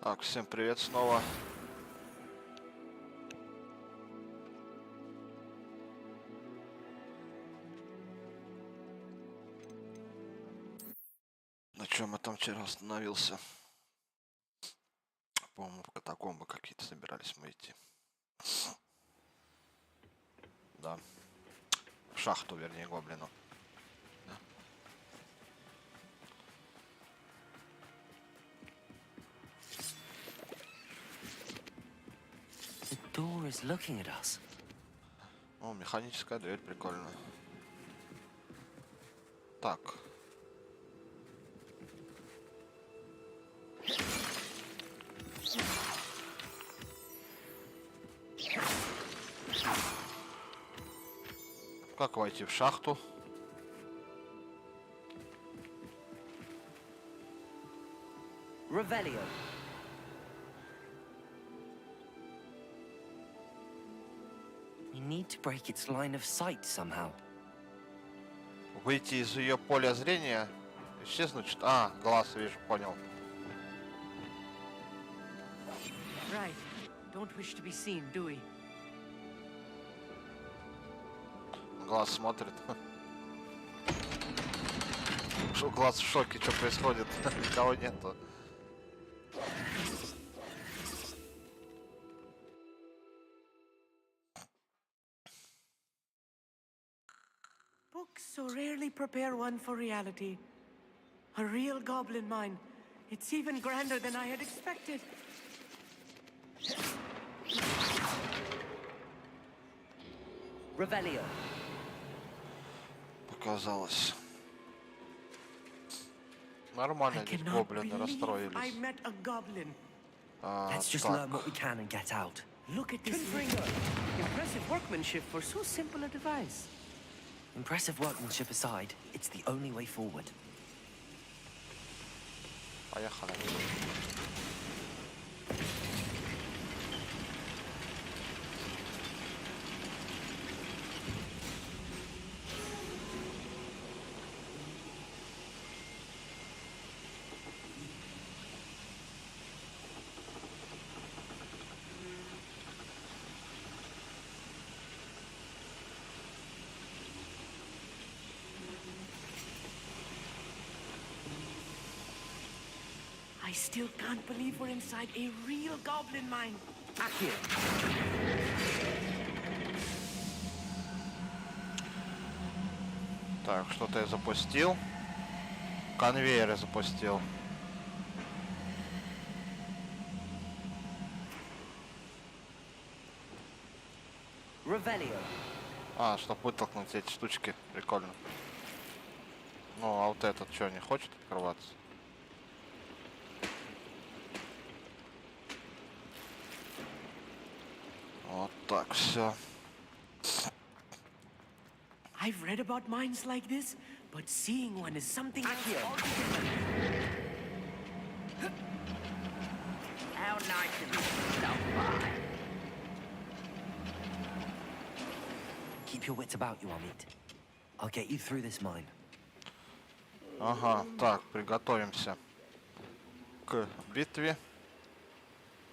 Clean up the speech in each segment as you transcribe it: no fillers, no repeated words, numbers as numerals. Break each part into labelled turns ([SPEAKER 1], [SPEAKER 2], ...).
[SPEAKER 1] Так, всем привет снова. На чем я там вчера остановился? По-моему, в катакомбы какие-то собирались мы идти. Да. В шахту, вернее, гоблину. Да.
[SPEAKER 2] The door is looking at us.
[SPEAKER 1] О, механическая дверь, прикольно. Так. Как войти в шахту?
[SPEAKER 2] Revelio. We need to break its line of sight somehow.
[SPEAKER 1] Выйти из ее поля зрения? Исчезнуть? А, глаз вижу, понял.
[SPEAKER 3] Right. Don't wish to be seen, do we?
[SPEAKER 1] Глаз смотрит. Что глаз в шоке, что происходит? Никого нету.
[SPEAKER 3] Books so rarely prepare one for reality. A real goblin mine. It's even grander than I had expected.
[SPEAKER 2] Revelio.
[SPEAKER 1] Показалось. Нормально здесь гоблины
[SPEAKER 3] I
[SPEAKER 1] расстроились.
[SPEAKER 3] met a goblin.
[SPEAKER 2] Let's just
[SPEAKER 1] Так.
[SPEAKER 2] learn what we can and get out.
[SPEAKER 3] Look at this finger. Impressive workmanship for so simple a device.
[SPEAKER 2] Impressive workmanship aside, it's the only way forward.
[SPEAKER 1] Поехали.
[SPEAKER 3] I still can't believe we're inside a real goblin mine.
[SPEAKER 2] Accio.
[SPEAKER 1] Так, что-то я запустил. Конвейер я запустил.
[SPEAKER 2] Revelio.
[SPEAKER 1] А, чтобы вытолкнуть эти штучки. Прикольно. Ну, а вот этот что, не хочет открываться? Вот так, все.
[SPEAKER 3] I've read about mines like this, but seeing one is something else
[SPEAKER 2] Accio.
[SPEAKER 3] altogether.
[SPEAKER 2] How nice of you to stop by. Keep your wits about you, Amit. I'll get you through this mine.
[SPEAKER 1] Ага, так, приготовимся к битве.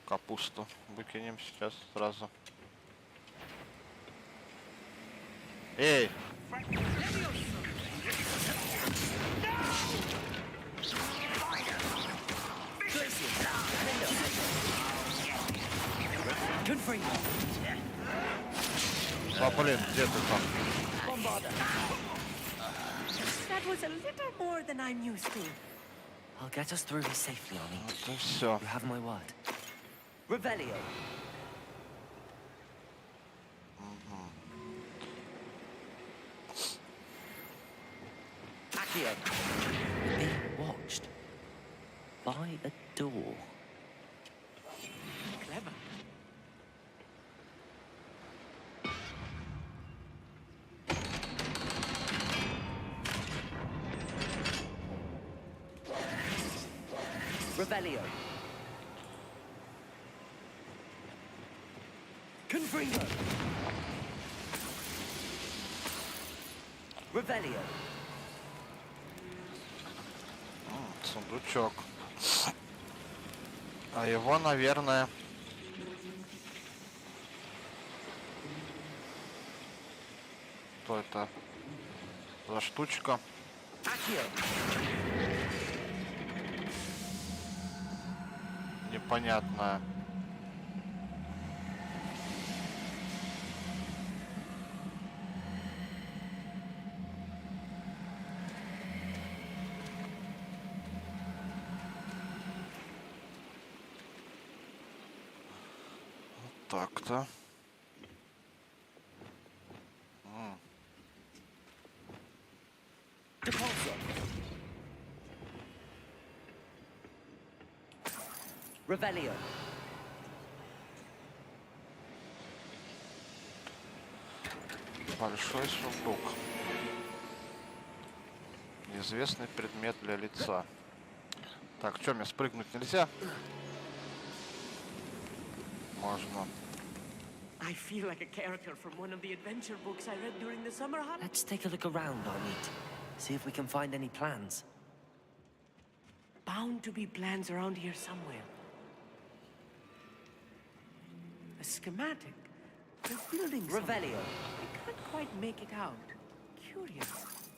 [SPEAKER 1] Капусту выкинем сейчас сразу. Эй!
[SPEAKER 2] Good for you.
[SPEAKER 1] А, блин, где ты там?
[SPEAKER 3] That was a little more than I'm used to.
[SPEAKER 2] I'll get us through this safely, Amit.
[SPEAKER 1] Ну все.
[SPEAKER 2] You have my word. Revelio. Accio. Being watched by a door.
[SPEAKER 3] Clever.
[SPEAKER 2] Revelio. Confringo. Revelio.
[SPEAKER 1] Сундучок. А его, наверное... Что это за штучка? Непонятная. Вот так-то.
[SPEAKER 2] Revelio.
[SPEAKER 1] Большой сундук. Неизвестный предмет для лица. Так, что, мне спрыгнуть нельзя? Можно.
[SPEAKER 3] I feel like a character from one of the adventure books I read during the summer holiday.
[SPEAKER 2] Let's take a look around, Armit. See if we can find any plans.
[SPEAKER 3] Bound to be plans around here somewhere. A schematic. They're building something.
[SPEAKER 2] Revelio.
[SPEAKER 3] I can't quite make it out. Curious.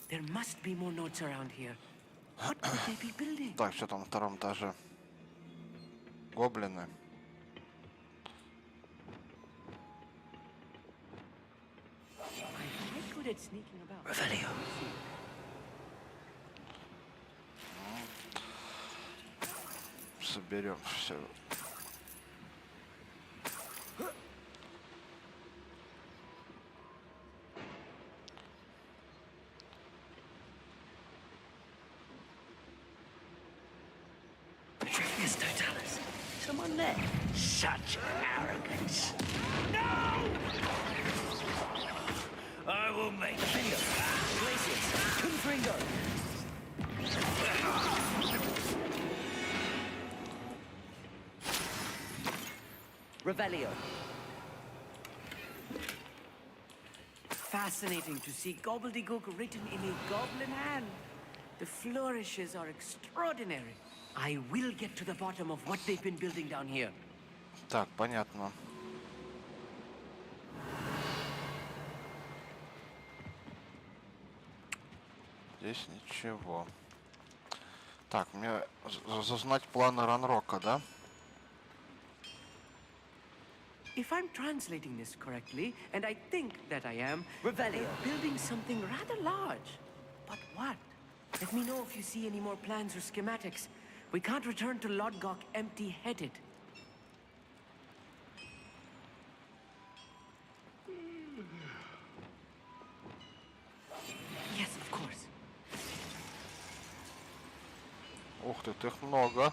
[SPEAKER 3] There must be more notes around here. What could they be building?
[SPEAKER 1] Так, что там на втором этаже? Гоблины.
[SPEAKER 3] I'm quite good at sneaking about.
[SPEAKER 2] Revelio.
[SPEAKER 1] Соберем все.
[SPEAKER 2] Someone there.
[SPEAKER 4] Such arrogance. No! I will make you.
[SPEAKER 2] Glacius. Confringo. Revelio.
[SPEAKER 3] Fascinating to see gobbledygook written in a goblin hand. The flourishes are extraordinary. I will get to the bottom of what they've been building down here.
[SPEAKER 1] Так, понятно. Здесь ничего. Так, мне зазнать планы Ранрока, да?
[SPEAKER 3] If I'm translating this correctly, and I think that I am,
[SPEAKER 2] Revelio.
[SPEAKER 3] they're building something rather large. But what? Let me know if you see any more plans or schematics. We can't return to Lodgok empty-headed. Yes, of course.
[SPEAKER 1] Ух ты, их много.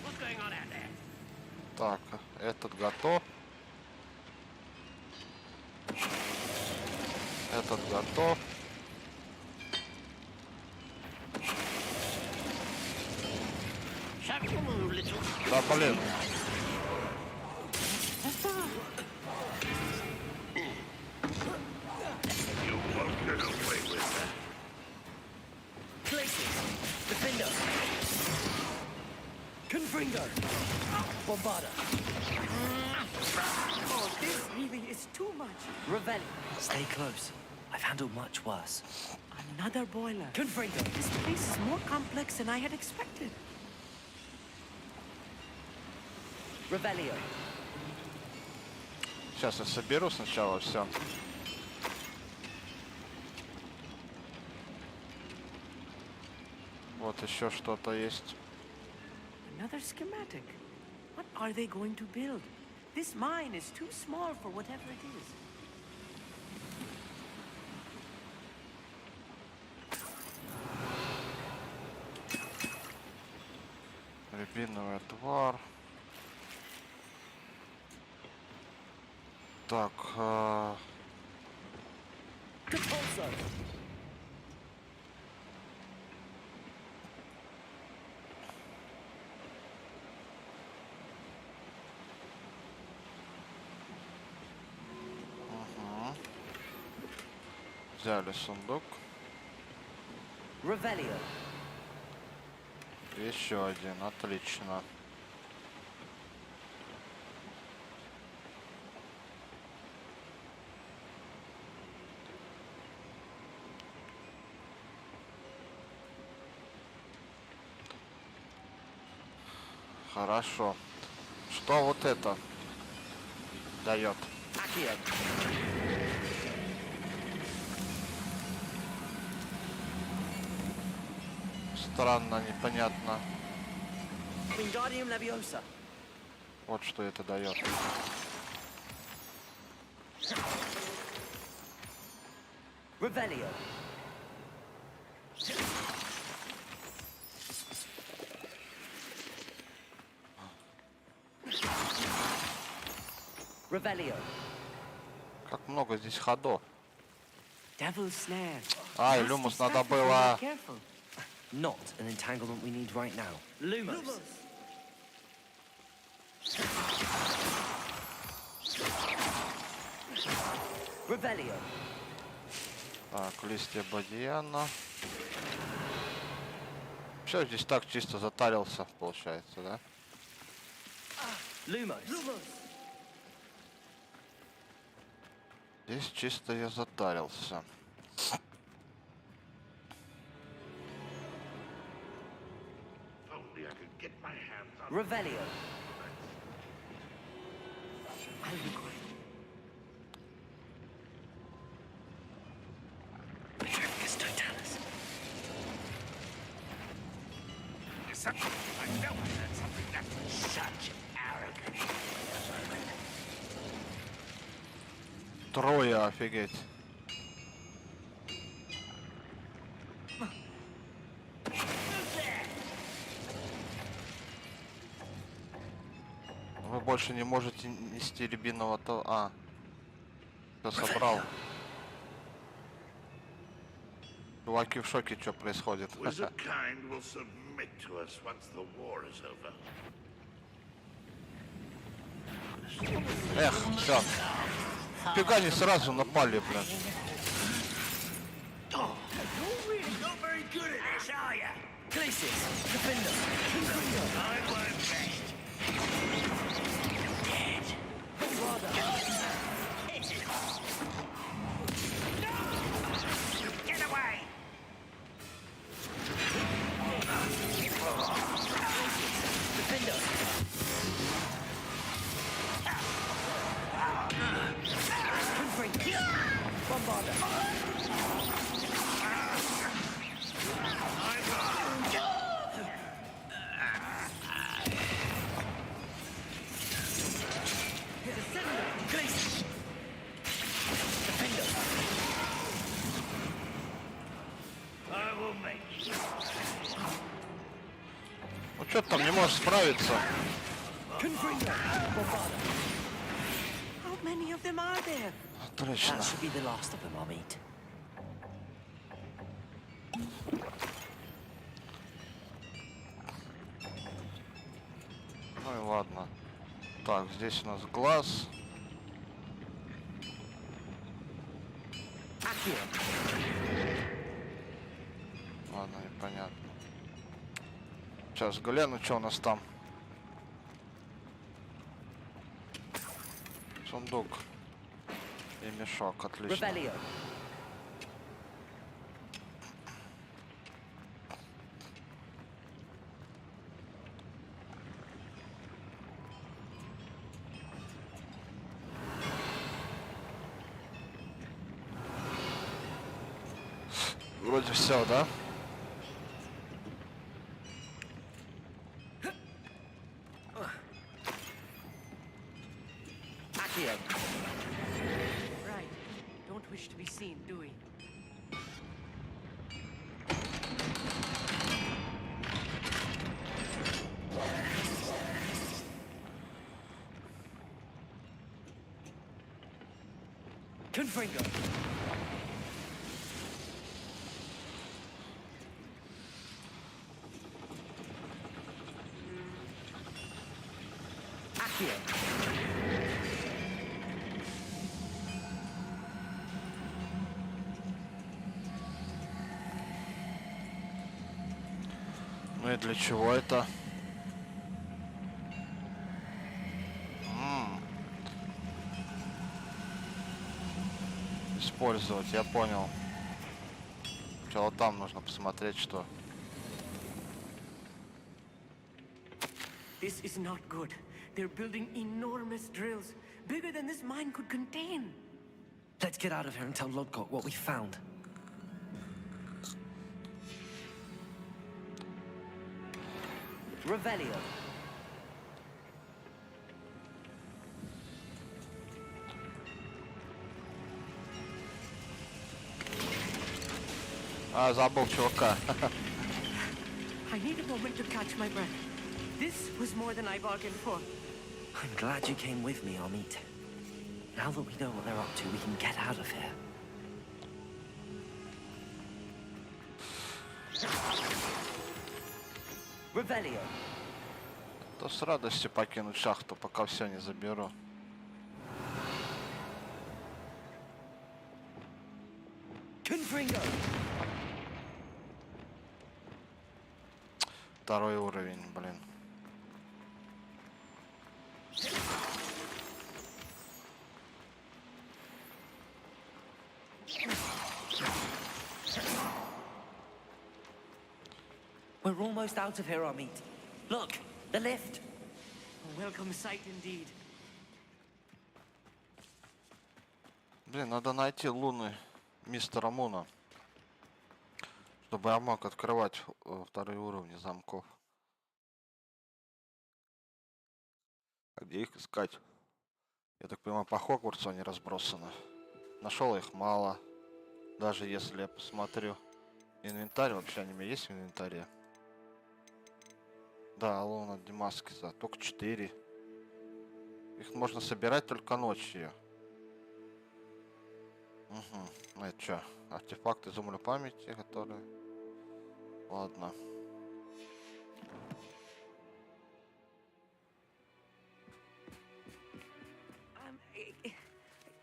[SPEAKER 4] What's going on out there?
[SPEAKER 1] Так, этот готов. Этот готов.
[SPEAKER 4] Shall you move, little?
[SPEAKER 1] Да, блин.
[SPEAKER 4] You won't get away with that.
[SPEAKER 2] Glacius. Defender. Confringo. Bombarda.
[SPEAKER 3] Oh, this really is too much.
[SPEAKER 2] Revelio. Stay close. I've handled much worse.
[SPEAKER 3] Another boiler.
[SPEAKER 2] Confringo.
[SPEAKER 3] This place is more complex than I had expected.
[SPEAKER 2] Revelio.
[SPEAKER 1] Сейчас я соберу сначала все. Вот еще что-то есть.
[SPEAKER 3] Another schematic. What are they going to build? This mine is too small for whatever it is.
[SPEAKER 1] Рябиновый отвар. Так,
[SPEAKER 2] Capulso.
[SPEAKER 1] взяли сундук.
[SPEAKER 2] Revelio.
[SPEAKER 1] Еще один, отлично. Хорошо. Что вот это дает?
[SPEAKER 2] Accio.
[SPEAKER 1] Странно, непонятно.
[SPEAKER 2] Wingardium Leviosa.
[SPEAKER 1] Вот что это дает.
[SPEAKER 2] Revelio. Revelio.
[SPEAKER 1] Как много здесь ходов.
[SPEAKER 3] Devil's snare.
[SPEAKER 1] Ай,
[SPEAKER 3] Nasty
[SPEAKER 1] Люмус,
[SPEAKER 3] stuff
[SPEAKER 1] надо
[SPEAKER 3] if you're
[SPEAKER 1] было...
[SPEAKER 3] not careful.
[SPEAKER 2] Not an entanglement we need right now. Lumos. Revelio.
[SPEAKER 1] Так, листья бадьяна. Все, здесь так чисто затарился, получается, да?
[SPEAKER 2] Lumos.
[SPEAKER 1] Здесь чисто я затарился.
[SPEAKER 4] If only I could get my hands on
[SPEAKER 2] Revelio.
[SPEAKER 3] I'll be quiet. Yes, Totalis.
[SPEAKER 4] something. I know I heard something. That's such arrogance.
[SPEAKER 1] Трое, офигеть. Вы больше не можете нести рябинового то... А. Все собрал. Чуваки в шоке, что происходит.
[SPEAKER 4] Wizard kind will submit to us once the war is over.
[SPEAKER 1] Эх, все. Фига не сразу напали, блин.
[SPEAKER 4] You're really not very good at this, are you?
[SPEAKER 2] Glacius, defender.
[SPEAKER 4] I won't rest. Dead. Get away!
[SPEAKER 2] Defender. Confringo. Bombarder. Glacius. Defender.
[SPEAKER 4] I will make you.
[SPEAKER 1] Ну что ты там не можешь справиться?
[SPEAKER 2] Confringo. Bombarder.
[SPEAKER 3] How many of them are there?
[SPEAKER 1] Отлично.
[SPEAKER 2] That should be the last of them, I'll meet.
[SPEAKER 1] Ну и ладно. Так, здесь у нас глаз.
[SPEAKER 2] Accio.
[SPEAKER 1] Ладно, непонятно. Сейчас гляну, что у нас там. Сундук. И мешок, отлично.
[SPEAKER 2] Revelio.
[SPEAKER 1] Вроде все, да?
[SPEAKER 2] Accio.
[SPEAKER 3] Right. Don't wish to be seen, do we?
[SPEAKER 2] Confringo. Accio.
[SPEAKER 1] Ну и для чего это? Использовать, я понял. Сначала там нужно посмотреть, что.
[SPEAKER 3] This is not good. They're building enormous drills, bigger than this mine could contain.
[SPEAKER 2] Let's get out of here and tell Lodgok what we found. Revelio.
[SPEAKER 1] А, забыл чувака.
[SPEAKER 3] I need a moment to catch my breath. This was more than I bargained for.
[SPEAKER 2] I'm glad you came with me, Amit. Now that we know what they're up to, we can get out of here. Revelio.
[SPEAKER 1] То с радостью покинуть шахту, пока все не заберу.
[SPEAKER 2] Confringo.
[SPEAKER 1] Второй уровень, блин.
[SPEAKER 2] We're almost out of here, Amit. Look, the lift.
[SPEAKER 3] A welcome sight indeed.
[SPEAKER 1] Блин, надо найти луны мистера Муна, чтобы я мог открывать вторые уровни замков. А где их искать? Я так понимаю, по Хогвартсу они разбросаны. Нашел их мало. Даже если я посмотрю инвентарь, вообще они у меня есть в инвентаре. Да, луна Демаскиса, только 4. Их можно собирать только ночью. Угу. Ну это что? Артефакт изумру памяти, которые... Ладно.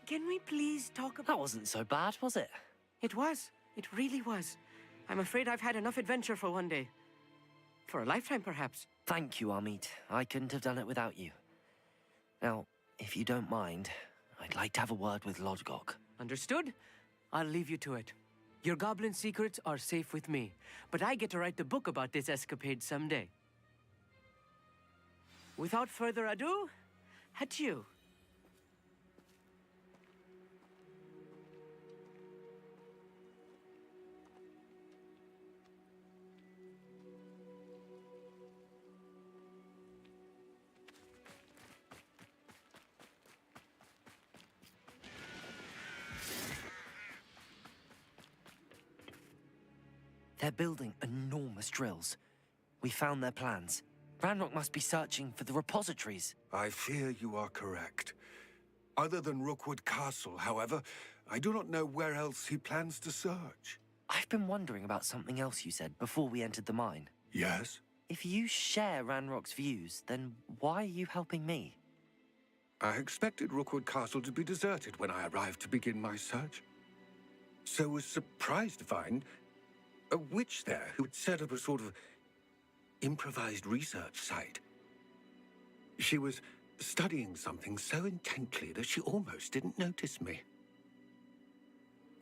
[SPEAKER 3] Can we please talk about...
[SPEAKER 2] That wasn't so bad, was it?
[SPEAKER 3] It was. It really was. I'm afraid I've had enough adventure for one day. For a lifetime, perhaps.
[SPEAKER 2] Thank you, Amit. I couldn't have done it without you. Now, if you don't mind, I'd like to have a word with Lodgok.
[SPEAKER 3] Understood? I'll leave you to it. Your goblin secrets are safe with me, but I get to write the book about this escapade someday. Without further ado, adieu.
[SPEAKER 2] They're building enormous drills. We found their plans. Ranrock must be searching for the repositories.
[SPEAKER 5] I fear you are correct. Other than Rookwood Castle, however, I do not know where else he plans to search.
[SPEAKER 2] I've been wondering about something else you said before we entered the mine.
[SPEAKER 5] Yes?
[SPEAKER 2] If you share Ranrock's views, then why are you helping me?
[SPEAKER 5] I expected Rookwood Castle to be deserted when I arrived to begin my search. So was surprised to find a witch there who had set up a sort of improvised research site. She was studying something so intently that she almost didn't notice me.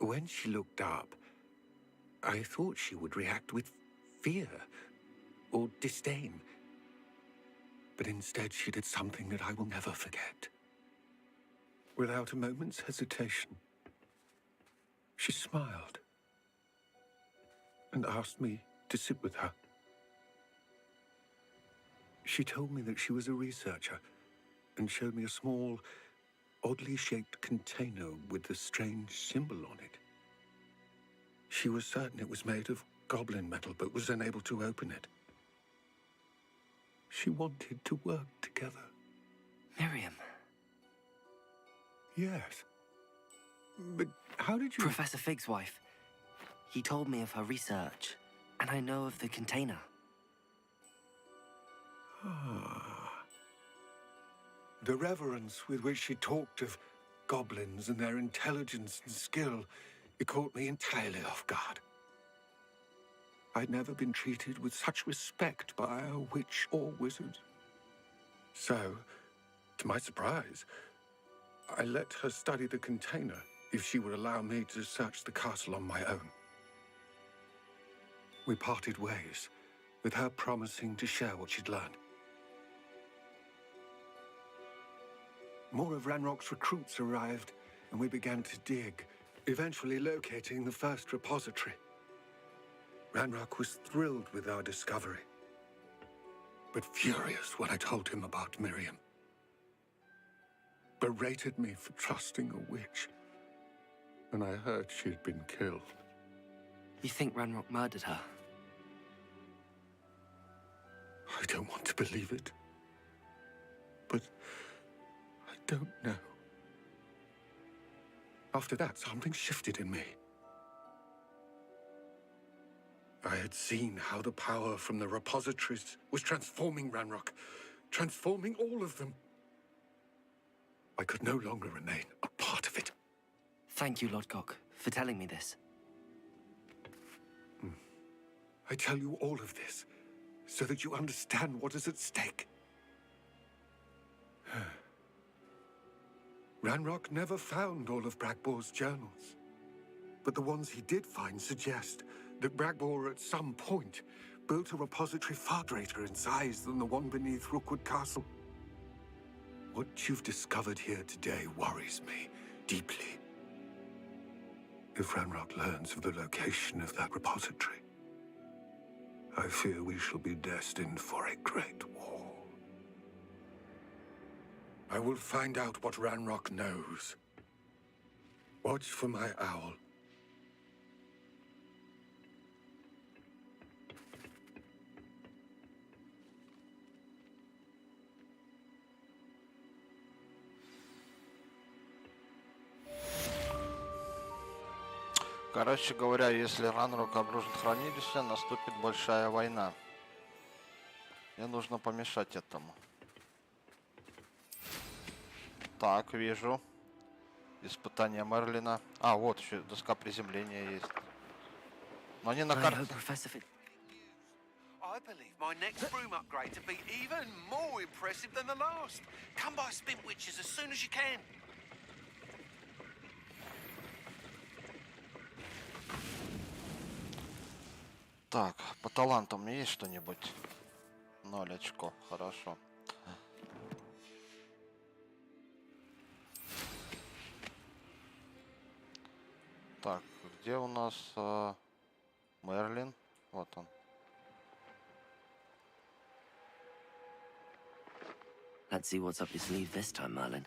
[SPEAKER 5] When she looked up, I thought she would react with fear or disdain. But instead she did something that I will never forget. Without a moment's hesitation, she smiled and asked me to sit with her. She told me that she was a researcher and showed me a small, oddly shaped container with a strange symbol on it. She was certain it was made of goblin metal, but was unable to open it. She wanted to work together.
[SPEAKER 2] Miriam.
[SPEAKER 5] Yes. But how did you...
[SPEAKER 2] Professor Fig's wife. He told me of her research, and I know of the container.
[SPEAKER 5] Ah. The reverence with which she talked of goblins and their intelligence and skill, it caught me entirely off guard. I'd never been treated with such respect by a witch or wizard. So, to my surprise, I let her study the container if she would allow me to search the castle on my own. We parted ways, with her promising to share what she'd learned. More of Ranrock's recruits arrived, and we began to dig, eventually locating the first repository. Ranrock was thrilled with our discovery, but furious when I told him about Miriam. Berated me for trusting a witch, and I heard she'd been killed.
[SPEAKER 2] You think Ranrock murdered her?
[SPEAKER 5] I don't want to believe it, but I don't know. After that, something shifted in me. I had seen how the power from the repositories was transforming Ranrock, transforming all of them. I could no longer remain a part of it.
[SPEAKER 2] Thank you, Lodgok, for telling me this.
[SPEAKER 5] I tell you all of this so that you understand what is at stake. Ranrock never found all of Bragbor's journals, but the ones he did find suggest that Bragbor at some point built a repository far greater in size than the one beneath Rookwood Castle. What you've discovered here today worries me deeply. If Ranrock learns of the location of that repository, I fear we shall be destined for a great war. I will find out what Ranrock knows. Watch for my owl.
[SPEAKER 1] Короче говоря, если Ранрок обнаружит хранилище, наступит большая война. Мне нужно помешать этому. Так, вижу. Испытание Мерлина. А, вот еще доска приземления есть. Но они на
[SPEAKER 2] I
[SPEAKER 1] карте.
[SPEAKER 2] hope Professor
[SPEAKER 4] I believe my next broom upgrade to be even more impressive than the last. Come by Spin Witches as soon as you can.
[SPEAKER 1] Так, по талантам есть что-нибудь? 0 очков, хорошо. Так, где у нас Мерлин? Вот он.
[SPEAKER 2] Let's see what's up your sleeve this time, Merlin.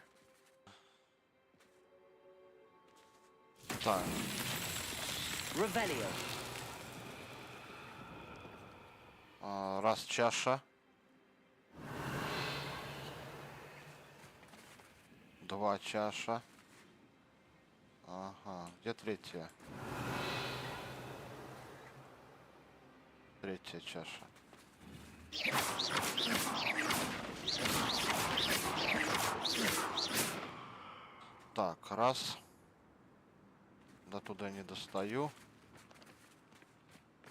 [SPEAKER 1] Так,
[SPEAKER 3] Revelio.
[SPEAKER 1] раз чаша. 2 чаша. Ага, где третья? Третья чаша. Так, раз. До туда не достаю.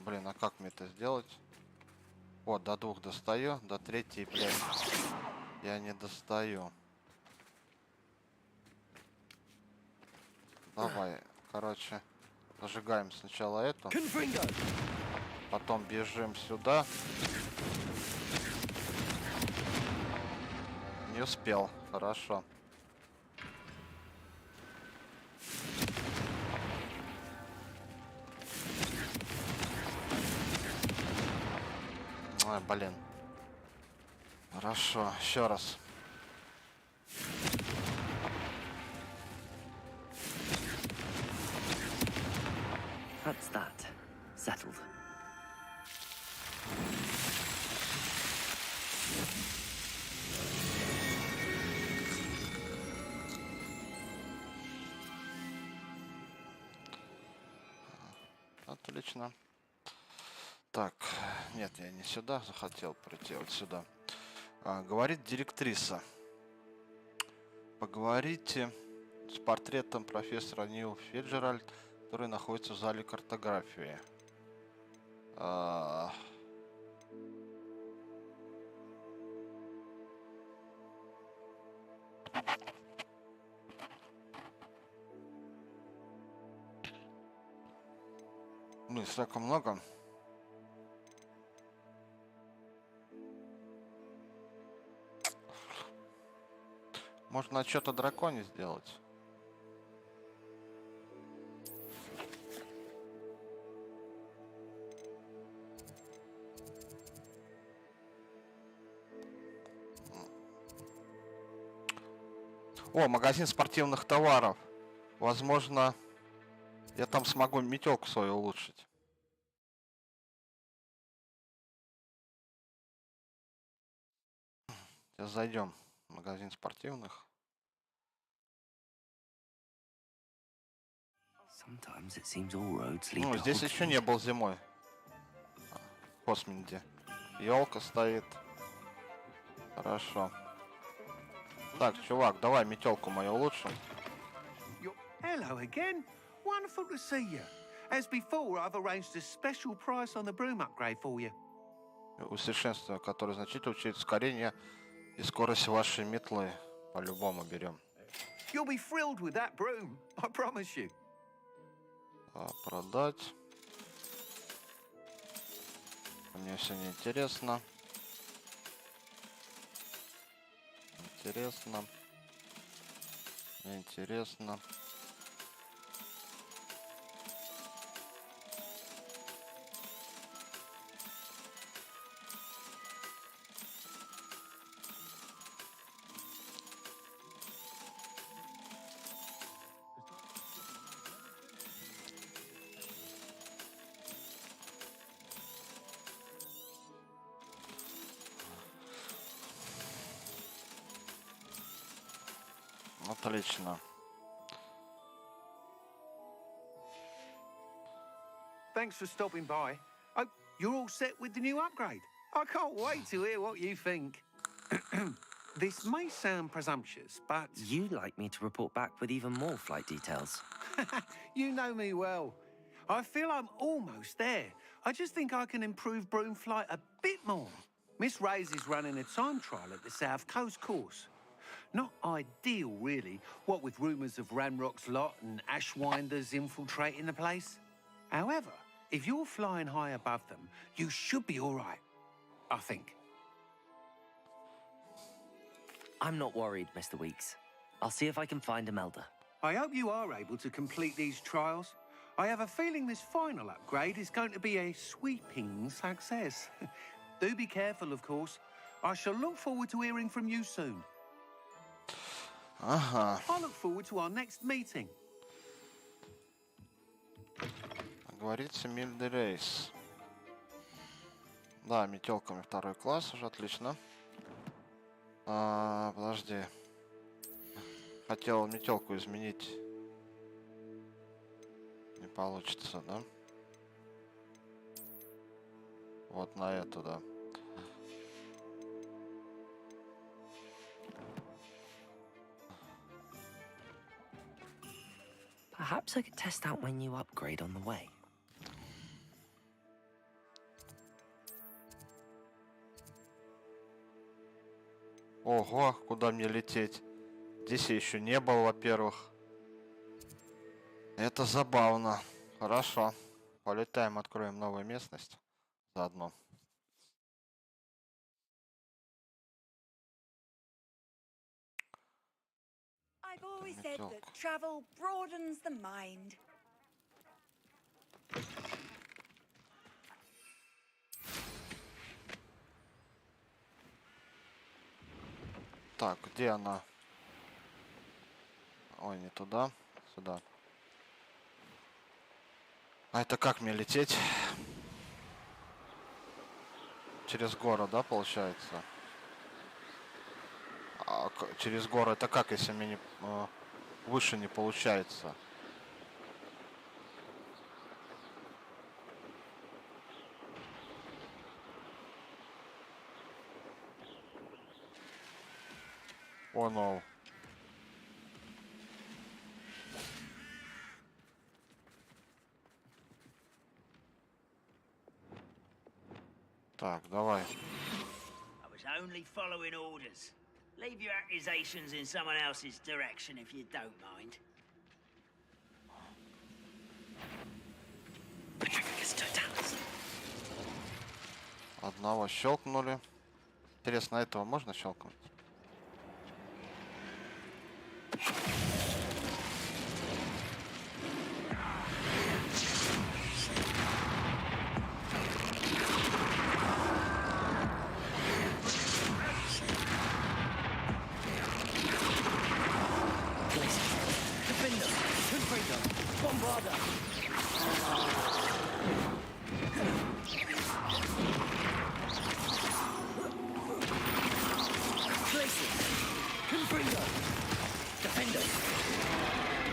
[SPEAKER 1] Блин, а как мне это сделать? Вот, до 2 достаю, до 3, блядь, я не достаю. Давай, короче, зажигаем сначала эту. Потом бежим сюда. Не успел, хорошо. Ой, блин. Хорошо, еще раз.
[SPEAKER 2] That's that. Settled.
[SPEAKER 1] Отлично. Так, нет, я не сюда захотел прийти, вот сюда. Говорит директриса. Поговорите с портретом профессора Нил Фиджеральд, который находится в зале картографии. А, Ну, и слишком много. Можно что-то драконе сделать. О, магазин спортивных товаров. Возможно, я там смогу метелку свою улучшить. Сейчас зайдем в магазин спортивных.
[SPEAKER 2] Sometimes it seems all roads lead
[SPEAKER 1] Ну,
[SPEAKER 2] to
[SPEAKER 1] здесь еще не
[SPEAKER 2] Hogsmeade.
[SPEAKER 1] был зимой. В Хогвартсе. Елка стоит. Хорошо. Так, чувак, давай метелку мою улучшим.
[SPEAKER 4] Hello again. Wonderful to see you. As before, I've arranged a special price on the broom upgrade for you.
[SPEAKER 1] Усовершенствование, которое значительно учит ускорение и скорость вашей метлы. По-любому берем.
[SPEAKER 4] You'll be thrilled with that broom, I promise you.
[SPEAKER 1] Продать. Мне все не интересно. Интересно. Интересно. Отлично.
[SPEAKER 4] Thanks for stopping by. Oh, you're all set with the new upgrade. I can't wait to hear what you think. This may sound presumptuous, but
[SPEAKER 2] You'd like me to report back with even more flight details.
[SPEAKER 4] you know me well. I feel I'm almost there. I just think I can improve broom flight a bit more. Miss Ray's is running a time trial at the South Coast course. Not ideal, really, what with rumours of Ranrock's lot and Ashwinders infiltrating the place. However, if you're flying high above them, you should be all right, I think.
[SPEAKER 2] I'm not worried, Mr. Weeks. I'll see if I can find Imelda.
[SPEAKER 4] I hope you are able to complete these trials. I have a feeling this final upgrade is going to be a sweeping success. Do be careful, of course. I shall look forward to hearing from you soon.
[SPEAKER 1] Ага.
[SPEAKER 4] I look forward to our next meeting.
[SPEAKER 1] Говорится, Мильный рейс. Да, метелками второй класс уже отлично. Подожди. Хотел метелку изменить. Не получится, да? Вот на эту, да.
[SPEAKER 2] Perhaps I could test out my new upgrade on the way.
[SPEAKER 1] Ого, куда мне лететь? Здесь я еще не был, во-первых. Это забавно. Хорошо. Полетаем, откроем новую местность. Заодно.
[SPEAKER 6] I've always said that travel broadens the mind.
[SPEAKER 1] Так, где она? Ой, не туда, сюда. А это как мне лететь? Через гору, да, получается? Через гору это как, если мне выше не получается? О, ну. Так, давай.
[SPEAKER 7] I was only following orders. Leave your accusations in someone else's direction if you don't mind.
[SPEAKER 1] Одного щелкнули. Интересно, этого можно щелкнуть?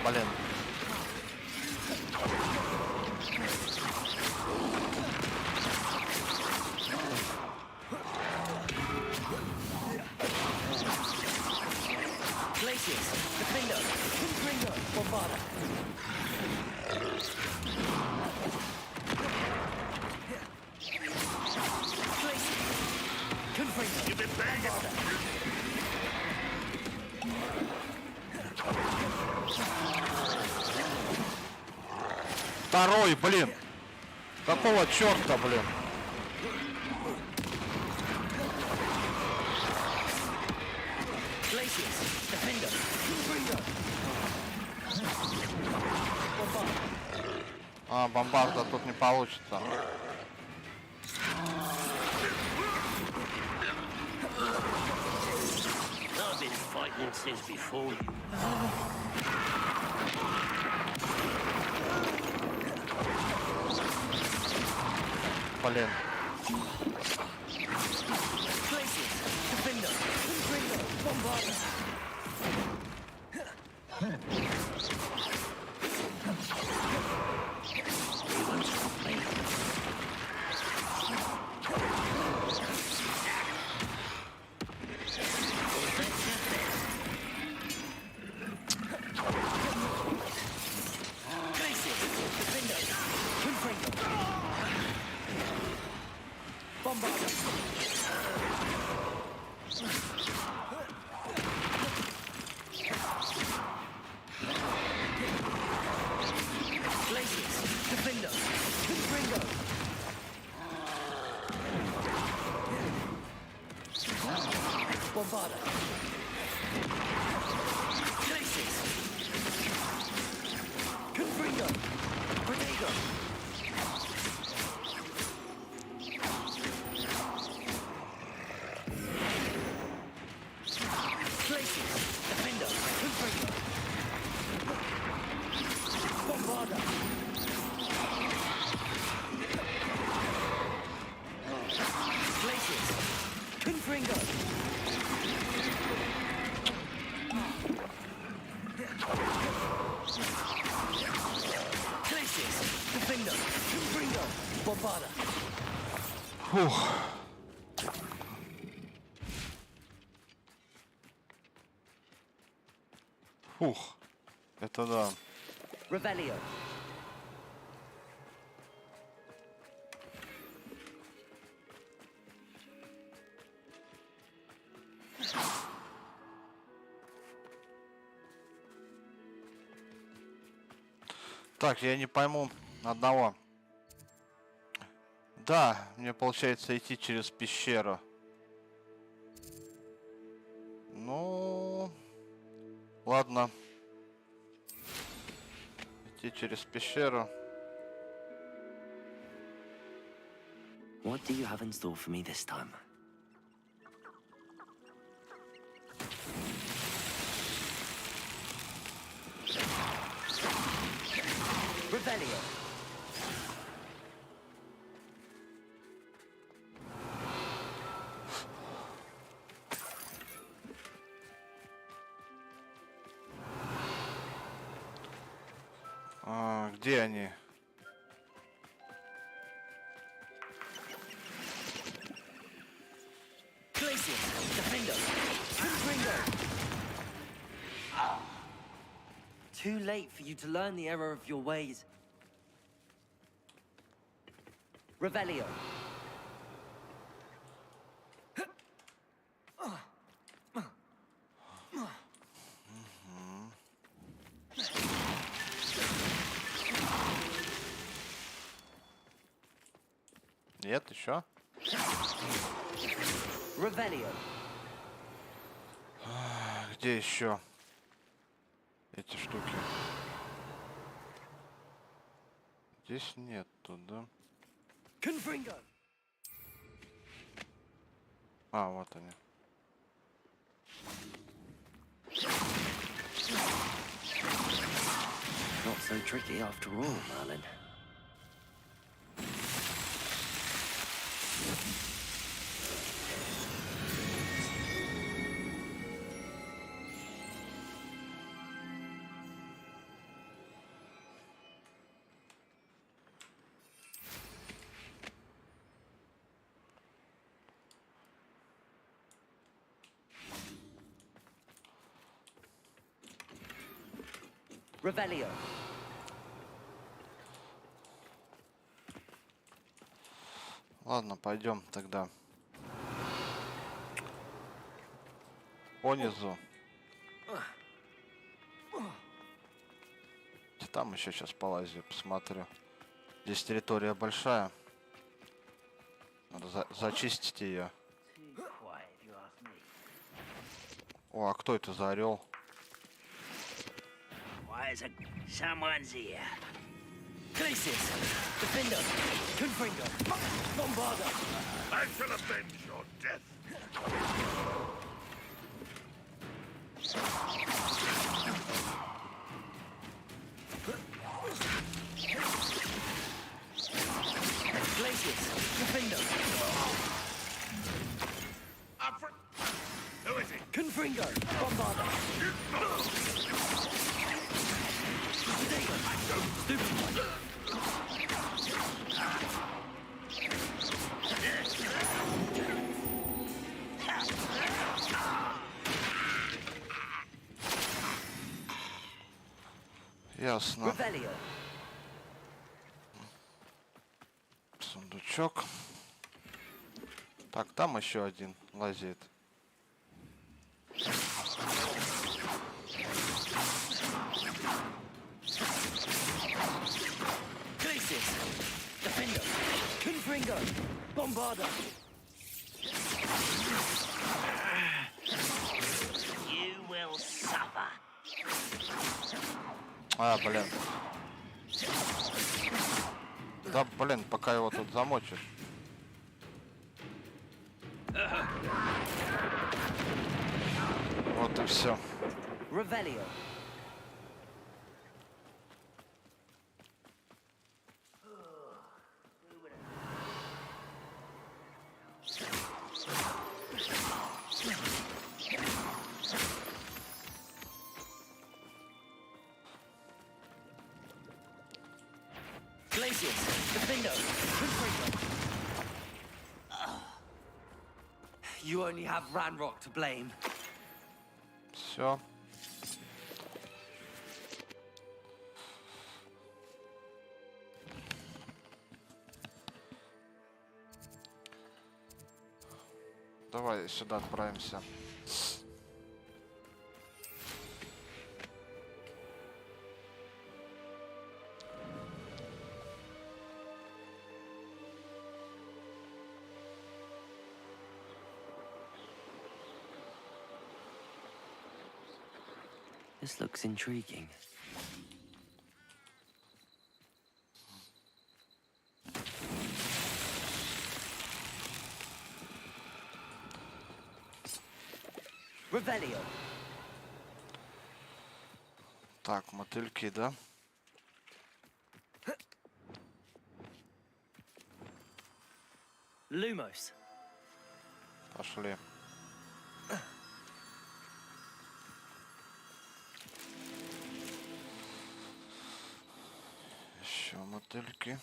[SPEAKER 1] Блин. Второй, блин. Какого черта, блин? А, бомбарда тут не получится.
[SPEAKER 7] I've been fighting since before you.
[SPEAKER 1] Блин. Фух. Фух. Это да.
[SPEAKER 2] Revelio.
[SPEAKER 1] Так, я не пойму одного. Да, мне получается идти через пещеру. Ну, ладно. Идти через пещеру.
[SPEAKER 2] What do you have in store for me this time? Revelio.
[SPEAKER 1] А, где они?
[SPEAKER 2] Too late for you to learn the error of your ways. Revelio.
[SPEAKER 1] Нет, еще?
[SPEAKER 2] Revelio.
[SPEAKER 1] Где еще эти штуки? Здесь нету, да?
[SPEAKER 2] Confringo.
[SPEAKER 1] А, вот они.
[SPEAKER 2] Not so tricky after all, Merlin. Revelio.
[SPEAKER 1] Ладно, пойдем тогда. Понизу. Там еще сейчас полазю, посмотрю. Здесь территория большая. Надо зачистить ее.
[SPEAKER 7] Too quiet, if you ask me.
[SPEAKER 1] О, а кто это за орел?
[SPEAKER 7] Why is it someone's here?
[SPEAKER 2] Glacius. Defender. Confringo. Bombarda.
[SPEAKER 5] I shall avenge your death.
[SPEAKER 2] Glacius. Defender.
[SPEAKER 5] Up for... Who is it?
[SPEAKER 2] Confringo. Bombarda.
[SPEAKER 1] Ясно.
[SPEAKER 2] Revelio.
[SPEAKER 1] Сундучок. Так, там еще один лазит.
[SPEAKER 2] Glacius. Defender. Confringo. Bombarda.
[SPEAKER 7] You will suffer.
[SPEAKER 1] А, блин. Да, блин, пока его тут замочишь. Вот и все.
[SPEAKER 2] Revelio. Glacius. Defender. Confringo. You only have Ranrock to blame.
[SPEAKER 1] Все. Давай сюда отправимся.
[SPEAKER 2] This looks intriguing. Revelio.
[SPEAKER 1] Так, мотыльки, да?
[SPEAKER 2] Lumos.
[SPEAKER 1] Пошли. Еще мотыльки.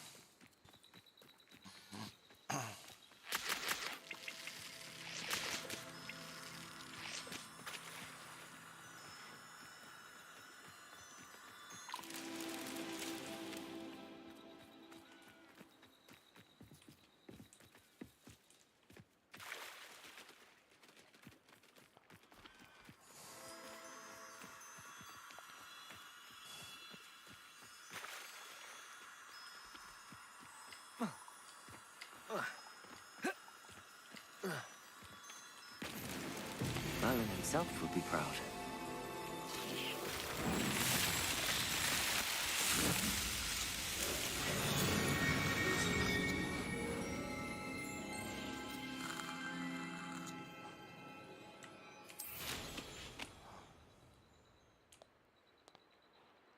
[SPEAKER 2] Roland himself would be proud.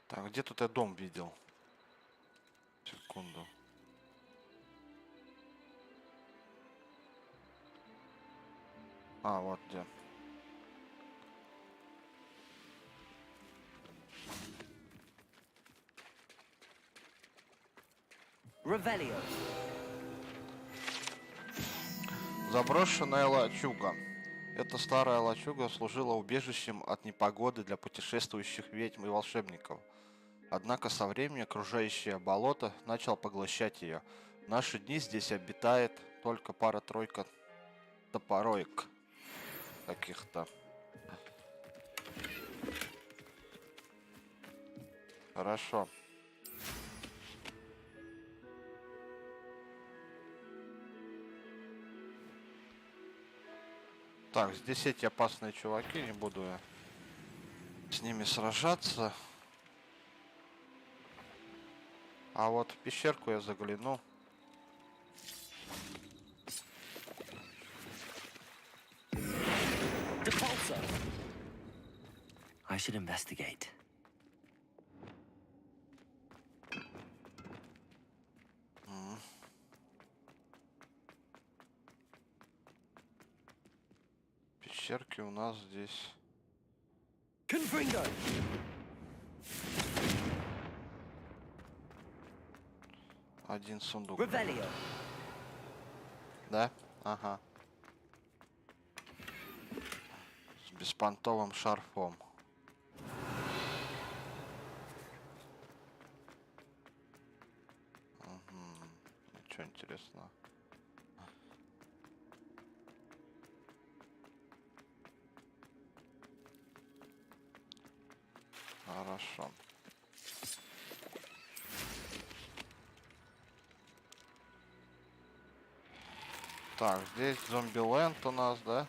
[SPEAKER 1] Так, где тут я дом видел? Секунду. А, вот где.
[SPEAKER 2] Revelio.
[SPEAKER 1] Заброшенная лачуга. Эта старая лачуга служила убежищем от непогоды для путешествующих ведьм и волшебников. Однако со временем окружающее болото начало поглощать ее. В наши дни здесь обитает только пара-тройка топороек каких-то. Хорошо. Так, здесь эти опасные чуваки, не буду я с ними сражаться. А вот в пещерку я загляну.
[SPEAKER 2] Depulso. I should investigate.
[SPEAKER 1] Пещерки у нас здесь.
[SPEAKER 2] Confringo.
[SPEAKER 1] Один сундук.
[SPEAKER 2] Revelio.
[SPEAKER 1] Да? Ага. С беспонтовым шарфом. Угу. Ничего интересного. Хорошо. Так, здесь зомби-ленд у нас, да?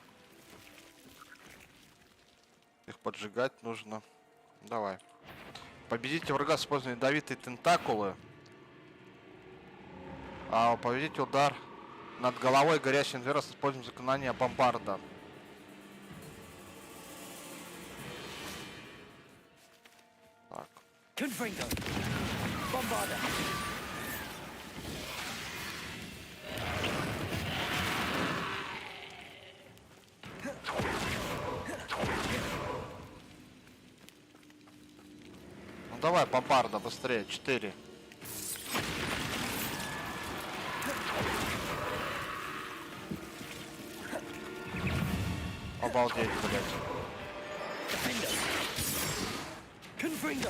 [SPEAKER 1] Их поджигать нужно. Давай. Победите врага с использованием ядовитой тентакулы. А победите удар над головой горящим звером с использованием заклинания бомбарда. Так.
[SPEAKER 2] Confringo. Bombarda.
[SPEAKER 1] Ну давай, бомбарда, быстрее. 4. Обалдеть, блядь.
[SPEAKER 2] Confringo.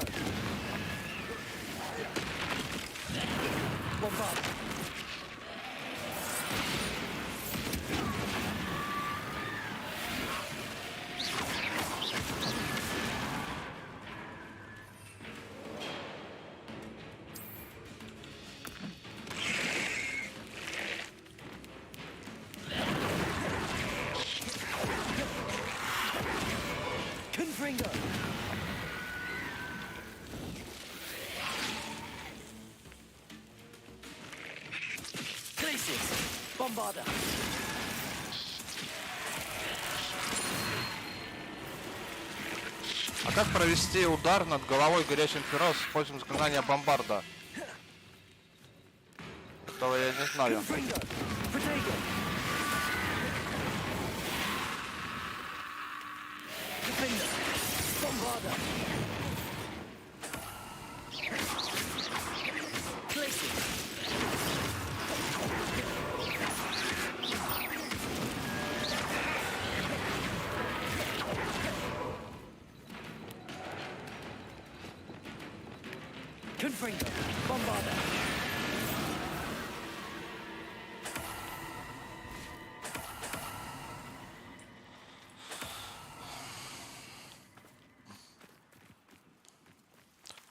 [SPEAKER 2] Bombarda. Confringo. Glacius. Bombarda.
[SPEAKER 1] А как провести удар над головой горящим пером с использованием заклинания бомбарда? Этого я не знаю.
[SPEAKER 2] Confringo. Protego. Defender. Bombarda. Glacius. Confringo. Bombarda.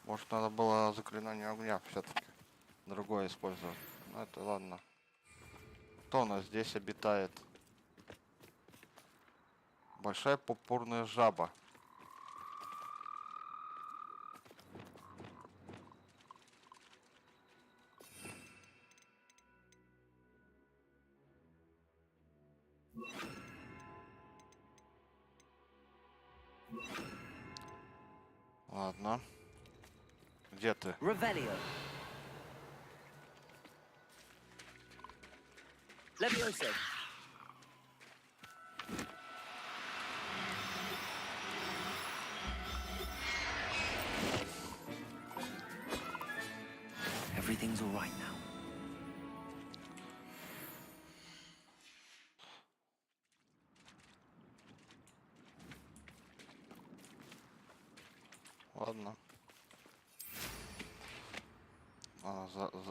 [SPEAKER 1] Может, надо было заклинание огня все-таки другое использовать. Ну это ладно. Кто у нас здесь обитает? Большая пурпурная жаба. Ладно. Где ты?
[SPEAKER 2] Revelio. Levioso. Everything's all right now.
[SPEAKER 1] Ладно.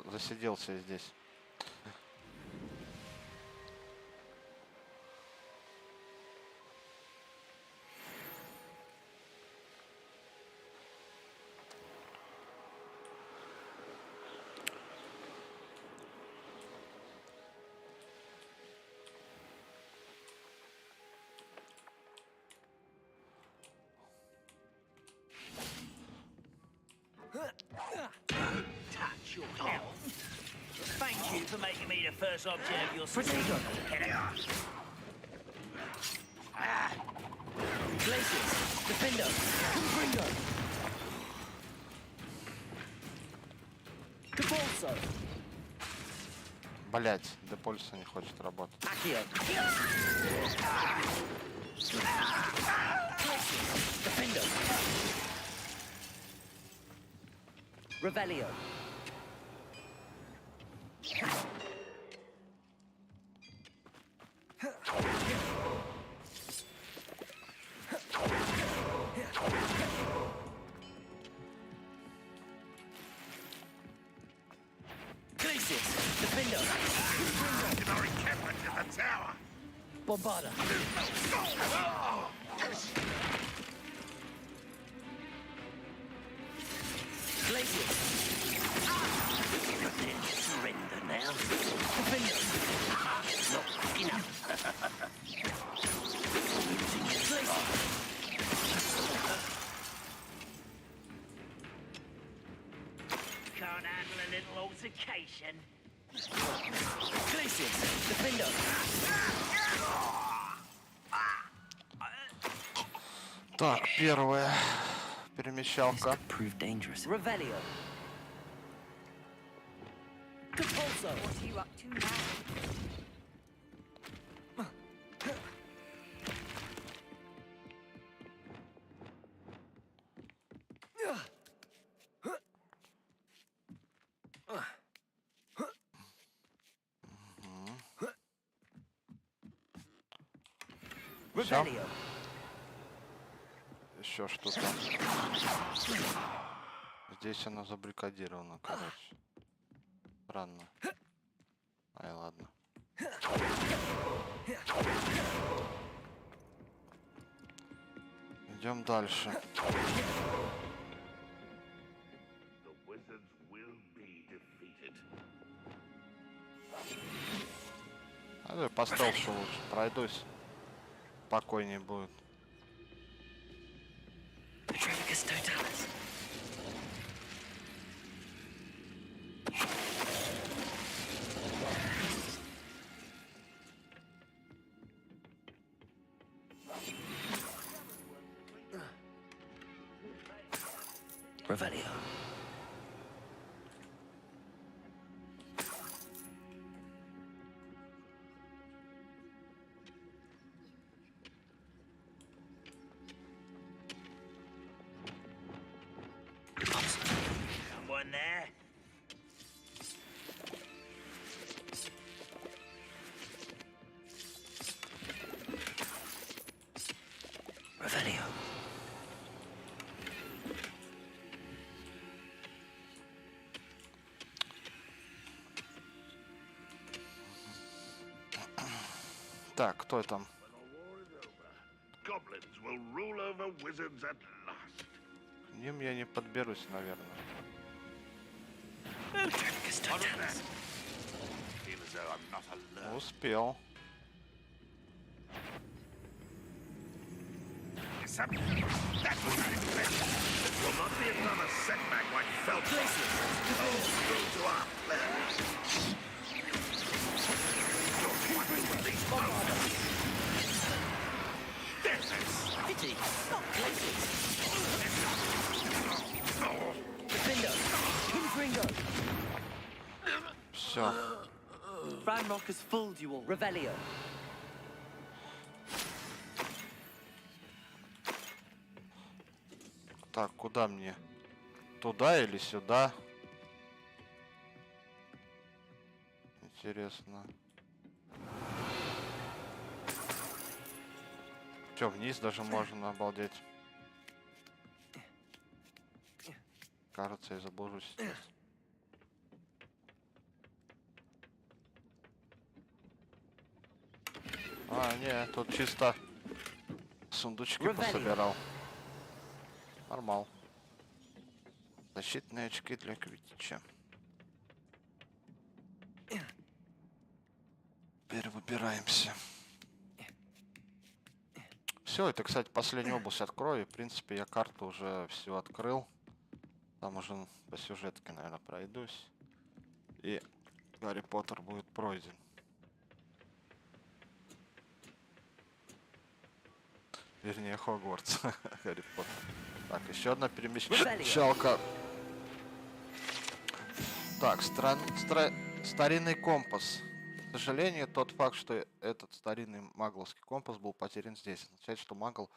[SPEAKER 1] Засиделся я здесь.
[SPEAKER 7] Touch your health. Thank you for making me the first object of your
[SPEAKER 2] Protego. Glacius. Defendo. Confringo. Capolso.
[SPEAKER 1] Блять, Депольса не хочет работать.
[SPEAKER 2] Accio. Glacius. Defendo. Revelio. Glacius. Defendo. Bombarda. Glacius.
[SPEAKER 7] surrender now.
[SPEAKER 2] Defendo.
[SPEAKER 7] Not enough.
[SPEAKER 2] Glacius.
[SPEAKER 7] Can't handle a little altercation.
[SPEAKER 2] Glacius. Defendo.
[SPEAKER 1] Так, первая перемещалка.
[SPEAKER 2] Proved dangerous. Revelio. Capolso.
[SPEAKER 6] What are you up to now?
[SPEAKER 2] Revelio.
[SPEAKER 1] Еще что-то. Здесь она забаррикадирована, короче. Странно. Ай, ладно. Идем дальше. А я по стелсу лучше пройдусь. Спокойнее будет.
[SPEAKER 2] Petronicus totalis. Revelio.
[SPEAKER 7] Someone there?
[SPEAKER 2] Revelio.
[SPEAKER 1] Так, кто там?
[SPEAKER 8] Goblins will rule over wizards at last.
[SPEAKER 1] К ним я не подберусь, наверное.
[SPEAKER 2] Petronicus totalis.
[SPEAKER 8] Feel as though I'm not alone.
[SPEAKER 1] Успел.
[SPEAKER 8] That was unexpected. This will not be another setback like felt. Go to our plans. You're fighting with these monsters.
[SPEAKER 2] Pity, not places. Defender, Confringo.
[SPEAKER 1] Все.
[SPEAKER 2] Ranrock has fooled you all. Revelio.
[SPEAKER 1] Так, куда мне? Туда или сюда? Интересно. Че, вниз даже можно, обалдеть. Кажется, я заблужусь сейчас. А, не, тут чисто сундучки пособирал. Нормал. Защитные очки для квитича. Перевыбираемся. Все, это, кстати, последнюю область открою. И, в принципе, я карту уже все открыл. Там уже по сюжетке, наверное, пройдусь. И Гарри Поттер будет пройден. Вернее, Хогвартс. Гарри Поттер. Так, еще одна перемещалка. Так, старинный компас. К сожалению, тот факт, что этот старинный магловский компас был потерян здесь, означает, что магл,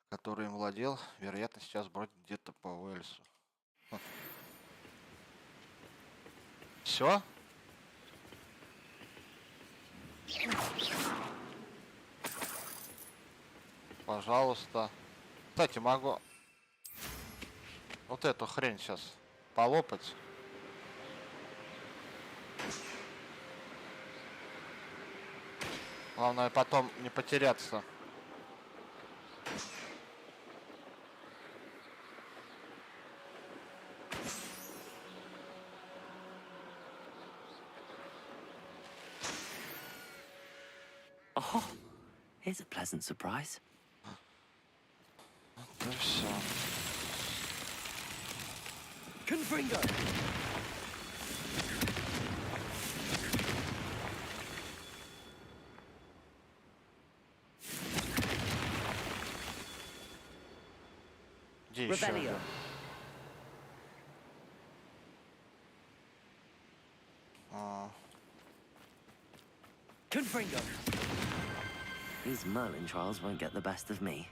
[SPEAKER 1] который им владел, вероятно, сейчас бродит где-то по Уэльсу. Все? Пожалуйста. Кстати, могу вот эту хрень сейчас полопать. Главное потом не потеряться.
[SPEAKER 2] Oh, here's a pleasant surprise.
[SPEAKER 1] Да все.
[SPEAKER 2] Confringo.
[SPEAKER 1] Где еще?
[SPEAKER 2] Revelio. Confringo. These Merlin trials won't get the best of me.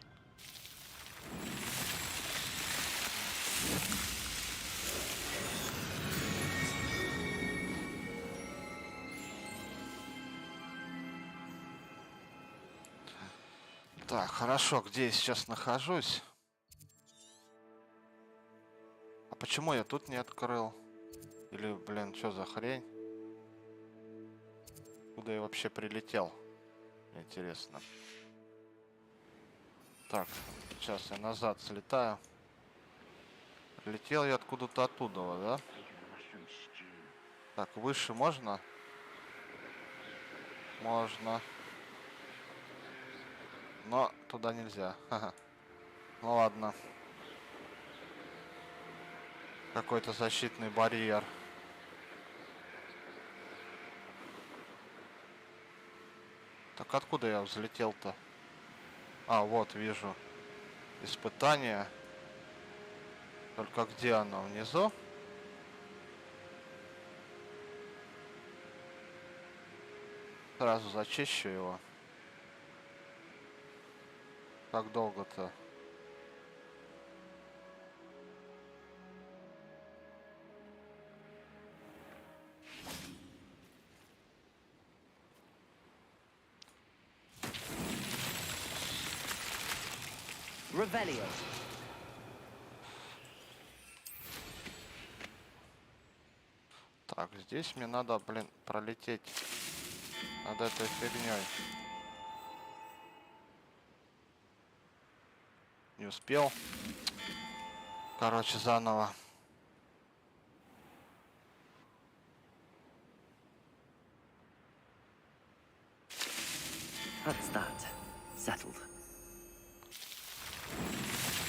[SPEAKER 1] Так, хорошо, где я сейчас нахожусь? А почему я тут не открыл? Или, блин, что за хрень? Куда я вообще прилетел? Интересно. Так, сейчас я назад слетаю. Летел я откуда-то оттуда, да? Так, выше можно? Можно. Но туда нельзя. Ха-ха. Ну ладно. Какой-то защитный барьер. Так откуда я взлетел-то? А, вот, вижу. Испытание. Только где оно? Внизу? Сразу зачищу его. Как долго-то?
[SPEAKER 2] Revelio.
[SPEAKER 1] Так, здесь мне надо, блин, пролететь над этой фигней. Не успел. Короче, заново.
[SPEAKER 2] That's that. Settled.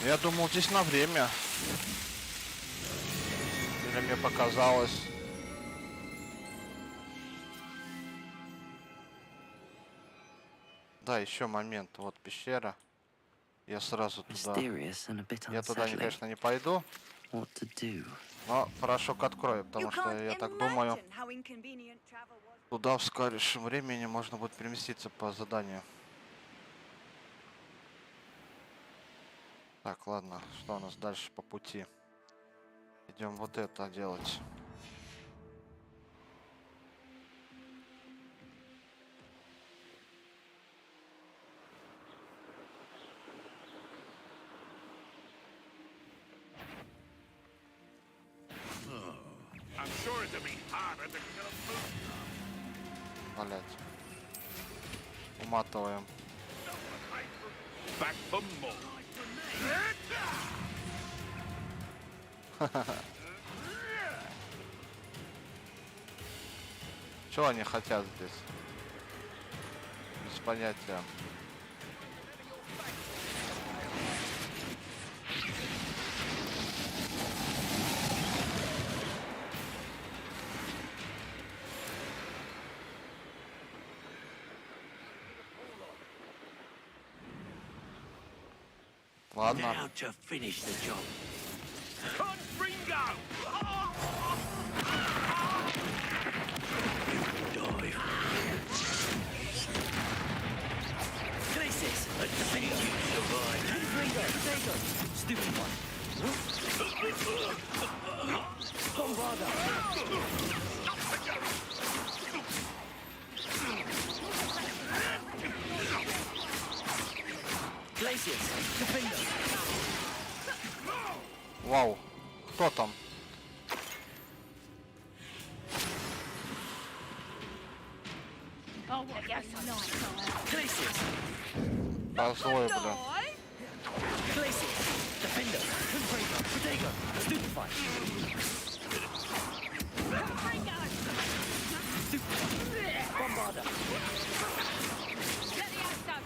[SPEAKER 1] Я думал, здесь на время. Или мне показалось. Да, еще момент. Вот пещера. Я сразу туда.
[SPEAKER 2] Mysterious and a bit
[SPEAKER 1] Я туда,
[SPEAKER 2] unsettling.
[SPEAKER 1] конечно, не пойду.
[SPEAKER 2] What to do?
[SPEAKER 1] Но порошок открою, потому
[SPEAKER 6] You
[SPEAKER 1] что
[SPEAKER 6] can't
[SPEAKER 1] я так думаю,
[SPEAKER 6] imagine how inconvenient travel was.
[SPEAKER 1] туда в скорейшем времени можно будет переместиться по заданию. Так, ладно, что у нас дальше по пути? Идем вот это делать.
[SPEAKER 8] I'm sure it'd be harder to kill a moon.
[SPEAKER 1] Блять. Уматываем.
[SPEAKER 8] Back for more.
[SPEAKER 1] Что они хотят здесь? Без понятия. Ладно.
[SPEAKER 7] Now to finish the job.
[SPEAKER 8] Confringo!
[SPEAKER 7] Dive. Crisis. Let's see you survive. Confringo. Stupid one. Bombarda. Glacius. Confringo.
[SPEAKER 1] Вау. Кто там?
[SPEAKER 6] Oh, what a nice
[SPEAKER 7] Glacius.
[SPEAKER 1] Козлой, бля.
[SPEAKER 7] Glacius. Defender. Confringo. Protego. Stupefy. Bombarda.
[SPEAKER 6] Get the axe out.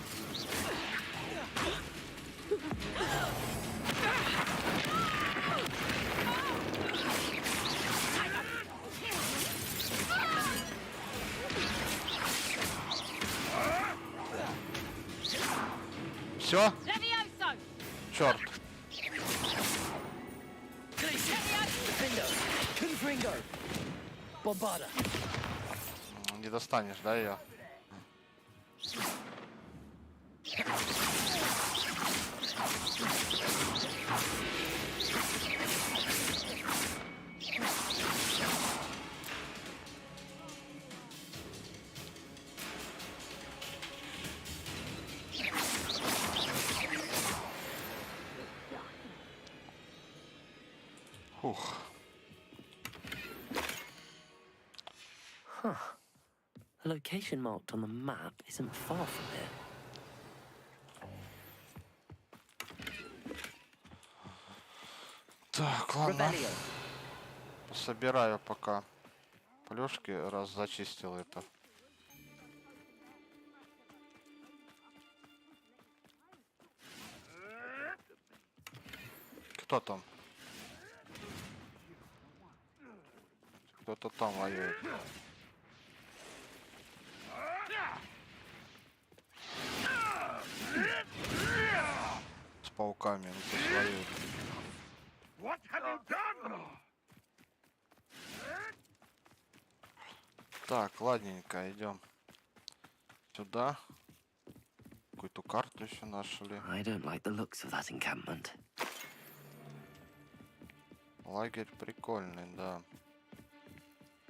[SPEAKER 1] Все?
[SPEAKER 6] Levioso!
[SPEAKER 1] Черт.
[SPEAKER 7] Glacius. Defender. Confringo. Bombarda.
[SPEAKER 1] Не достанешь, да, ее? Фух.
[SPEAKER 2] Huh. The location marked on the map isn't far from here.
[SPEAKER 1] Так, ладно.
[SPEAKER 2] Rebellion.
[SPEAKER 1] Собираю пока плюшки, раз зачистил это. Кто там? Кто-то там воюет. С пауками, ну здесь воюют.
[SPEAKER 8] What have you done?
[SPEAKER 1] Так, ладненько, идем сюда. Какую-то карту еще нашли.
[SPEAKER 2] I don't like the looks of that encampment.
[SPEAKER 1] Лагерь прикольный, да.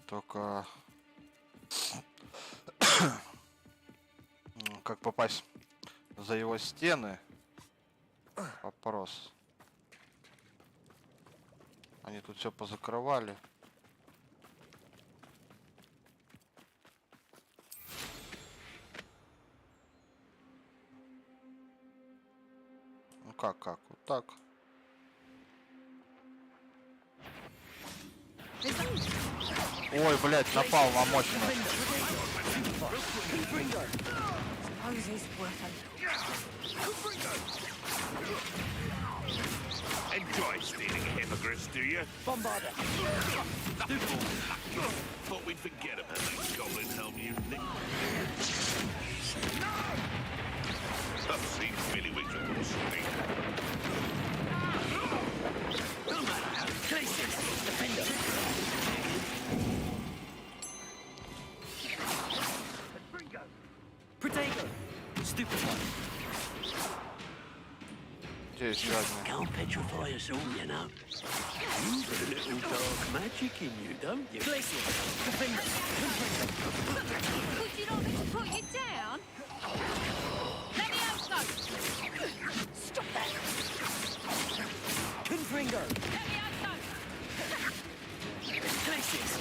[SPEAKER 1] Только как попасть за его стены? Вопрос. Они тут все позакрывали. Ну как? Вот так. Ой, блядь, напал на мощно.
[SPEAKER 3] Suppose it's worth a look.
[SPEAKER 8] Enjoy stealing hippogriffs, do you?
[SPEAKER 2] Bombarder.
[SPEAKER 8] Thought we'd forget about that goblin helm you nicked. I've seen Billywigs with more speed.
[SPEAKER 2] Places. Defender. Protego. Stupid one.
[SPEAKER 1] Где еще один?
[SPEAKER 7] Can't petrify us all, you know.
[SPEAKER 9] You've got a little dark magic in you, don't you?
[SPEAKER 2] Places. Defender.
[SPEAKER 6] Would you like me to put you down? Let me have some. Stop that.
[SPEAKER 2] Confringo.
[SPEAKER 6] Let me have some.
[SPEAKER 2] Places.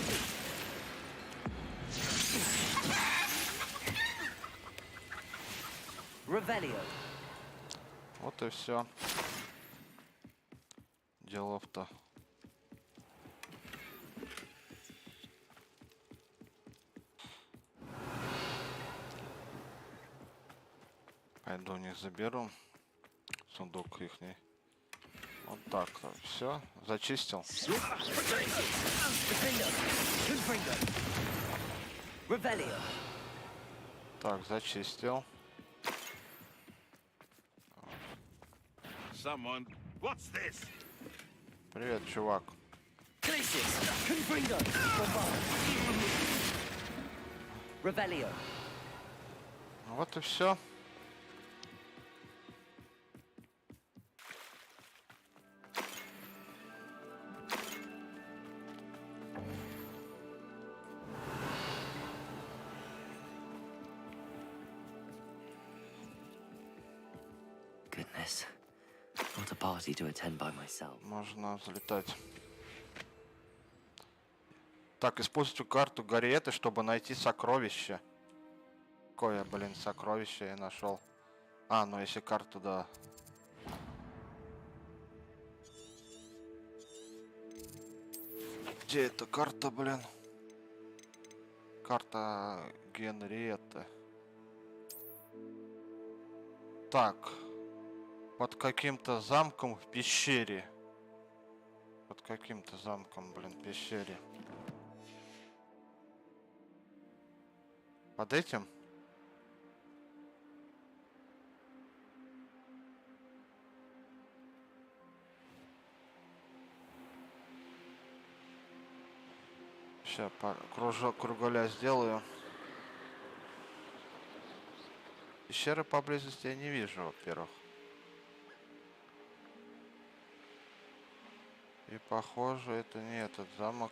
[SPEAKER 2] Revelio.
[SPEAKER 1] Вот и все. Делов-то. Пойду у них заберу сундук ихний. Вот так. Все, зачистил.
[SPEAKER 2] Defender. Confringo. Revelio.
[SPEAKER 1] Так, зачистил.
[SPEAKER 8] Someone. What's this?
[SPEAKER 1] Привет, чувак.
[SPEAKER 2] Places. Confringo. Bombarder. Revelio.
[SPEAKER 1] Ну вот и все.
[SPEAKER 2] Goodness. What a party to attend by myself.
[SPEAKER 1] Можно взлетать. Так, используйте карту Гарриеты, чтобы найти сокровище. Какое, блин, сокровище я нашел? А, ну если карту, да. Где эта карта, блин? Карта Генриетты. Так. Под каким-то замком в пещере. Под каким-то замком, блин, в пещере. Под этим? Сейчас кружок круголя сделаю. Пещеры поблизости я не вижу, во-первых. И похоже, это не этот замок.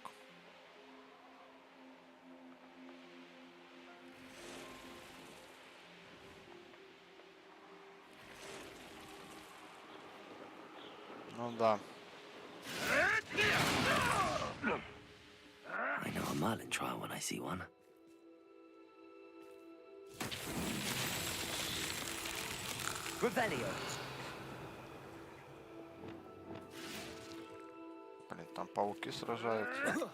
[SPEAKER 1] Ну да.
[SPEAKER 2] I know a Merlin trial when I see one. Revelio.
[SPEAKER 1] Блин, там пауки сражаются.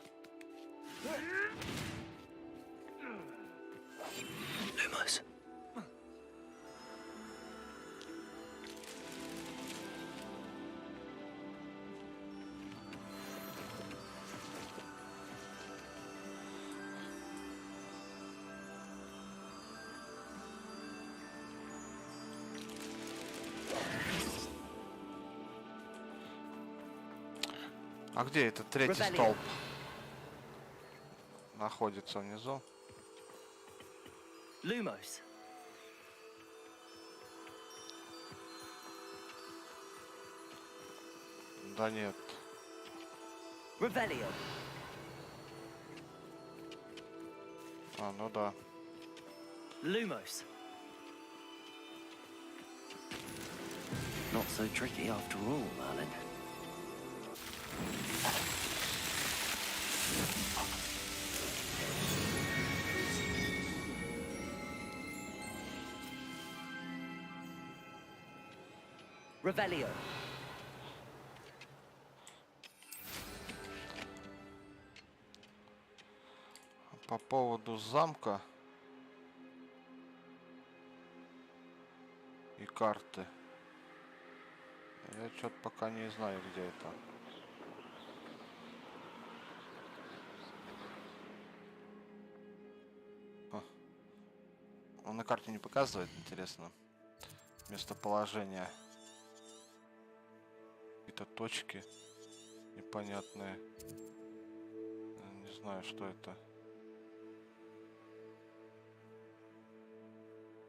[SPEAKER 2] Lumos.
[SPEAKER 1] А где этот третий
[SPEAKER 2] Revelio.
[SPEAKER 1] столб? Находится внизу.
[SPEAKER 2] Lumos.
[SPEAKER 1] Да нет.
[SPEAKER 2] Revelio.
[SPEAKER 1] А, ну да.
[SPEAKER 2] Lumos. Not so tricky after all, Merlin. Revelio.
[SPEAKER 1] По поводу замка и карты. Я что-то пока не знаю, где это. Он на карте не показывает, интересно, местоположение. Какие-то точки непонятные. Не знаю, что это.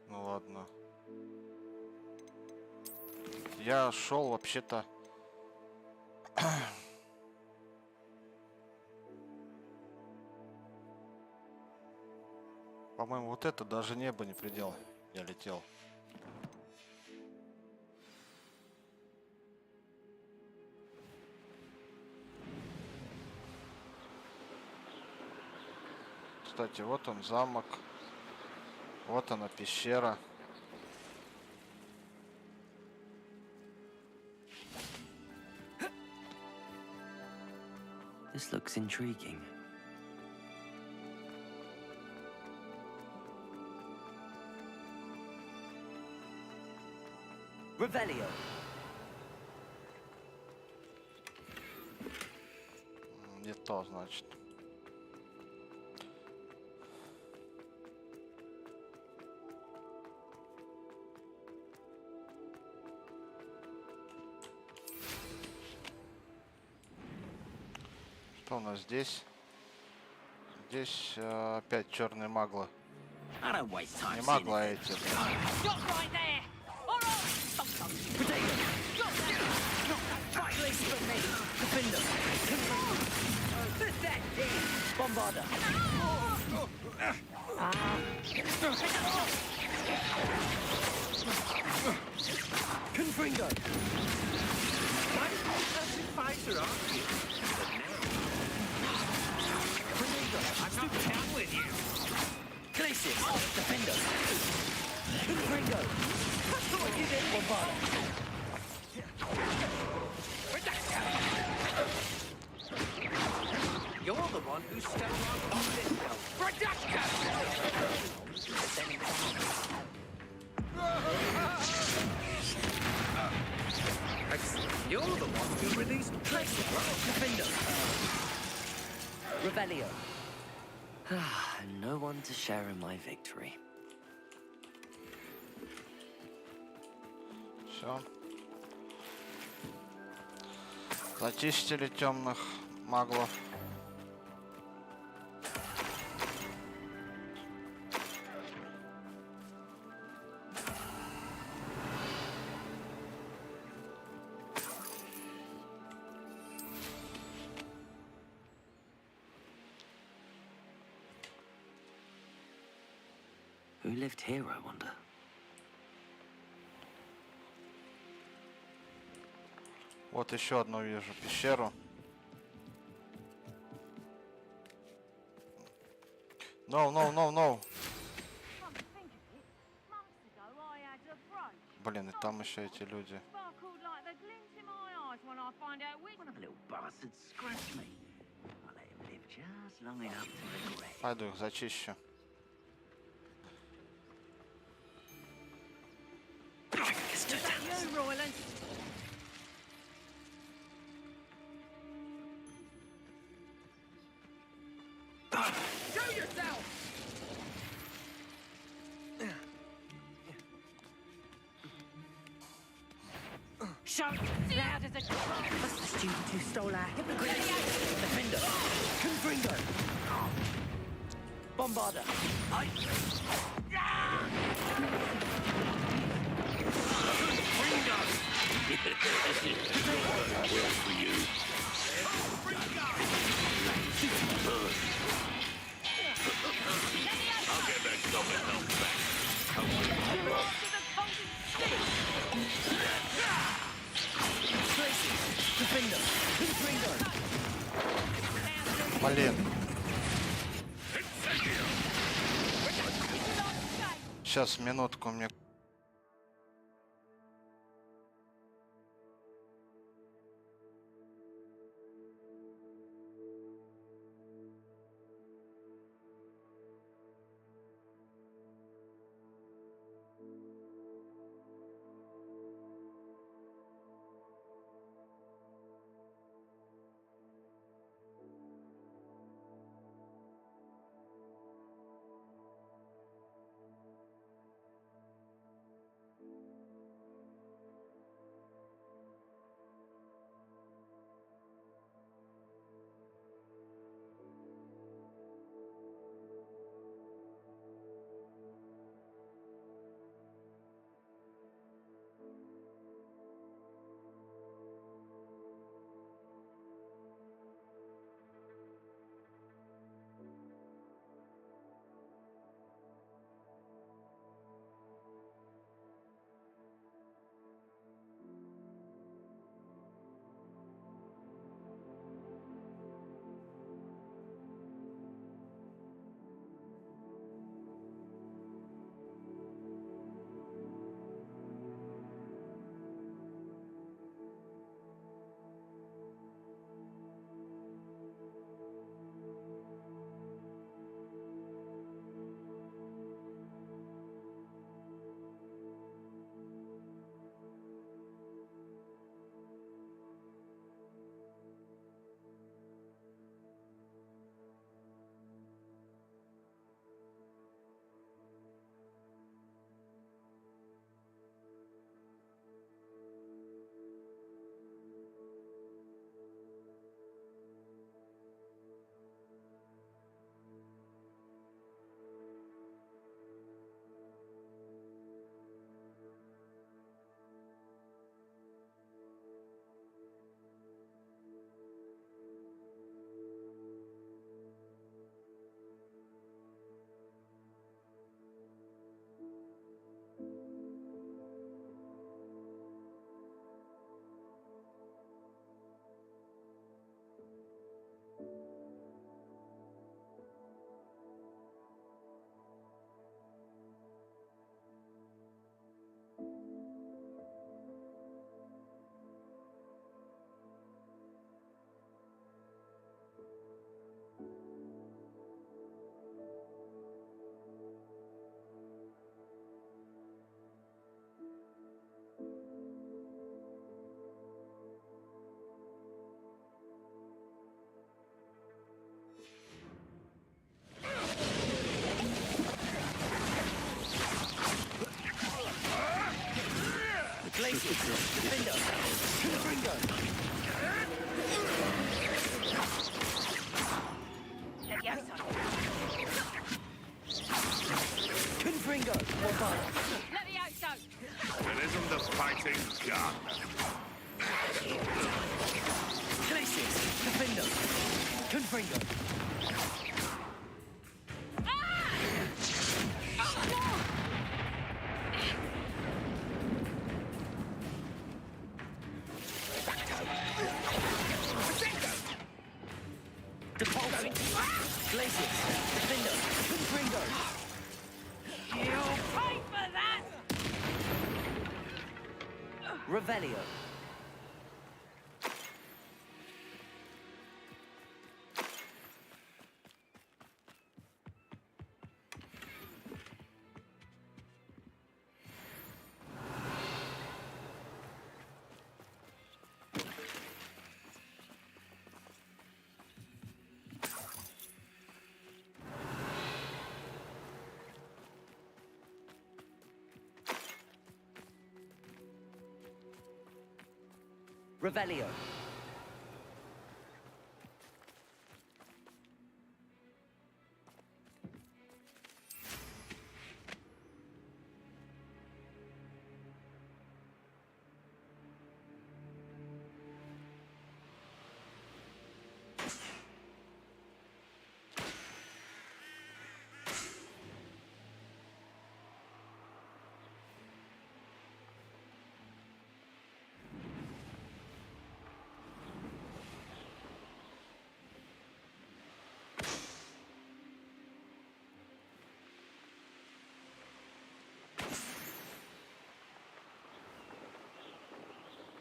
[SPEAKER 1] Ну ладно. Я шел вообще-то. По-моему, вот это даже небо не предел. Я летел. Кстати, вот он замок. Вот она пещера.
[SPEAKER 2] This looks intriguing. Revelio.
[SPEAKER 1] Не то, значит. Что у нас здесь? Здесь опять черные маглы.
[SPEAKER 7] I don't waste time
[SPEAKER 1] Не
[SPEAKER 7] seeing
[SPEAKER 1] магла, а
[SPEAKER 7] if
[SPEAKER 1] эти.
[SPEAKER 6] Stop right there! All right!
[SPEAKER 2] Potato.
[SPEAKER 6] Got that!
[SPEAKER 2] Not that place for me. Defender.
[SPEAKER 6] Put that down!
[SPEAKER 2] Bombarder. Confringo.
[SPEAKER 4] Fighter, aren't you? I'm not down with you.
[SPEAKER 2] Glacius. Defender. Confringo. What you did, Bombarder.
[SPEAKER 4] You're the one who stole our disco. You're the one who released Glacius.
[SPEAKER 2] Defender. Revelio. And no one to share in my victory.
[SPEAKER 1] Все. Зачистили темных маглов.
[SPEAKER 2] Who lived here, I wonder?
[SPEAKER 1] Вот еще одну вижу пещеру. No, no, no, no.
[SPEAKER 6] Come to think of it, months ago I had a brooch.
[SPEAKER 1] Блин, и там еще эти люди.
[SPEAKER 6] Sparkled like the glint in my eyes when I find out which...
[SPEAKER 7] one of the little bastards scratched me. I'll let him live just long enough to regret it.
[SPEAKER 1] Пойду их зачищу.
[SPEAKER 6] You, Royland. Show yourself! Show loud as a... That's the student who stole our hypocrite.
[SPEAKER 2] Defender. Confringo. Bombarder.
[SPEAKER 8] I'll get that government help back.
[SPEAKER 2] Defender. Confringo.
[SPEAKER 1] Блин. Сейчас, минутку, мне...
[SPEAKER 2] Glacius. Defender. Confringo.
[SPEAKER 6] Levioso.
[SPEAKER 2] Confringo. Bombard.
[SPEAKER 6] Levioso.
[SPEAKER 8] It isn't the fighting gardener.
[SPEAKER 2] Glacius. Defender. Confringo. Glacius, Defender, Confringo.
[SPEAKER 6] You'll pay for that!
[SPEAKER 2] Revelio. Revelio.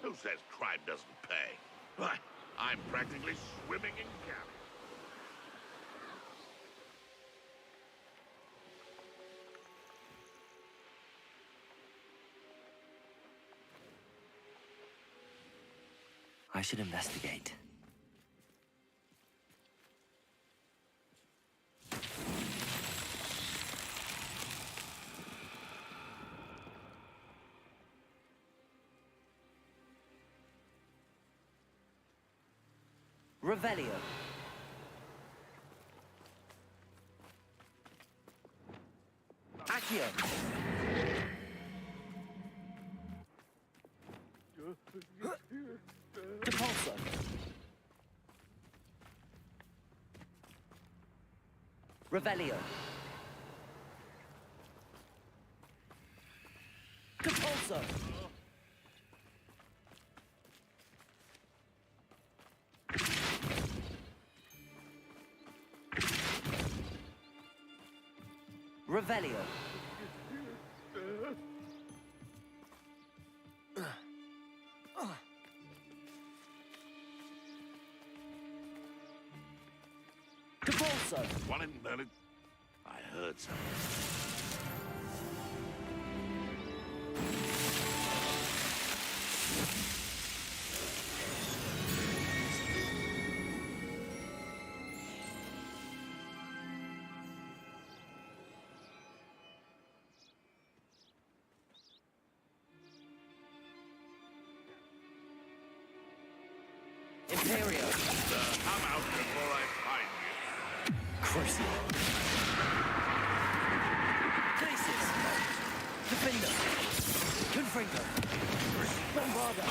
[SPEAKER 8] Who says crime doesn't pay? Why, I'm practically swimming in cash.
[SPEAKER 2] I should investigate. Revelio. Accio. Depulso. Revelio. Depulso. Revelio. Depulso.
[SPEAKER 8] One in Merlin. I heard something.
[SPEAKER 2] Imperio.
[SPEAKER 8] I'm out before I find you.
[SPEAKER 2] Crucio. Glacius. Defender. Confringo. Bombarda.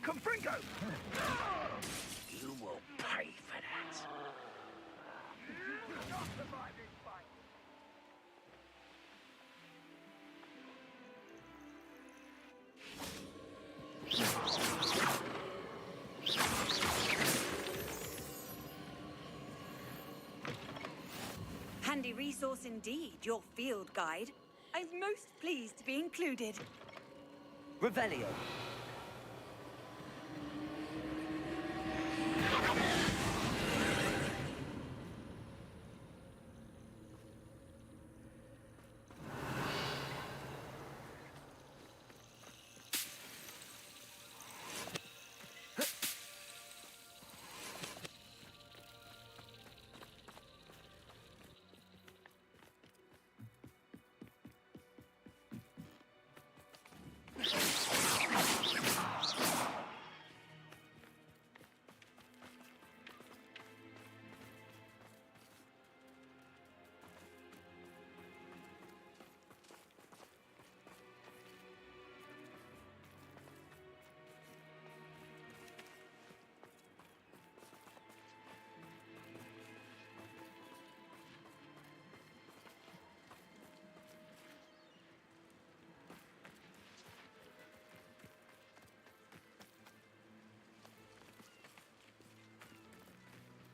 [SPEAKER 8] Confringo! You will pay for that.
[SPEAKER 10] Handy resource indeed, your field guide. I'm most pleased to be included.
[SPEAKER 2] Revelio.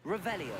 [SPEAKER 2] Revelio.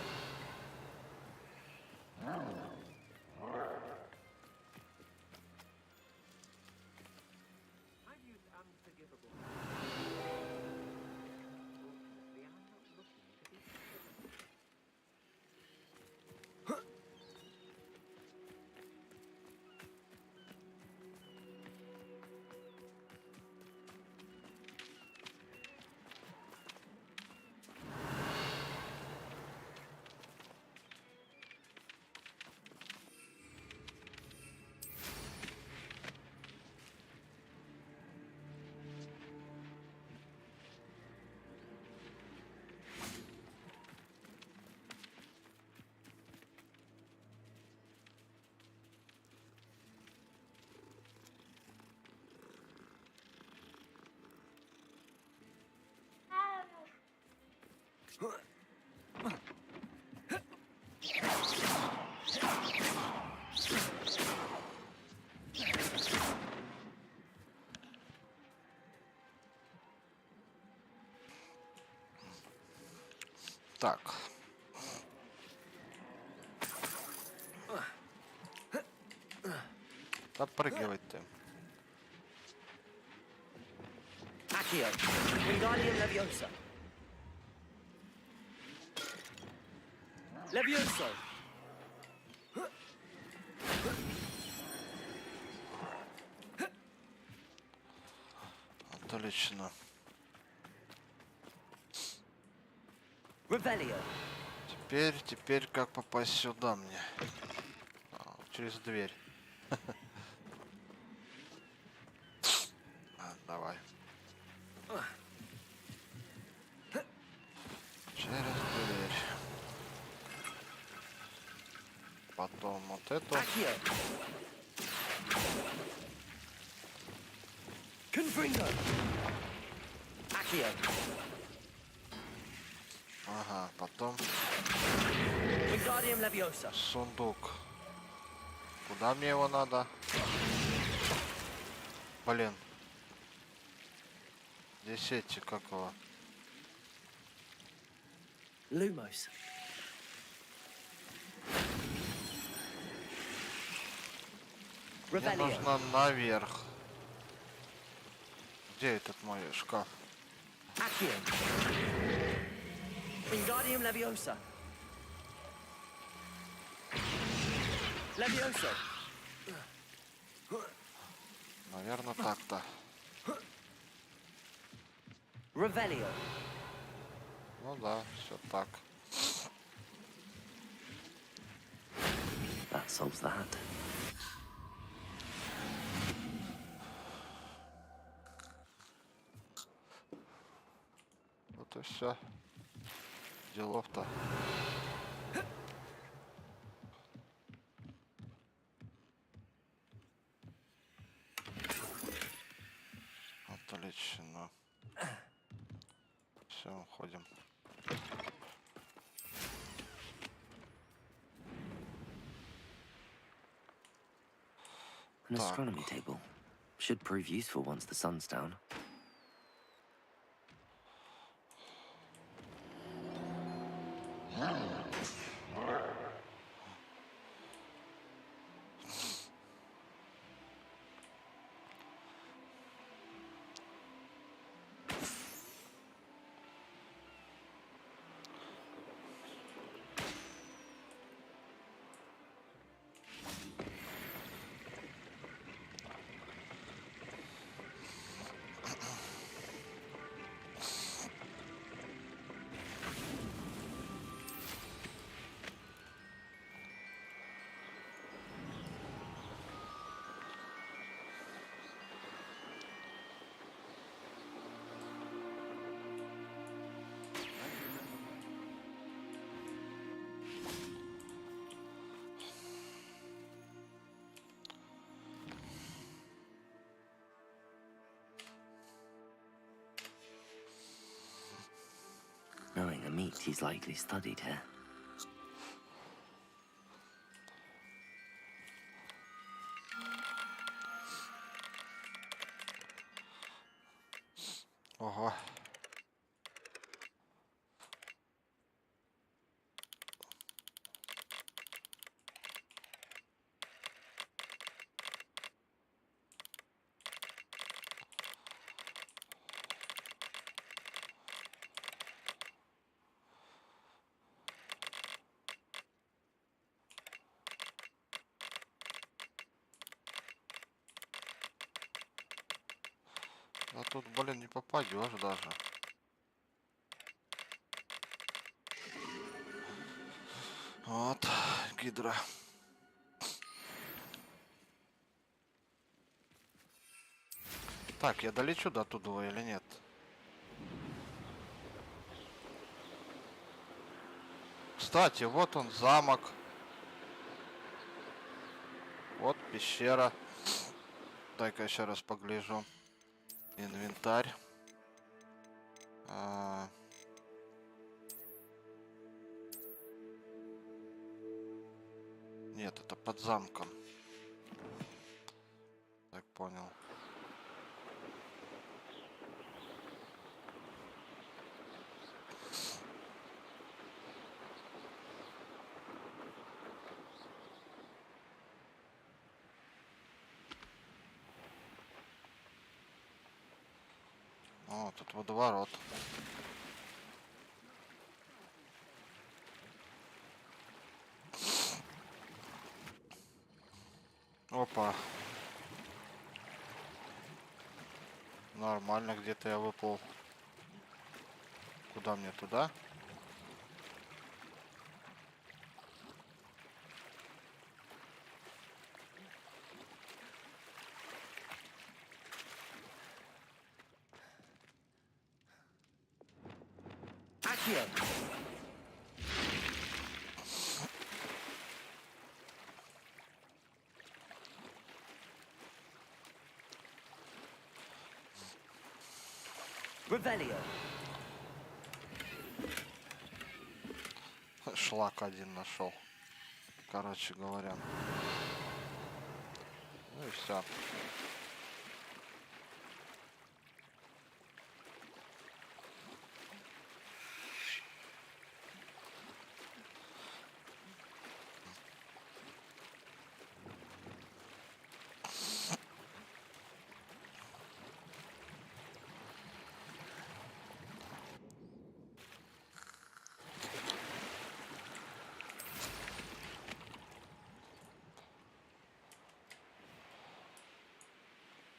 [SPEAKER 1] Так. Допрыгивай ты.
[SPEAKER 2] Accio. Wingardium Leviosa. Levioso.
[SPEAKER 1] Отлично.
[SPEAKER 2] Revelio.
[SPEAKER 1] Теперь как попасть сюда мне? Через дверь. Давай. Через дверь. Потом вот эту.
[SPEAKER 2] Accio. Confringo. Accio.
[SPEAKER 1] Ага, потом
[SPEAKER 2] Wingardium Leviosa.
[SPEAKER 1] сундук. Куда мне его надо? Блин. Здесь эти, как его?
[SPEAKER 2] Lumos.
[SPEAKER 1] Мне
[SPEAKER 2] Revelio.
[SPEAKER 1] нужно наверх. Где этот мой шкаф?
[SPEAKER 2] Accio. Wingardium Leviosa. Levioso.
[SPEAKER 1] Наверное, так-то.
[SPEAKER 2] Revelio.
[SPEAKER 1] Ну да, все так.
[SPEAKER 2] That solves that.
[SPEAKER 1] Вот и все. Делов-то. Отлично. Все, уходим.
[SPEAKER 2] An
[SPEAKER 1] Так.
[SPEAKER 2] astronomy table. Should prove useful once the sun's down. Knowing the meat, he's likely studied here.
[SPEAKER 1] Ого. А тут, блин, не попадешь даже. Вот, гидра. Так, я долечу до туда или нет? Кстати, вот он замок. Вот пещера. Дай-ка еще раз погляжу. Инвентарь. Нет, это под замком. Так, понял. О, тут водоворот. Опа. Нормально, где-то я выплыл. Куда мне, туда?
[SPEAKER 2] Accio. Revelio.
[SPEAKER 1] Шлак один нашел. Короче говоря. Ну и все.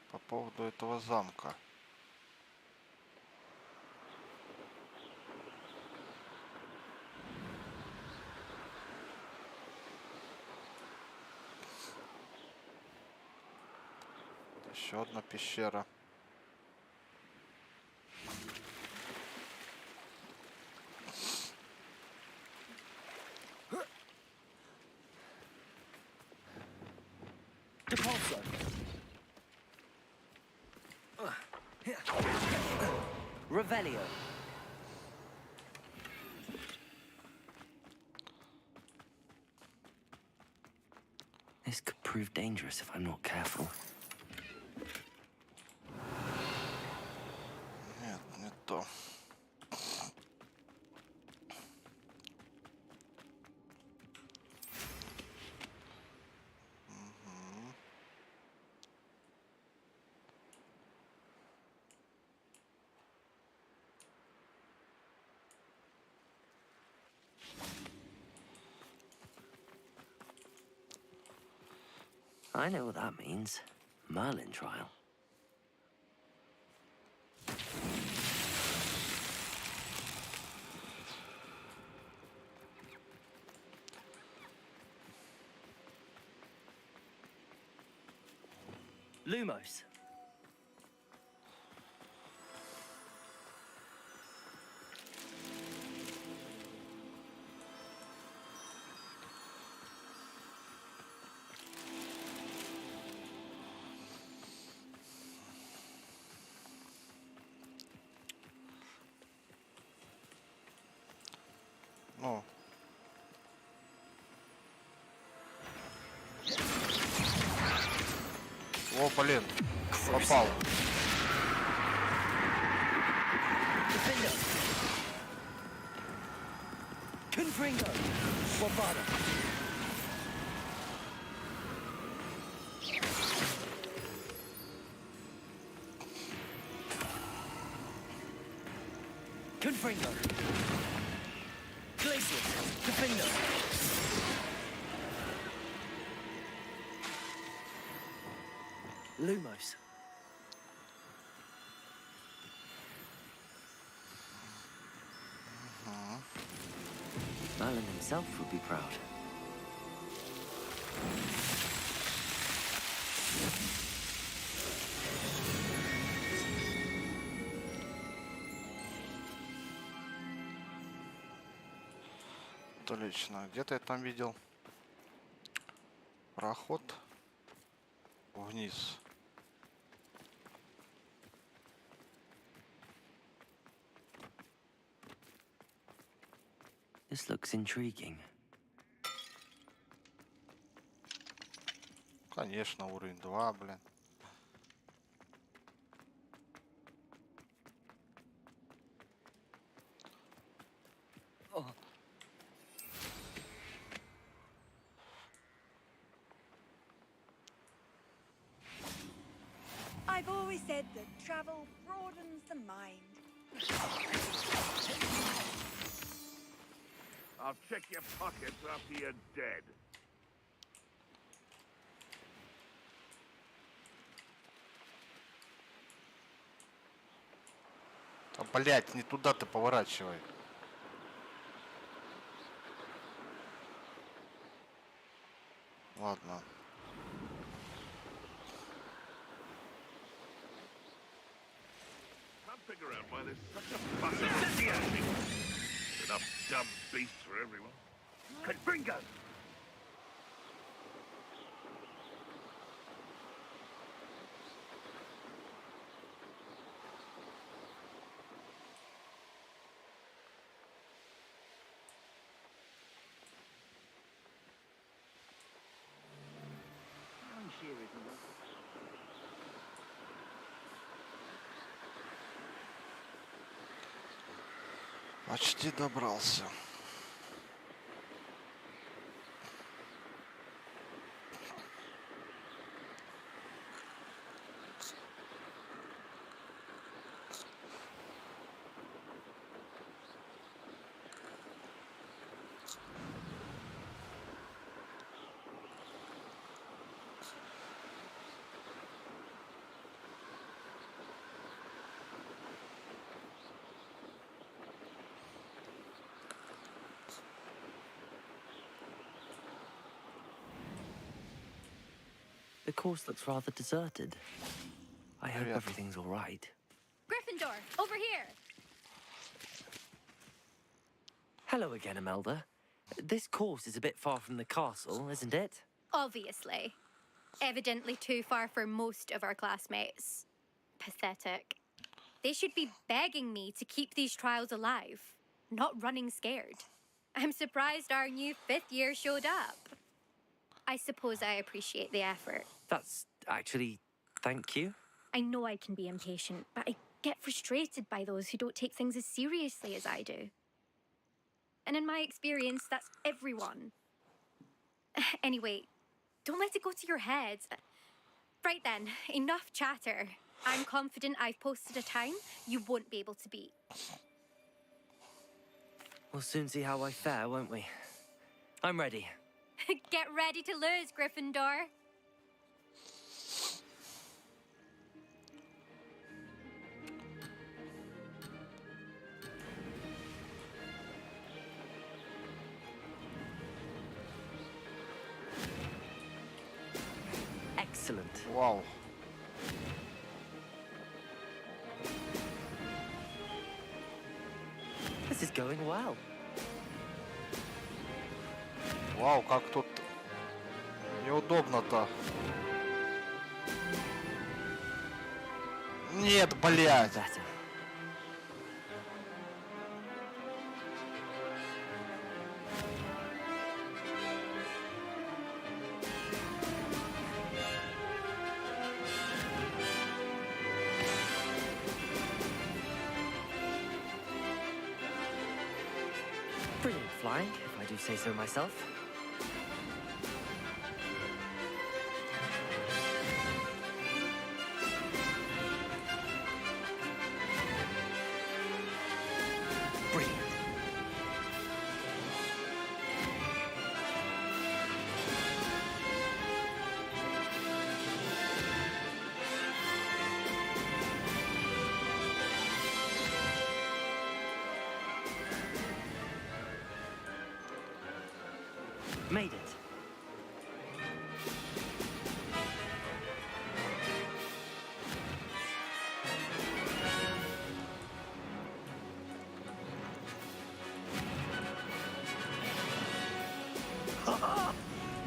[SPEAKER 1] По поводу этого замка. Еще одна пещера.
[SPEAKER 2] Depulso. Revelio. This could prove dangerous if I'm not careful.
[SPEAKER 1] Нет, не то.
[SPEAKER 2] I know what that means. Merlin trial. Lumos.
[SPEAKER 1] Ну. О, блин. Попал.
[SPEAKER 2] Defender. Confringo. Bombada. Confringo. Glacius. Defender. Lumos. Merlin himself would be proud.
[SPEAKER 1] Отлично. Где-то я там видел проход вниз.
[SPEAKER 2] This looks intriguing.
[SPEAKER 1] Конечно, уровень 2, блин.
[SPEAKER 10] I've always said that travel broadens the mind.
[SPEAKER 8] I'll check your pockets after you're dead.
[SPEAKER 1] А, блять, не туда ты поворачивай. Ладно.
[SPEAKER 8] Can't figure out why there's such a fuss about the enough dumb beasts for everyone. Confringo!
[SPEAKER 1] Почти добрался.
[SPEAKER 2] The course looks rather deserted. I hope
[SPEAKER 1] Привет.
[SPEAKER 2] everything's all right.
[SPEAKER 6] Gryffindor, over here.
[SPEAKER 2] Hello again, Imelda. This course is a bit far from the castle, isn't it?
[SPEAKER 6] Obviously. Evidently too far for most of our classmates. Pathetic. They should be begging me to keep these trials alive, not running scared. I'm surprised our new 5th year showed up. I suppose I appreciate the effort.
[SPEAKER 2] That's actually... thank you.
[SPEAKER 6] I know I can be impatient, but I get frustrated by those who don't take things as seriously as I do. And in my experience, that's everyone. Anyway, don't let it go to your head. Right then, enough chatter. I'm confident I've posted a time you won't be able to beat.
[SPEAKER 2] We'll soon see how I fare, won't we? I'm ready.
[SPEAKER 6] Get ready to lose, Gryffindor.
[SPEAKER 2] Excellent.
[SPEAKER 1] Вау.
[SPEAKER 2] This is going well.
[SPEAKER 1] Вау, как тут неудобно-то. Нет, блядь.
[SPEAKER 2] Better. Brilliant flying, if I do say so myself. Brilliant. Made it.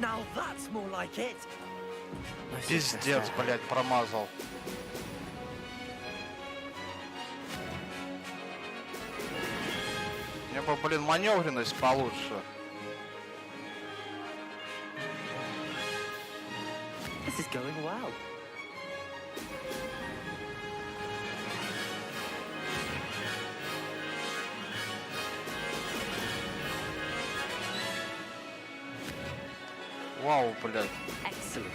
[SPEAKER 2] Now that's more like it. No success
[SPEAKER 1] Пиздец,
[SPEAKER 2] there.
[SPEAKER 1] блядь, промазал. Мне бы, блин, маневренность получше.
[SPEAKER 2] This is going well.
[SPEAKER 1] Вау, блядь.
[SPEAKER 2] Excellent.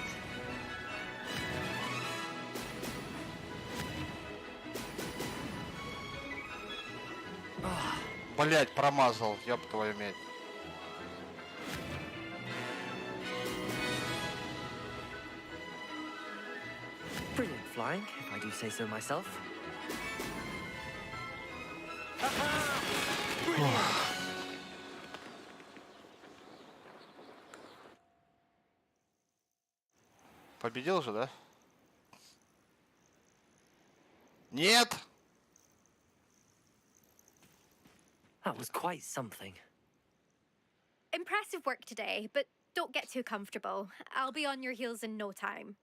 [SPEAKER 1] Блядь, промазал, ёб твою медь.
[SPEAKER 2] Brilliant flying, if I do say so myself.
[SPEAKER 1] Победил же, да? Нет!
[SPEAKER 2] That was quite something.
[SPEAKER 6] Impressive work today, but don't get too comfortable. I'll be on your heels in no time.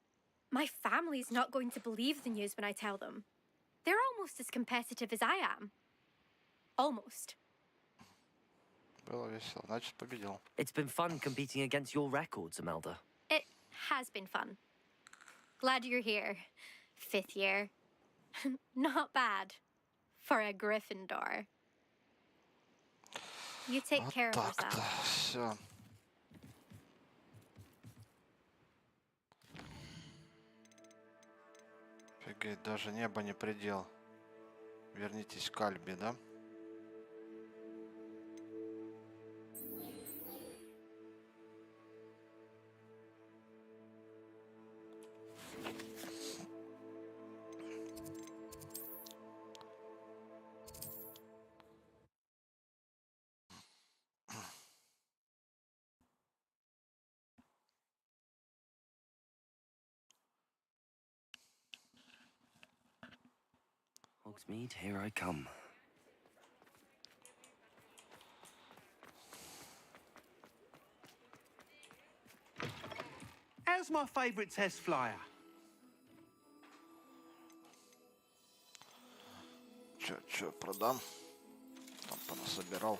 [SPEAKER 6] My family's not going to believe the news when I tell them. They're almost as competitive as I am. Almost.
[SPEAKER 1] Было весело, значит победил.
[SPEAKER 2] It's been fun competing against your records, Imelda.
[SPEAKER 6] It has been fun. Glad you're here. 5th year. Not bad. For a Gryffindor. You take care of
[SPEAKER 1] Так-то,
[SPEAKER 6] yourself.
[SPEAKER 1] все. Фигеть, даже небо не предел. Вернитесь к Альбе, да?
[SPEAKER 2] Hogsmeade, here I come.
[SPEAKER 4] How's my favourite test flyer?
[SPEAKER 1] Чё, продам? Там понасобирал.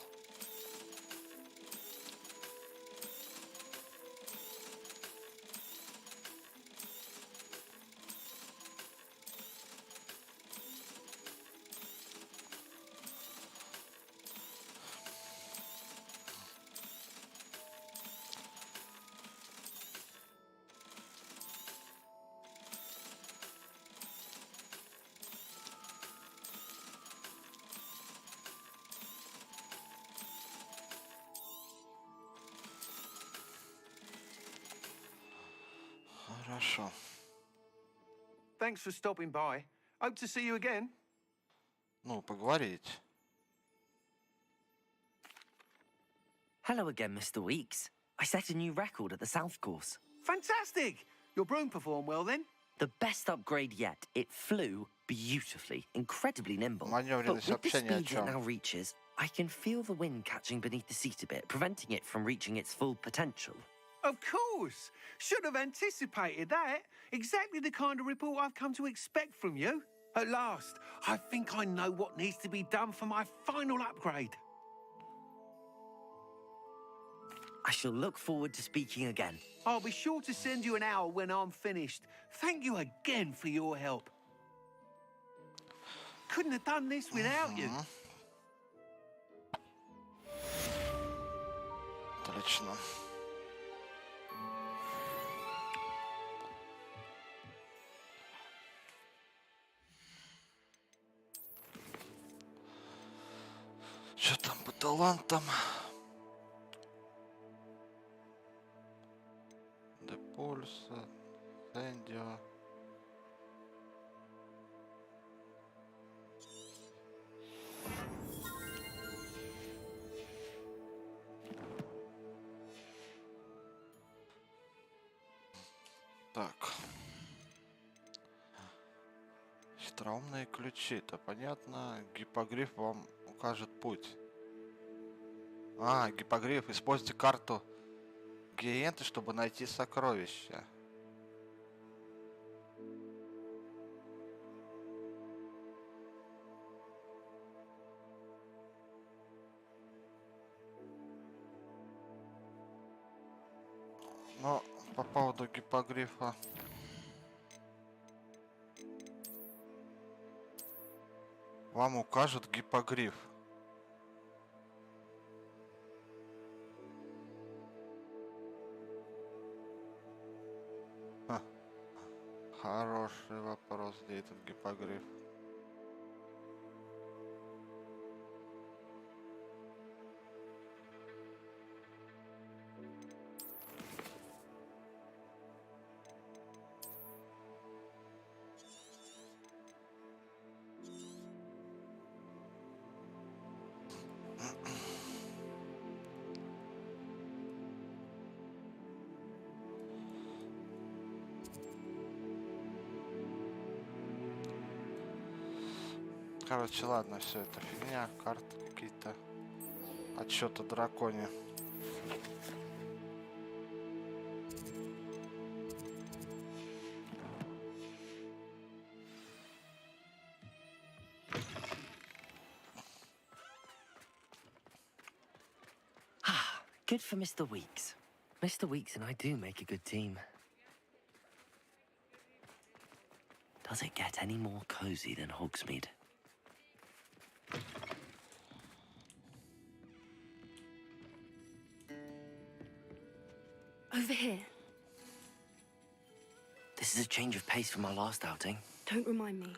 [SPEAKER 1] Хорошо.
[SPEAKER 4] Thanks for stopping by. Hope to see you again.
[SPEAKER 1] Ну, поговорить.
[SPEAKER 2] Hello again, Mr. Weeks. I set a new record at the South Course.
[SPEAKER 4] Fantastic! Your broom performed well then?
[SPEAKER 2] The best upgrade yet. It flew beautifully, incredibly nimble. But
[SPEAKER 1] Маневренность
[SPEAKER 2] with the
[SPEAKER 1] вообще ни о
[SPEAKER 2] speed it
[SPEAKER 1] чем.
[SPEAKER 2] now reaches, I can feel the wind catching beneath the seat a bit, preventing it from reaching its full potential.
[SPEAKER 4] Of course! Should have anticipated that. Exactly the kind of report I've come to expect from you. At last, I think I know what needs to be done for my final upgrade.
[SPEAKER 2] I shall look forward to speaking again.
[SPEAKER 4] I'll be sure to send you an hour when I'm finished. Thank you again for your help. Couldn't have done this without you.
[SPEAKER 1] Отлично. Что там по талантам? Депульса, Сэндио. Остроумные ключи. Это понятно. Гиппогриф вам укажет путь. Гиппогриф. Используйте карту Гиенты, чтобы найти сокровища. Но по поводу гиппогрифа... Вам укажет гиппогриф. Хороший вопрос, где этот гиппогриф. Короче, ладно, все это фигня, карты какие-то, отчет о драконе.
[SPEAKER 2] Good for Mr. Weeks. Mr. Weeks and I do make a good team. Does it get any more cozy than Hogsmeade?
[SPEAKER 11] Over here.
[SPEAKER 2] This is a change of pace from our last outing.
[SPEAKER 11] Don't remind me.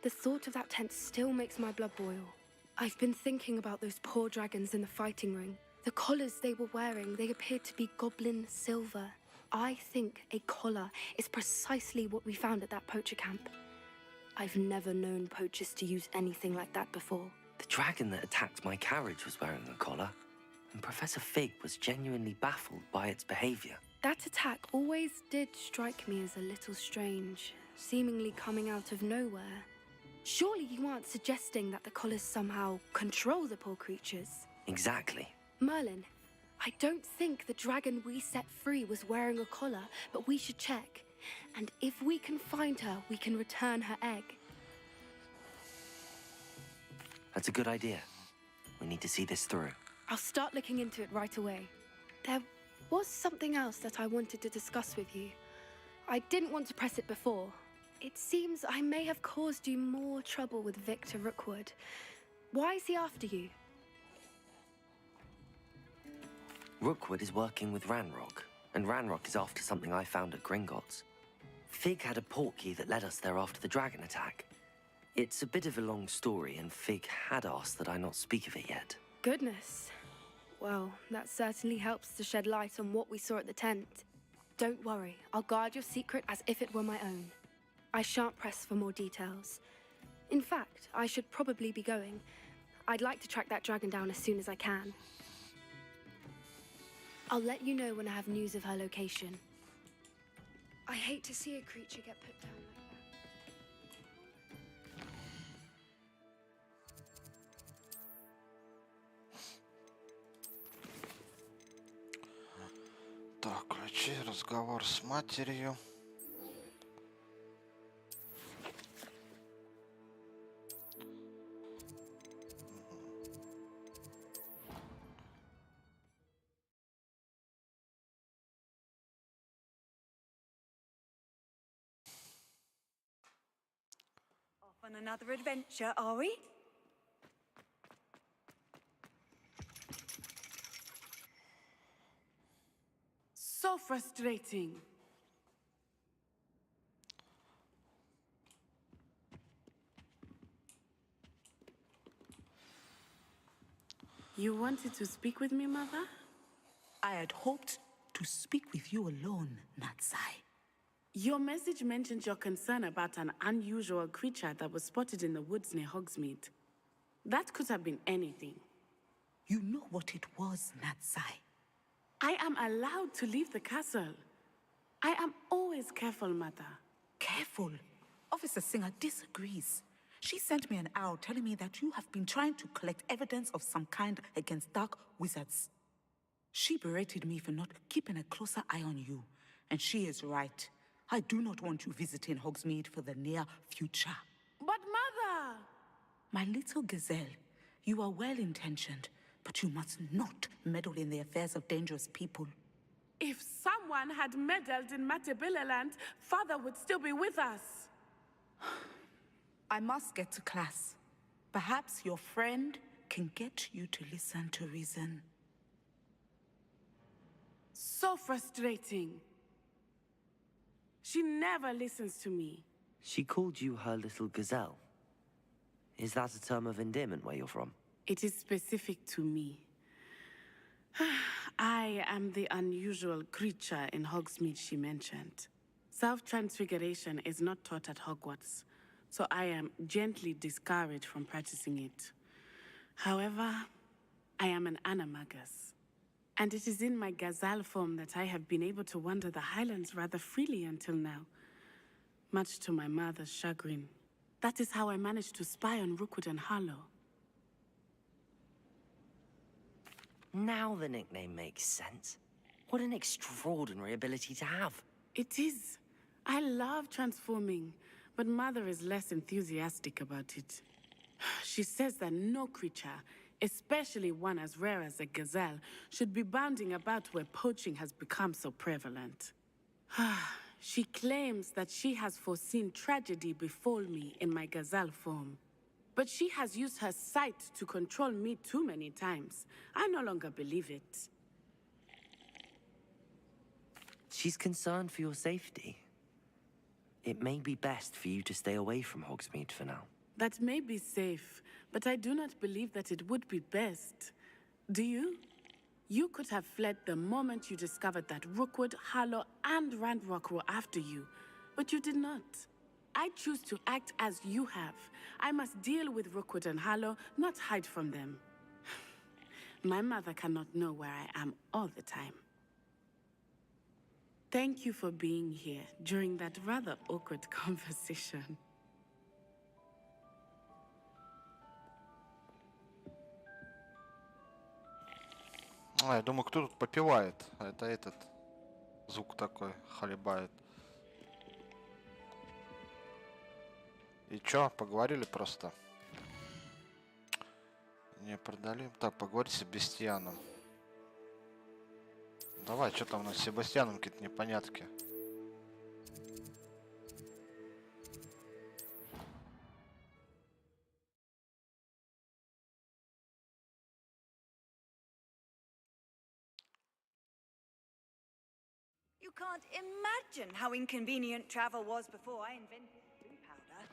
[SPEAKER 11] The thought of that tent still makes my blood boil. I've been thinking about those poor dragons in the fighting ring. The collars they were wearing, they appeared to be goblin silver. I think a collar is precisely what we found at that poacher camp. I've never known poachers to use anything like that before.
[SPEAKER 2] The dragon that attacked my carriage was wearing a collar, and Professor Fig was genuinely baffled by its behavior.
[SPEAKER 11] That attack always did strike me as a little strange, seemingly coming out of nowhere. Surely you aren't suggesting that the collars somehow control the poor creatures?
[SPEAKER 2] Exactly.
[SPEAKER 11] Merlin, I don't think the dragon we set free was wearing a collar, but we should check. And if we can find her, we can return her egg.
[SPEAKER 2] That's a good idea. We need to see this through.
[SPEAKER 11] I'll start looking into it right away. There was something else that I wanted to discuss with you. I didn't want to press it before. It seems I may have caused you more trouble with Victor Rookwood. Why is he after you?
[SPEAKER 2] Rookwood is working with Ranrock, and Ranrock is after something I found at Gringotts. Fig had a portkey that led us there after the dragon attack. It's a bit of a long story, and Fig had asked that I not speak of it yet.
[SPEAKER 11] Goodness. Well, that certainly helps to shed light on what we saw at the tent. Don't worry, I'll guard your secret as if it were my own. I shan't press for more details. In fact, I should probably be going. I'd like to track that dragon down as soon as I can. I'll let you know when I have news of her location. I hate to see a creature get put down like that.
[SPEAKER 1] Так, ключи, разговор с матерью.
[SPEAKER 10] On another adventure, are we?
[SPEAKER 3] So frustrating. You wanted to speak with me, Mother?
[SPEAKER 12] I had hoped to speak with you alone, Natsai.
[SPEAKER 3] Your message mentioned your concern about an unusual creature that was spotted in the woods near Hogsmeade. That could have been anything.
[SPEAKER 12] You know what it was, Natsai.
[SPEAKER 3] I am allowed to leave the castle. I am always careful, Mother.
[SPEAKER 12] Careful? Officer Singer disagrees. She sent me an owl telling me that you have been trying to collect evidence of some kind against dark wizards. She berated me for not keeping a closer eye on you. And she is right. I do not want you visiting Hogsmeade for the near future.
[SPEAKER 13] But Mother!
[SPEAKER 12] My little gazelle, you are well-intentioned, but you must not meddle in the affairs of dangerous people.
[SPEAKER 13] If someone had meddled in Matabeleland, Father would still be with us.
[SPEAKER 12] I must get to class. Perhaps your friend can get you to listen to reason.
[SPEAKER 13] So frustrating. She never listens to me.
[SPEAKER 2] She called you her little gazelle. Is that a term of endearment where you're from?
[SPEAKER 13] It is specific to me. I am the unusual creature in Hogsmeade she mentioned. Self-transfiguration is not taught at Hogwarts, so I am gently discouraged from practicing it. However, I am an animagus, and it is in my gazelle form that I have been able to wander the Highlands rather freely until now, much to my mother's chagrin. That is how I managed to spy on Rookwood and Harlow.
[SPEAKER 2] Now the nickname makes sense. What an extraordinary ability to have.
[SPEAKER 13] It is. I love transforming, but Mother is less enthusiastic about it. She says that no creature, especially one as rare as a gazelle, should be bounding about where poaching has become so prevalent. She claims that she has foreseen tragedy befall me in my gazelle form. But she has used her sight to control me too many times. I no longer believe it.
[SPEAKER 2] She's concerned for your safety. It may be best for you to stay away from Hogsmeade for now.
[SPEAKER 13] That may be safe, but I do not believe that it would be best. Do you? You could have fled the moment you discovered that Rookwood, Harlow, and Ranrock were after you, but you did not. I choose to act as you have. I must deal with Rookwood and Harlow, not hide from them. My mother cannot know where I am all the time. Thank you for being here during that rather awkward conversation.
[SPEAKER 1] Я думаю, кто тут попивает? Это этот звук такой хлебает. И чё, поговорили просто? Не продали. Так, поговорить с Себастьяном. Давай, что там у нас с Себастьяном какие-то непонятки.
[SPEAKER 10] You can't imagine how inconvenient travel was before I invented gunpowder.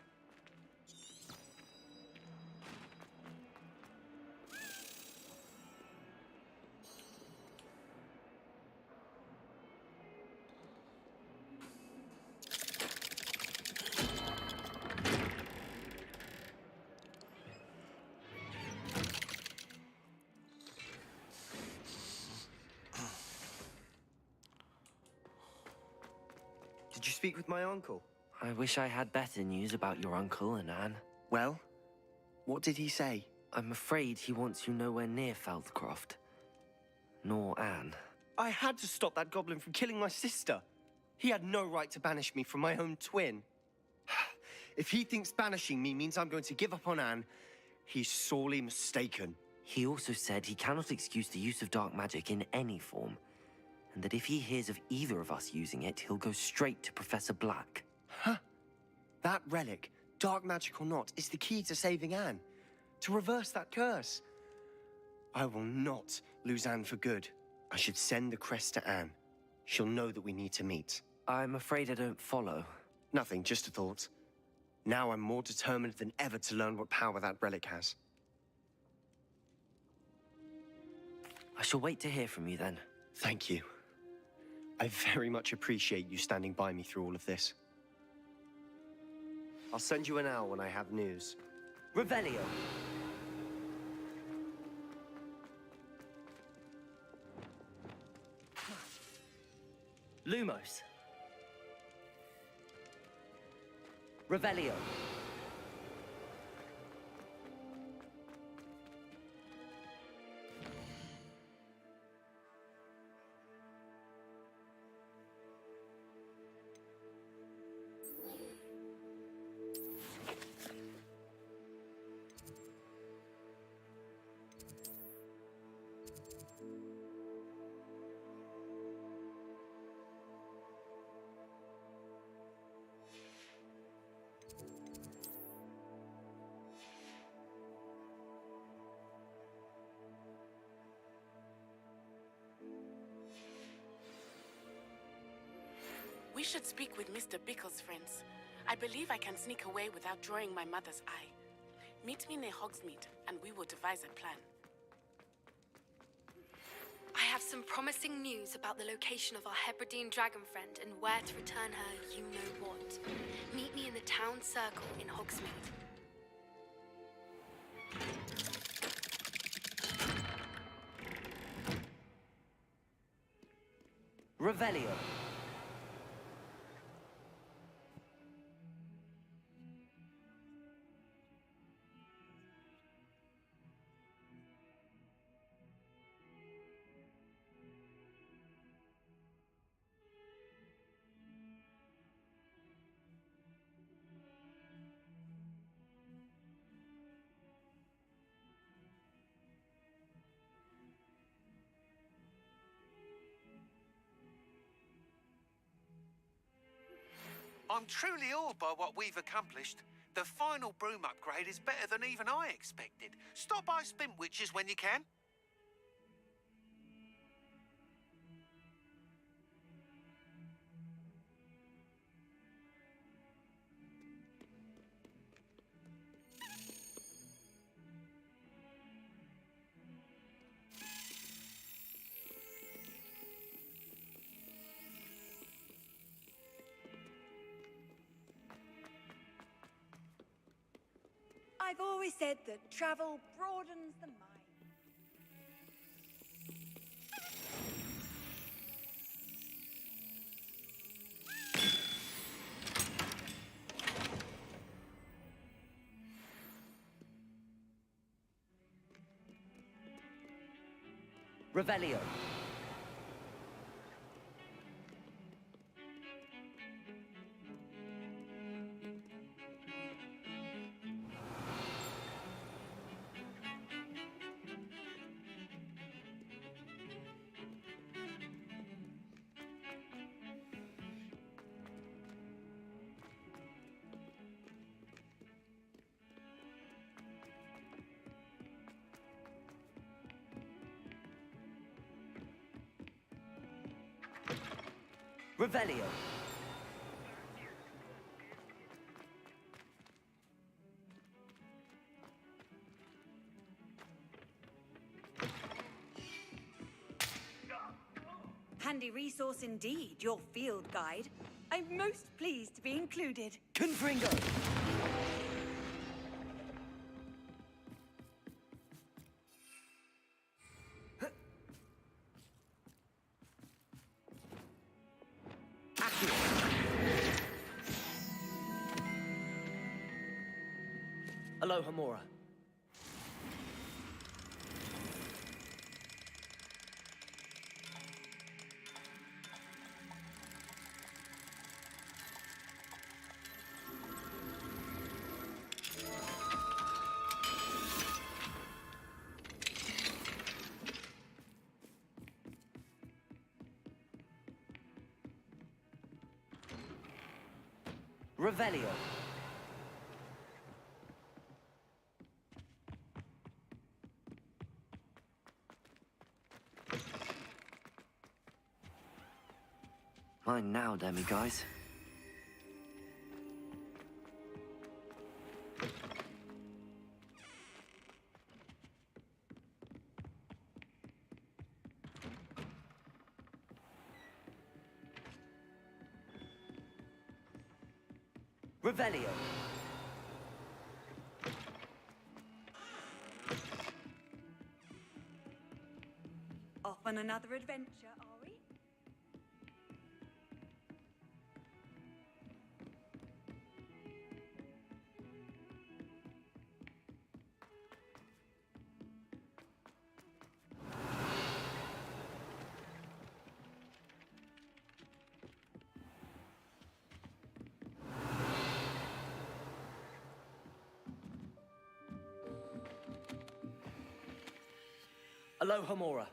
[SPEAKER 14] Did you speak with my uncle?
[SPEAKER 2] I wish I had better news about your uncle and Anne.
[SPEAKER 14] Well, what did he say?
[SPEAKER 2] I'm afraid he wants you nowhere near Feldcroft. Nor Anne.
[SPEAKER 14] I had to stop that goblin from killing my sister. He had no right to banish me from my own twin. If he thinks banishing me means I'm going to give up on Anne, he's sorely mistaken.
[SPEAKER 2] He also said he cannot excuse the use of dark magic in any form, and that if he hears of either of us using it, he'll go straight to Professor Black.
[SPEAKER 14] Huh? That relic, dark magic or not, is the key to saving Anne. To reverse that curse. I will not lose Anne for good. I should send the crest to Anne. She'll know that we need to meet.
[SPEAKER 2] I'm afraid I don't follow.
[SPEAKER 14] Nothing, just a thought. Now I'm more determined than ever to learn what power that relic has.
[SPEAKER 2] I shall wait to hear from you then.
[SPEAKER 14] Thank you. I very much appreciate you standing by me through all of this. I'll send you an owl when I have news.
[SPEAKER 2] Revelio! Lumos. Revelio.
[SPEAKER 13] We should speak with Mr. Bickle's friends. I believe I can sneak away without drawing my mother's eye. Meet me near Hogsmeade, and we will devise a plan.
[SPEAKER 11] I have some promising news about the location of our Hebridean dragon friend and where to return her you-know-what. Meet me in the town circle in Hogsmeade.
[SPEAKER 2] Revelio.
[SPEAKER 4] I'm truly awed by what we've accomplished. The final broom upgrade is better than even I expected. Stop by Spintwitches when you can.
[SPEAKER 10] I've always said that travel broadens the mind.
[SPEAKER 2] Revelio. Revelio.
[SPEAKER 10] Handy resource indeed, your field guide. I'm most pleased to be included.
[SPEAKER 2] Confringo. Aloha Mora. Revelio. Mine now, guys. Revelio.
[SPEAKER 10] Off on another adventure, are we?
[SPEAKER 2] Aloha Mora.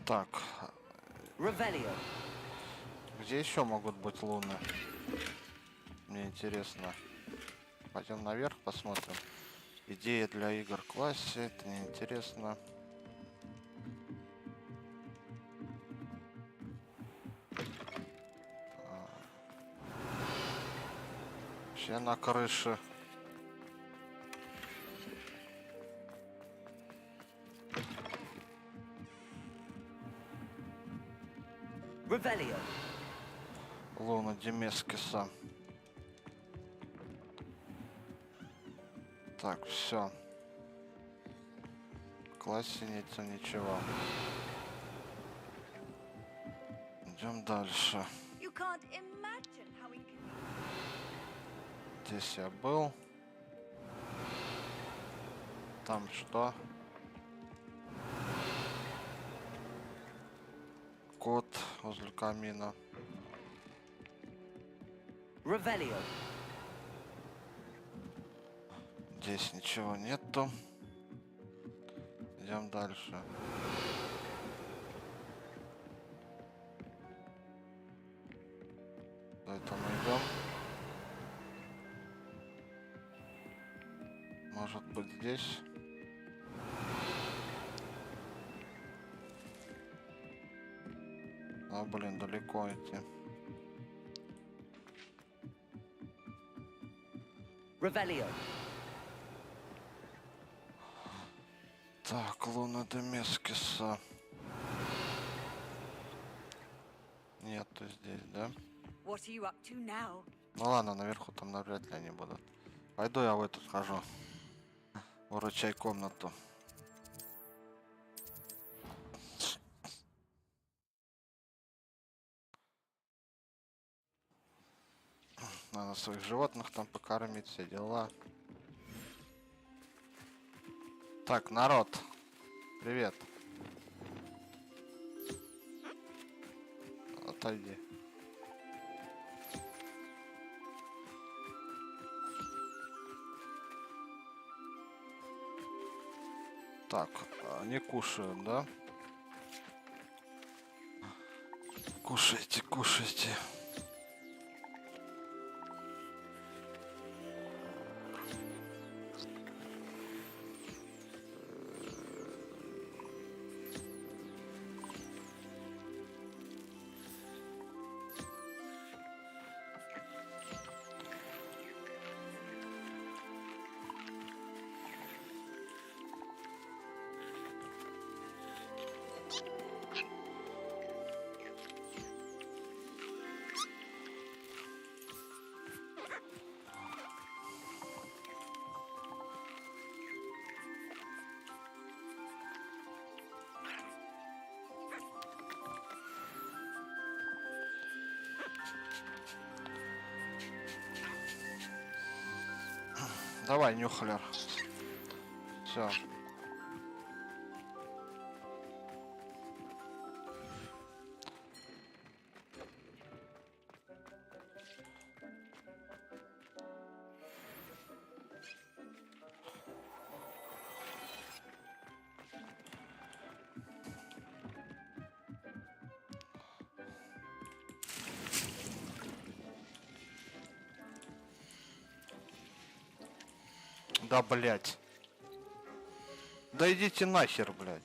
[SPEAKER 1] Так,
[SPEAKER 2] Revelio.
[SPEAKER 1] где еще могут быть луны? Мне интересно. Пойдем наверх, посмотрим. Идея для игр в классе, это неинтересно. Вообще на крыше.
[SPEAKER 2] Revelio.
[SPEAKER 1] Луна Демескиса. Так, все. В классе нет ничего. Идем дальше.
[SPEAKER 10] You can't imagine how inconvenient.
[SPEAKER 1] Здесь я был. Там что? Кот возле камина.
[SPEAKER 2] Revelio.
[SPEAKER 1] Здесь ничего нету. Идем дальше. Куда это мы идем? Может быть здесь? А, блин, далеко идти.
[SPEAKER 2] Revelio.
[SPEAKER 1] Так, луна Демескиса. Нету здесь, да?
[SPEAKER 10] What are you up to now?
[SPEAKER 1] Ну ладно, наверху там навряд ли они будут. Пойду я в эту схожу. Выручай комнату. Надо своих животных там покормить, все дела. Так, народ. Привет. Отойди. Так, они кушают, да? Кушайте, кушайте. Давай, нюхлер. Все. Да, блять. Да идите нахер, блядь.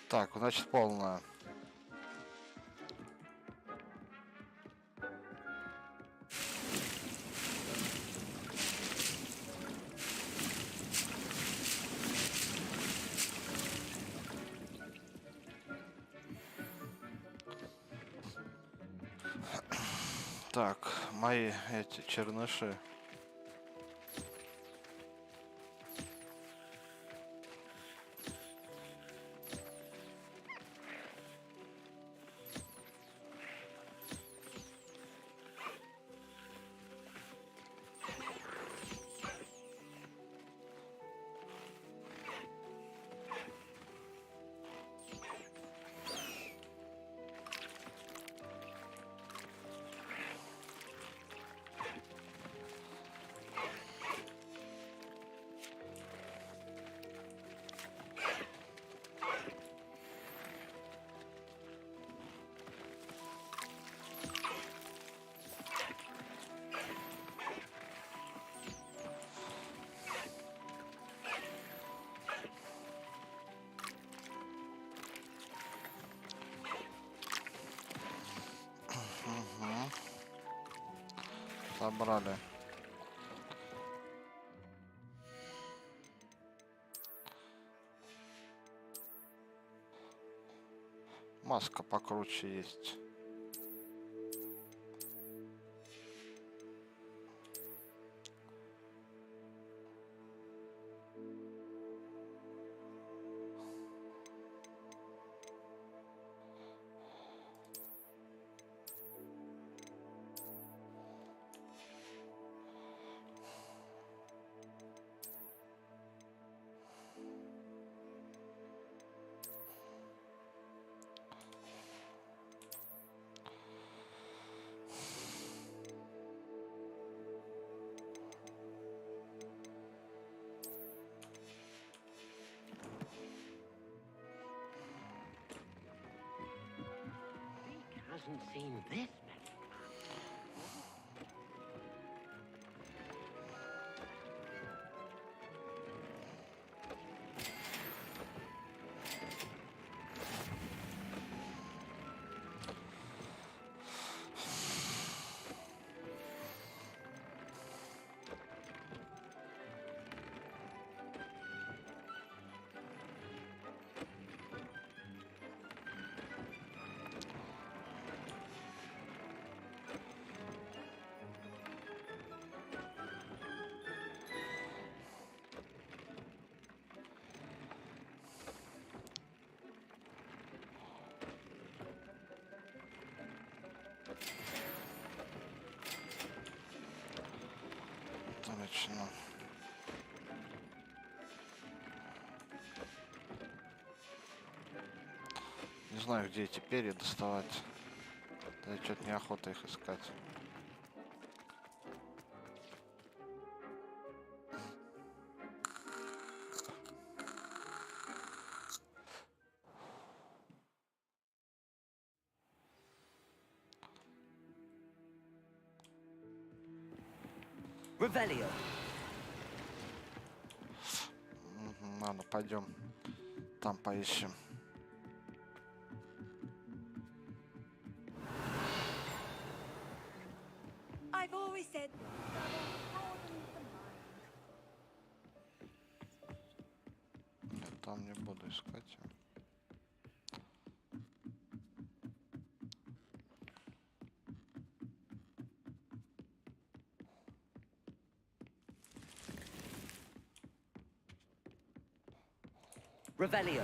[SPEAKER 1] Так, значит, полная. Так, мои эти черныши. Собрали. Маска покруче есть.
[SPEAKER 15] Hasn't seen this Точно. Не знаю, где эти перья доставать. Да что-то неохота их искать.
[SPEAKER 2] Revelio.
[SPEAKER 1] Ладно, пойдем. Там поищем.
[SPEAKER 10] I've always said
[SPEAKER 1] Я там не буду искать.
[SPEAKER 2] Revelio.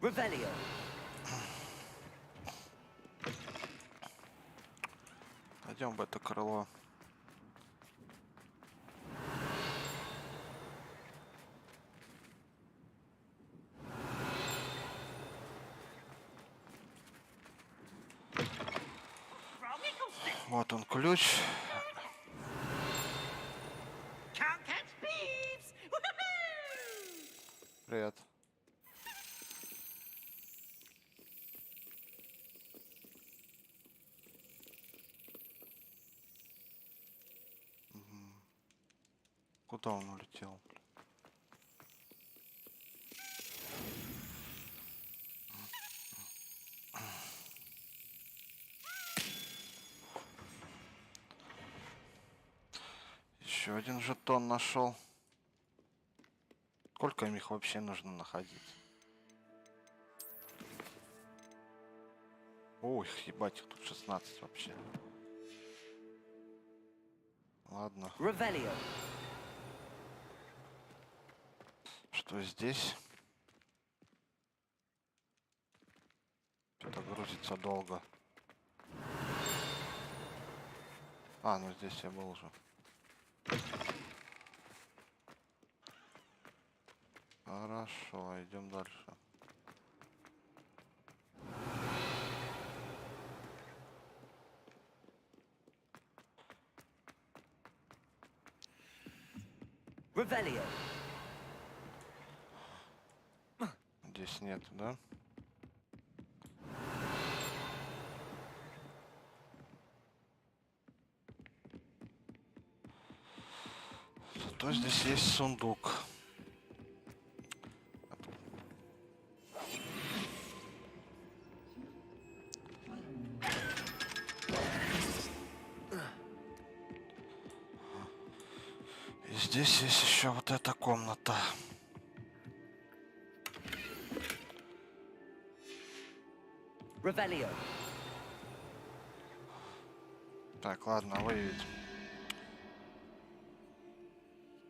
[SPEAKER 2] Revelio.
[SPEAKER 1] Пойдем в это крыло. Вот он ключ. Привет. Куда он улетел? Еще один жетон нашел. Сколько им их вообще нужно находить? Ой, ебать, их тут 16 вообще. Ладно.
[SPEAKER 2] Revelio.
[SPEAKER 1] Что здесь? Что-то грузится долго. А, ну здесь я был уже. Хорошо, идем дальше.
[SPEAKER 2] Revelio.
[SPEAKER 15] Здесь нет, да? Зато здесь есть сундук. И здесь есть еще вот эта комната.
[SPEAKER 2] Revelio.
[SPEAKER 15] Так, ладно, выявить.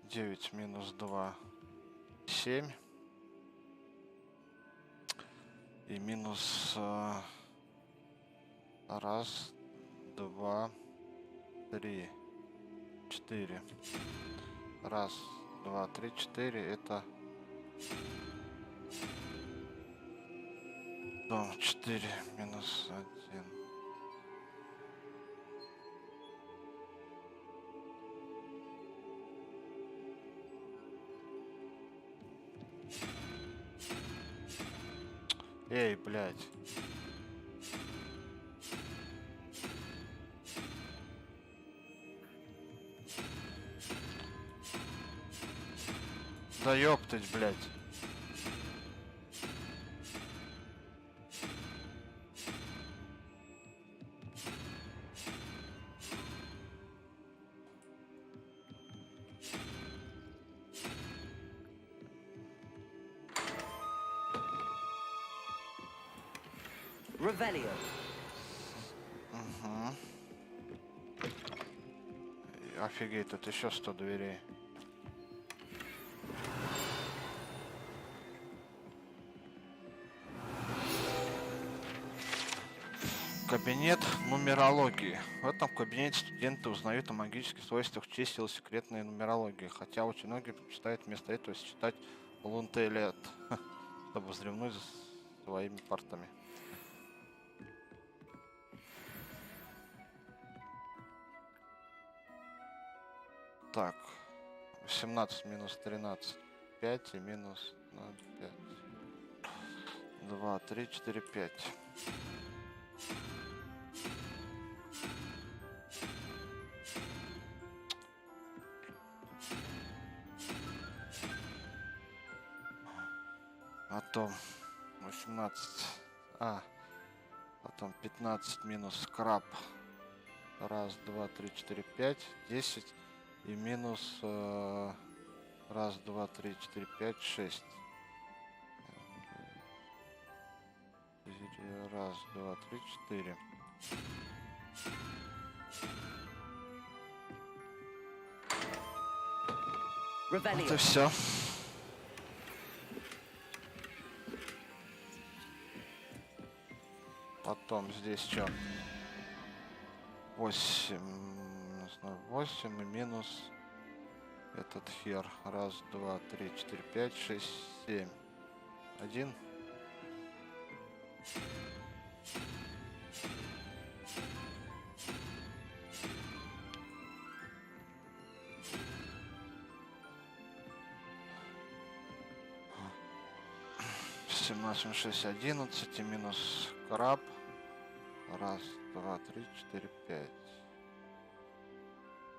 [SPEAKER 15] 9 минус 2, 7. И минус раз, два, три, 4. Раз, два, три, 4. Это дом 4 минус 1. Эй, блядь. Да ёптать, блядь.
[SPEAKER 2] Revelio.
[SPEAKER 15] Угу. Офигеть, тут еще 100 дверей. Кабинет нумерологии. В этом кабинете студенты узнают о магических свойствах чисел и секретной нумерологии, хотя очень многие предпочитают вместо этого считать лунтелет, чтобы вздремнуть за своими партами. Так, 18 минус 13, 5 и минус 5. 2, 3, 4, 5. Потом 18. Потом 15 минус скраб. Раз, два, три, 4, 5, 10. И минус раз, два, три, 4, 5, 6. Раз, два, три, 4. Это все. Потом здесь что? 8 минус 8 и минус этот хер. Раз, два, три, 4, 5, 6, 7. 1. Семнадцать, 6, 11 и минус краб. Раз, два, три, 4, 5.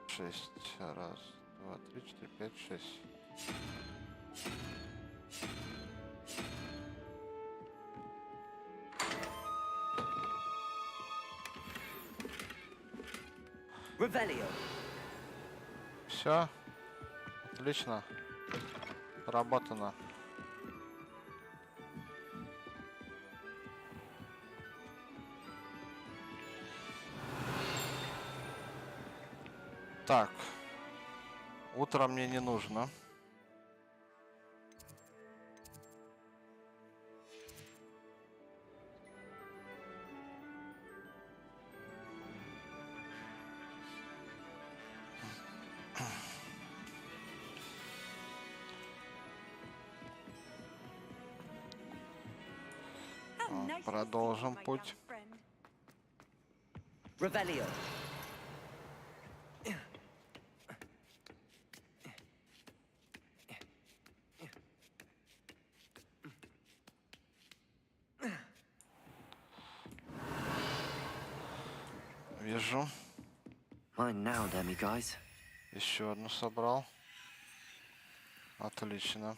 [SPEAKER 15] 6. Раз, два, три, 4, 5, 6.
[SPEAKER 2] Revelio.
[SPEAKER 15] Все. Отлично. Работано. Так. Утром мне не нужно. Продолжим путь.
[SPEAKER 2] Revelio.
[SPEAKER 15] вижу.
[SPEAKER 2] Mine now, Demi guys.
[SPEAKER 15] Еще одну собрал. Отлично.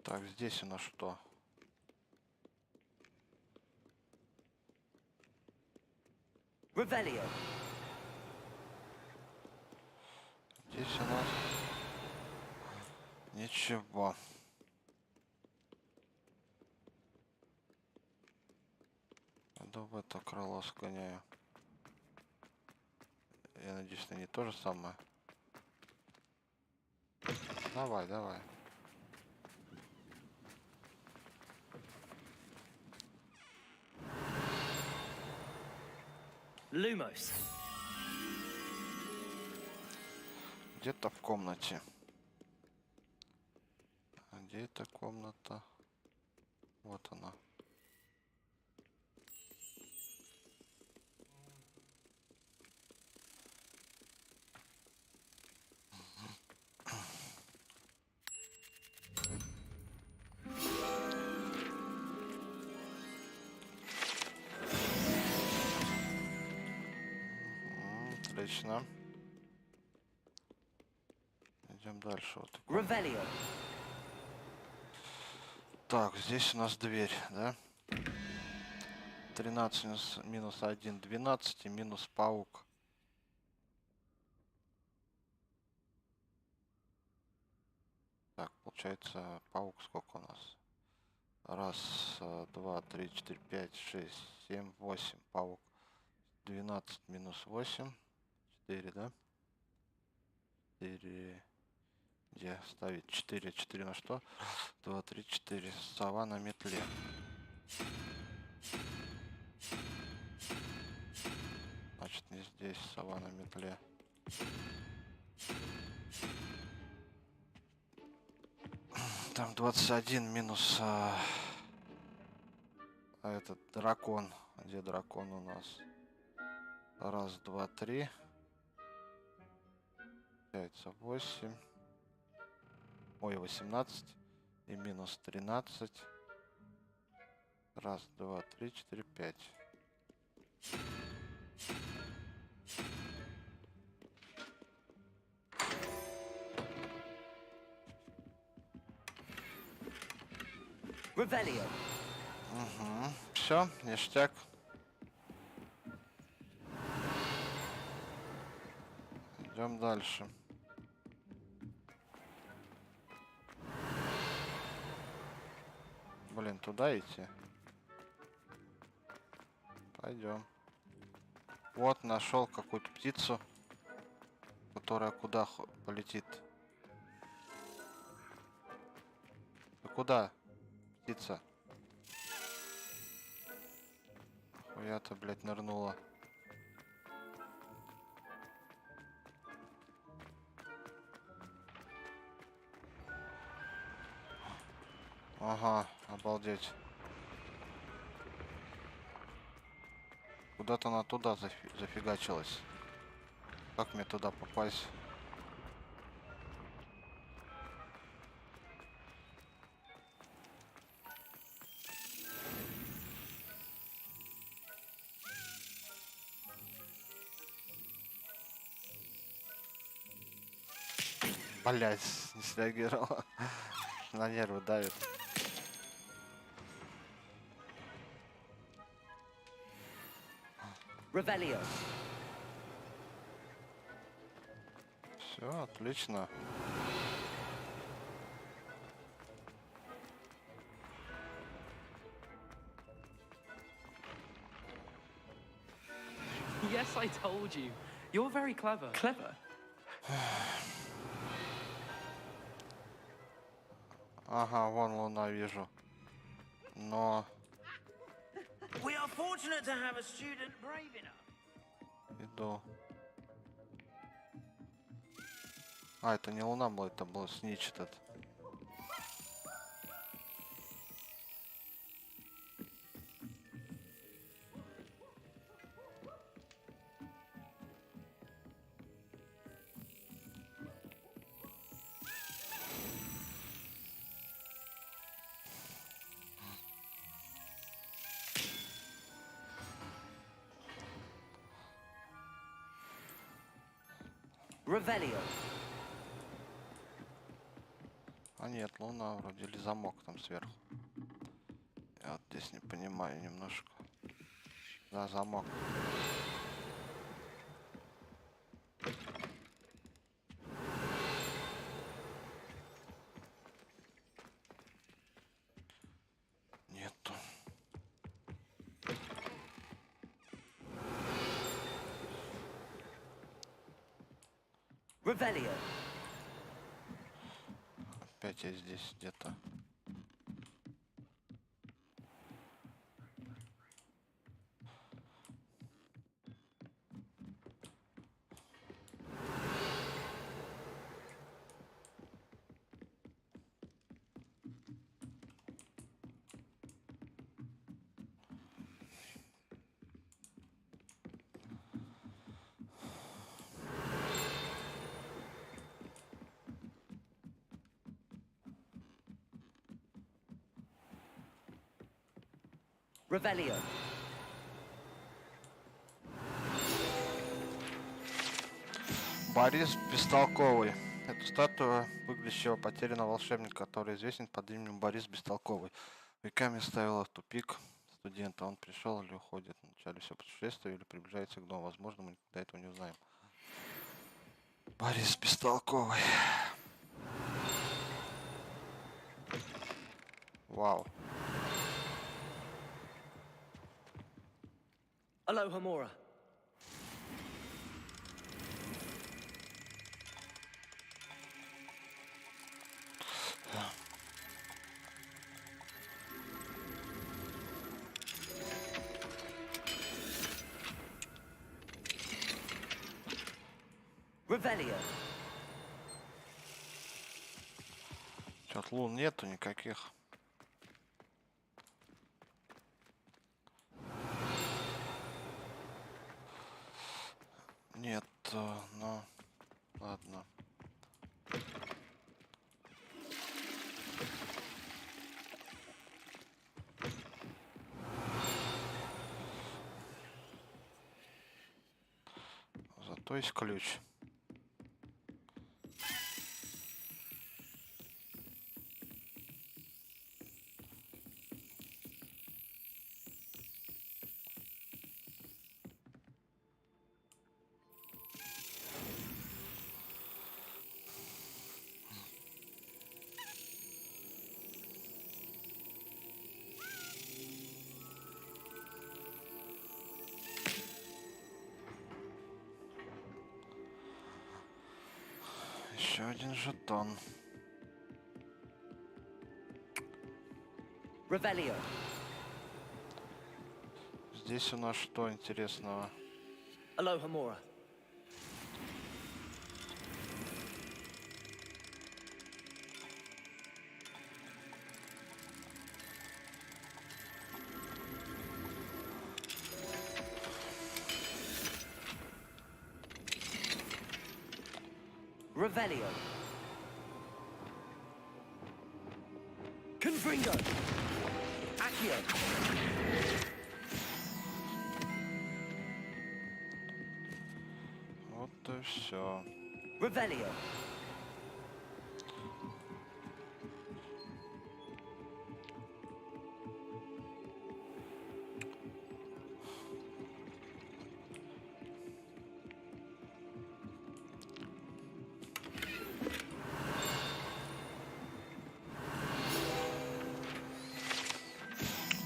[SPEAKER 15] Так, здесь у нас что?
[SPEAKER 2] Revelio.
[SPEAKER 15] Здесь у нас ничего. Пойду в это крыло сгоняю. Я надеюсь, они то же самое. Давай, давай.
[SPEAKER 2] Lumos.
[SPEAKER 15] Где-то в комнате. А где эта комната? Вот она. Отлично. Идем дальше. Вот такой.
[SPEAKER 2] Revelio.
[SPEAKER 15] Так, здесь у нас дверь, да? 13 минус 1, 12 и минус паук. Так, получается, паук сколько у нас? Раз, два, три, четыре, пять, шесть, семь, 8. Паук. 12 минус 8. 4, да? 4. Где ставить? 4. 4 на что? 2, 3, 4. Сова на метле. Значит, не здесь сова на метле. Там 21 минус этот дракон. Где дракон у нас? Раз, два, три. Получается 8. Ой, 18. И минус 13. Раз, два, три, четыре, 5.
[SPEAKER 2] Revelio.
[SPEAKER 15] Угу. Все, ништяк. Идем дальше. Блин, туда идти? Пойдем. Вот, нашел какую-то птицу, которая куда полетит. Ты куда, птица? Хуя-то, блядь, нырнула. Ага, обалдеть. Куда-то она туда зафигачилась. Как мне туда попасть? Блять, не среагировала. На нервы давит.
[SPEAKER 2] Revelio.
[SPEAKER 15] Все, отлично.
[SPEAKER 16] Yes, I told you. You're very clever. Clever?
[SPEAKER 15] Ага, вон луна вижу. Но
[SPEAKER 7] We are fortunate to have a student brave enough.
[SPEAKER 15] иду. А, это не луна была, это был снич этот.
[SPEAKER 2] Revelio.
[SPEAKER 15] А нет, луна вроде или замок там сверху. Я вот здесь не понимаю немножко. Да, замок. Нету.
[SPEAKER 2] Revelio.
[SPEAKER 15] Опять я здесь где-то.
[SPEAKER 2] Revelio.
[SPEAKER 15] Борис Бестолковый. Это статуя выглядящего потерянного волшебника, который известен под именем Борис Бестолковый. Веками ставила в тупик студента. Он пришел или уходит в начале всего путешествия или приближается к дому. Возможно, мы никогда этого не узнаем. Борис Бестолковый. Вау.
[SPEAKER 2] Aloha Mora. Revelio.
[SPEAKER 15] Чё-то лун нету никаких. Нет, ну ладно. Зато есть ключ. Еще один жетон.
[SPEAKER 2] Revelio.
[SPEAKER 15] Здесь у нас что интересного?
[SPEAKER 2] Aloha Mora. Revelio. Confringo. Accio.
[SPEAKER 15] Вот и все.
[SPEAKER 2] Revelio.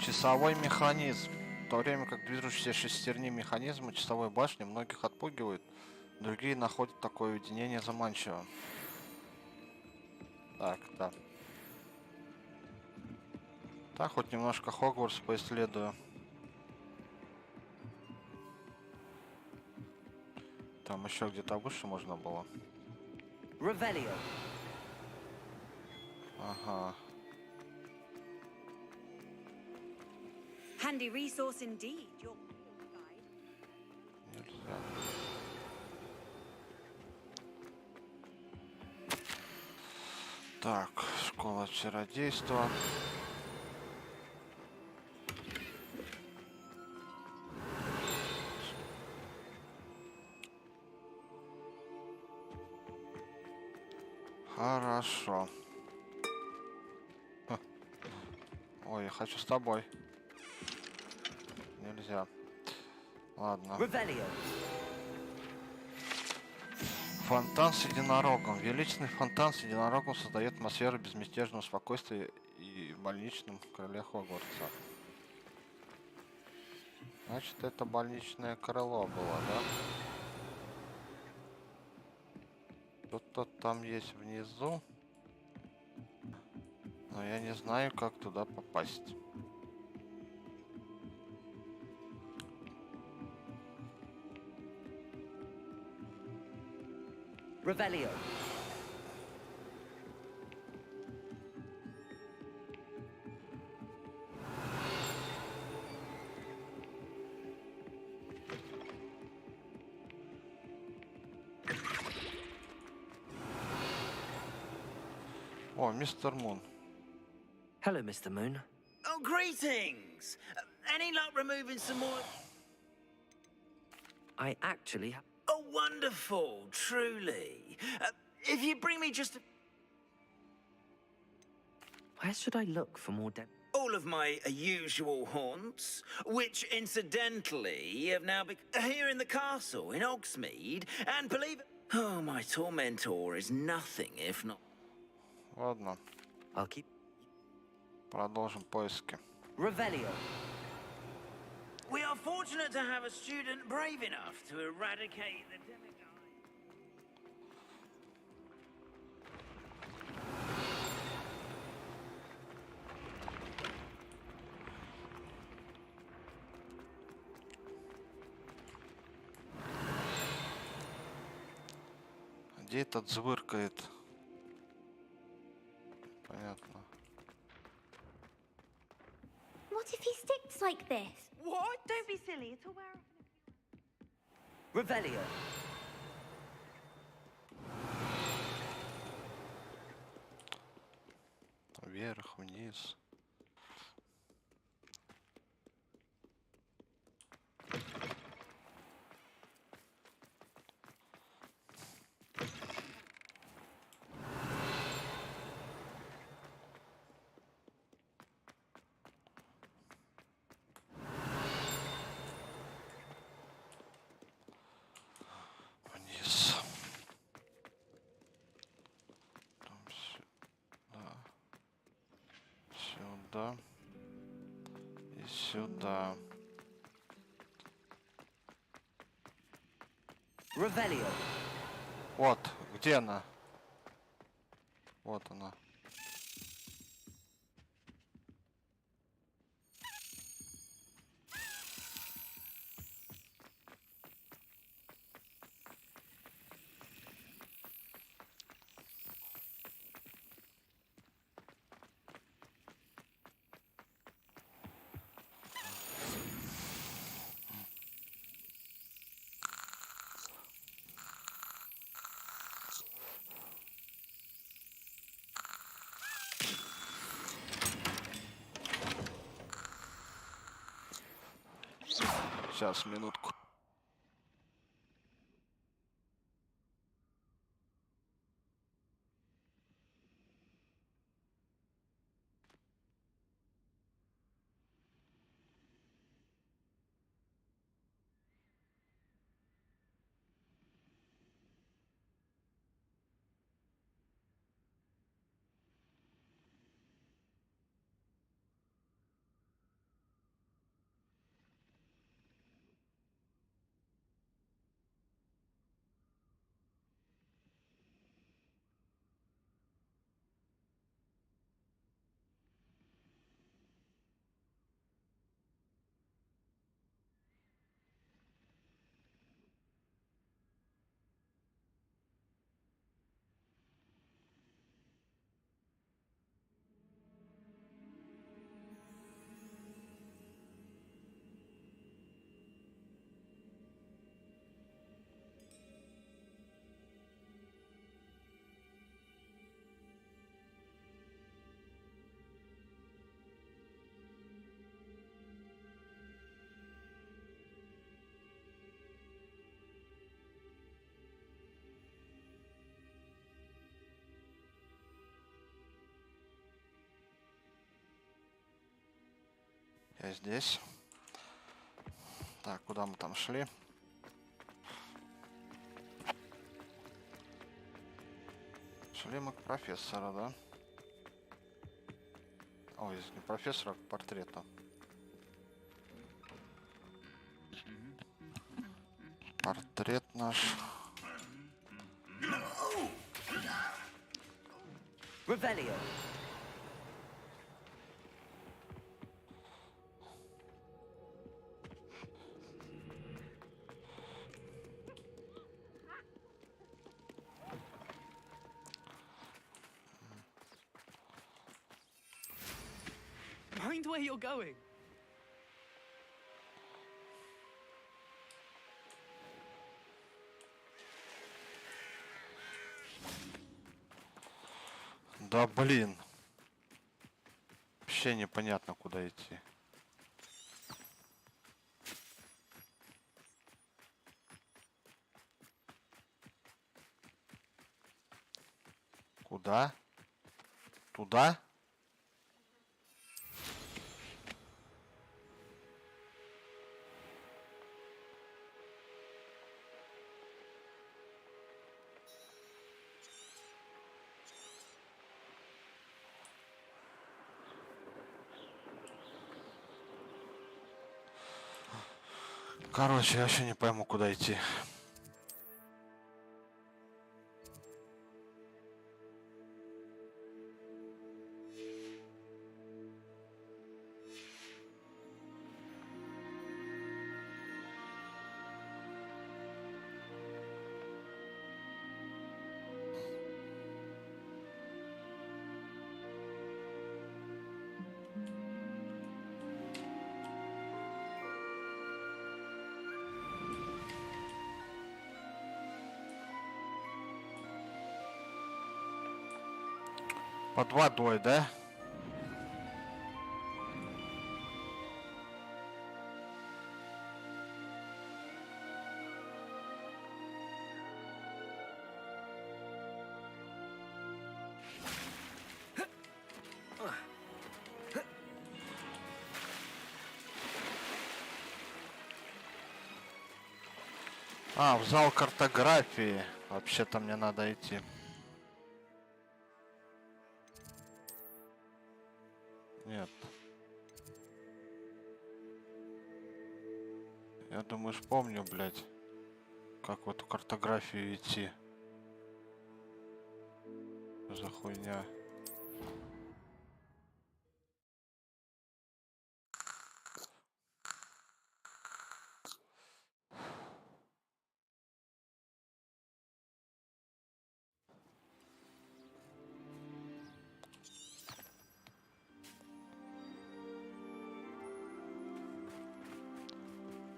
[SPEAKER 15] Часовой механизм. В то время как движущиеся шестерни механизма часовой башни многих отпугивают, другие находят такое уединение заманчивым. Так, да. Так, хоть немножко Хогвартс поисследую. Там еще где-то выше можно было.
[SPEAKER 2] Revelio.
[SPEAKER 15] Ага.
[SPEAKER 10] Handy resource indeed. Your guide.
[SPEAKER 15] Нельзя. Так, школа чародейства. Хорошо. Ха. Ой, я хочу с тобой. Нельзя. Ладно. Фонтан с единорогом. Величественный фонтан с единорогом создает атмосферу безмятежного спокойствия и в больничном крыле Хогвартса. Значит, это больничное крыло было, да? Что-то там есть внизу. Но я не знаю, как туда попасть.
[SPEAKER 2] Revelio.
[SPEAKER 15] О, мистер Мун.
[SPEAKER 2] Hello, Mr. Moon.
[SPEAKER 7] Oh, greetings! Any luck removing some more?
[SPEAKER 2] I actually...
[SPEAKER 7] Oh, wonderful, truly. If you bring me just
[SPEAKER 2] Where should I look for more
[SPEAKER 7] all of my usual haunts, which incidentally have now become here in the castle in Hogsmeade, and believe it, oh, my tormentor is nothing if not.
[SPEAKER 15] Ладно.
[SPEAKER 2] I'll keep...
[SPEAKER 15] Продолжим поиски.
[SPEAKER 2] Revelio.
[SPEAKER 7] We are fortunate to have a student brave enough to eradicate the demigod.
[SPEAKER 15] Где этот звыркает? Понятно.
[SPEAKER 6] What if he sticks like this?
[SPEAKER 10] What? Don't be silly. It'll wear off.
[SPEAKER 2] Revelio.
[SPEAKER 15] Вверх, вниз. Вниз. Там сюда. Сюда. И сюда.
[SPEAKER 2] Revelio.
[SPEAKER 15] Вот, где она? Вот она. Сейчас, минутку. Я здесь. Так, куда мы там шли? Шли мы к профессору, да? Ой, не профессора, а к портрету. Портрет наш.
[SPEAKER 2] Revelio.
[SPEAKER 16] Mind where you're going.
[SPEAKER 15] Да блин. Вообще непонятно, куда идти. Куда? Туда? Короче, я вообще не пойму, куда идти. Под водой, да? А, в зал картографии. Вообще-то мне надо идти. Нет. Я думаю, вспомню, блядь, как в эту картографию идти. Что за хуйня?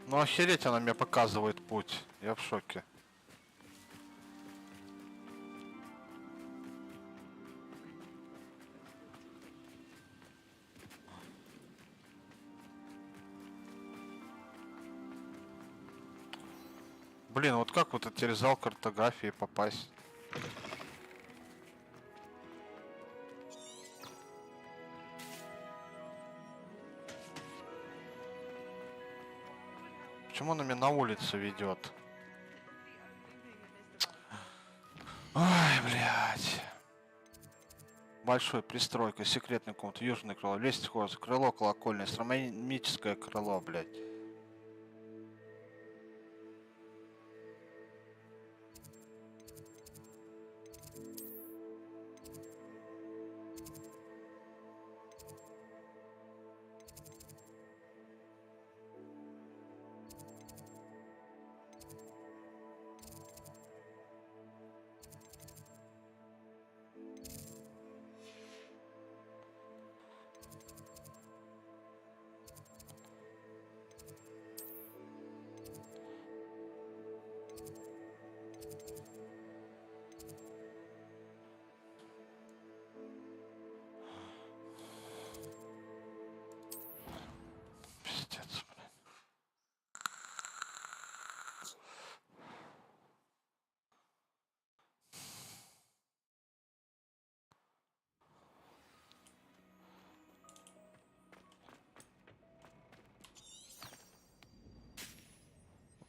[SPEAKER 15] Ну охереть, она мне показывает путь. Я в шоке. Блин, вот как вот этот зал картографии попасть? Почему она меня на улицу ведет? Ой, блядь. Большой, пристройка, секретный комнат, южный крыло, лестница, хоза, крыло колокольное, астрономическое крыло, блядь.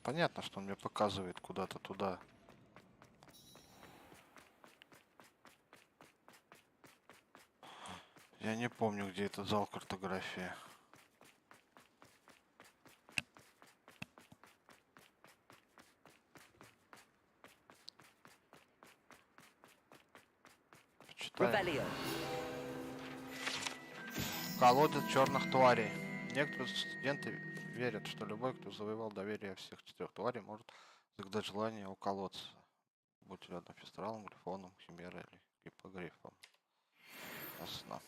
[SPEAKER 15] Понятно, что он мне показывает куда-то туда. Я не помню, где этот зал картографии. Почитай. Колодец черных тварей. Некоторые студенты верят, что любой, кто завоевал доверие всех 4 тварей, может загадать желание уколоться. Будь рядом фестралом, грифоном, химерой или гиппогрифом. Ясно.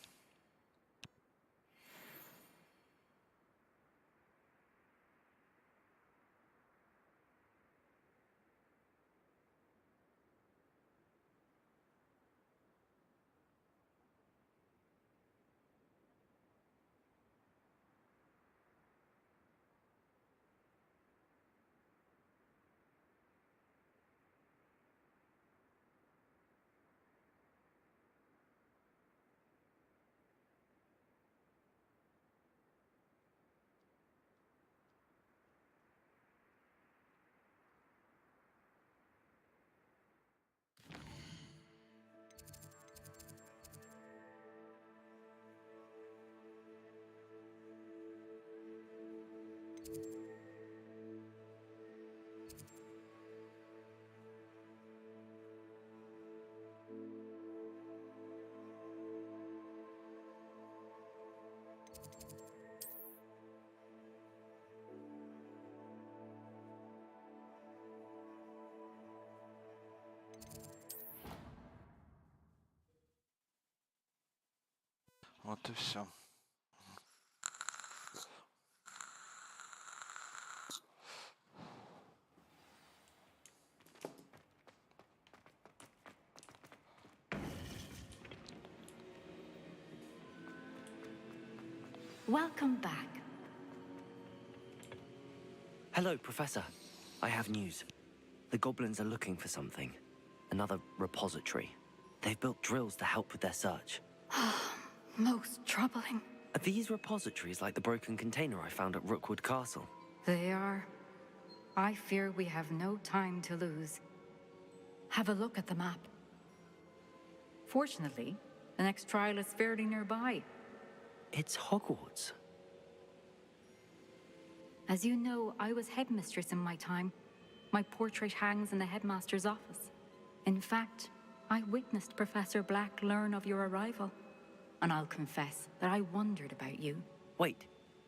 [SPEAKER 15] Вот и все.
[SPEAKER 3] Welcome back.
[SPEAKER 2] Hello, Professor. I have news. The goblins are looking for something. Another repository. They've built drills to help with their search.
[SPEAKER 17] Most troubling.
[SPEAKER 2] Are these repositories like the broken container I found at Rookwood Castle?
[SPEAKER 17] They are. I fear we have no time to lose. Have a look at the map. Fortunately, the next trial is fairly nearby.
[SPEAKER 2] It's Hogwarts.
[SPEAKER 17] As you know, I was headmistress in my time. My portrait hangs in the headmaster's office. In fact, I witnessed Professor Black learn of your arrival. And I'll confess that I wondered about you.
[SPEAKER 2] Wait,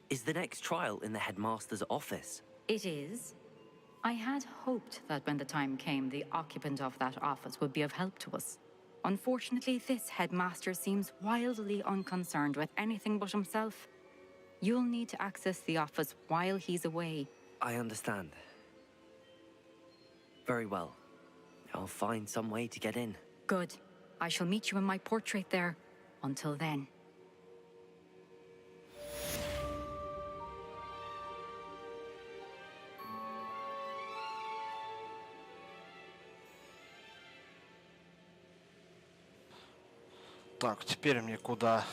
[SPEAKER 2] is the next trial in the headmaster's office?
[SPEAKER 17] It is. I had hoped that when the time came, the occupant of that office would be of help to us. Unfortunately, this headmaster seems wildly unconcerned with anything but himself. You'll need to access the office while he's away.
[SPEAKER 2] I understand. Very well. I'll find some way to get in.
[SPEAKER 17] Good. I shall meet you in my portrait there. Until then.
[SPEAKER 15] Так, теперь мне куда?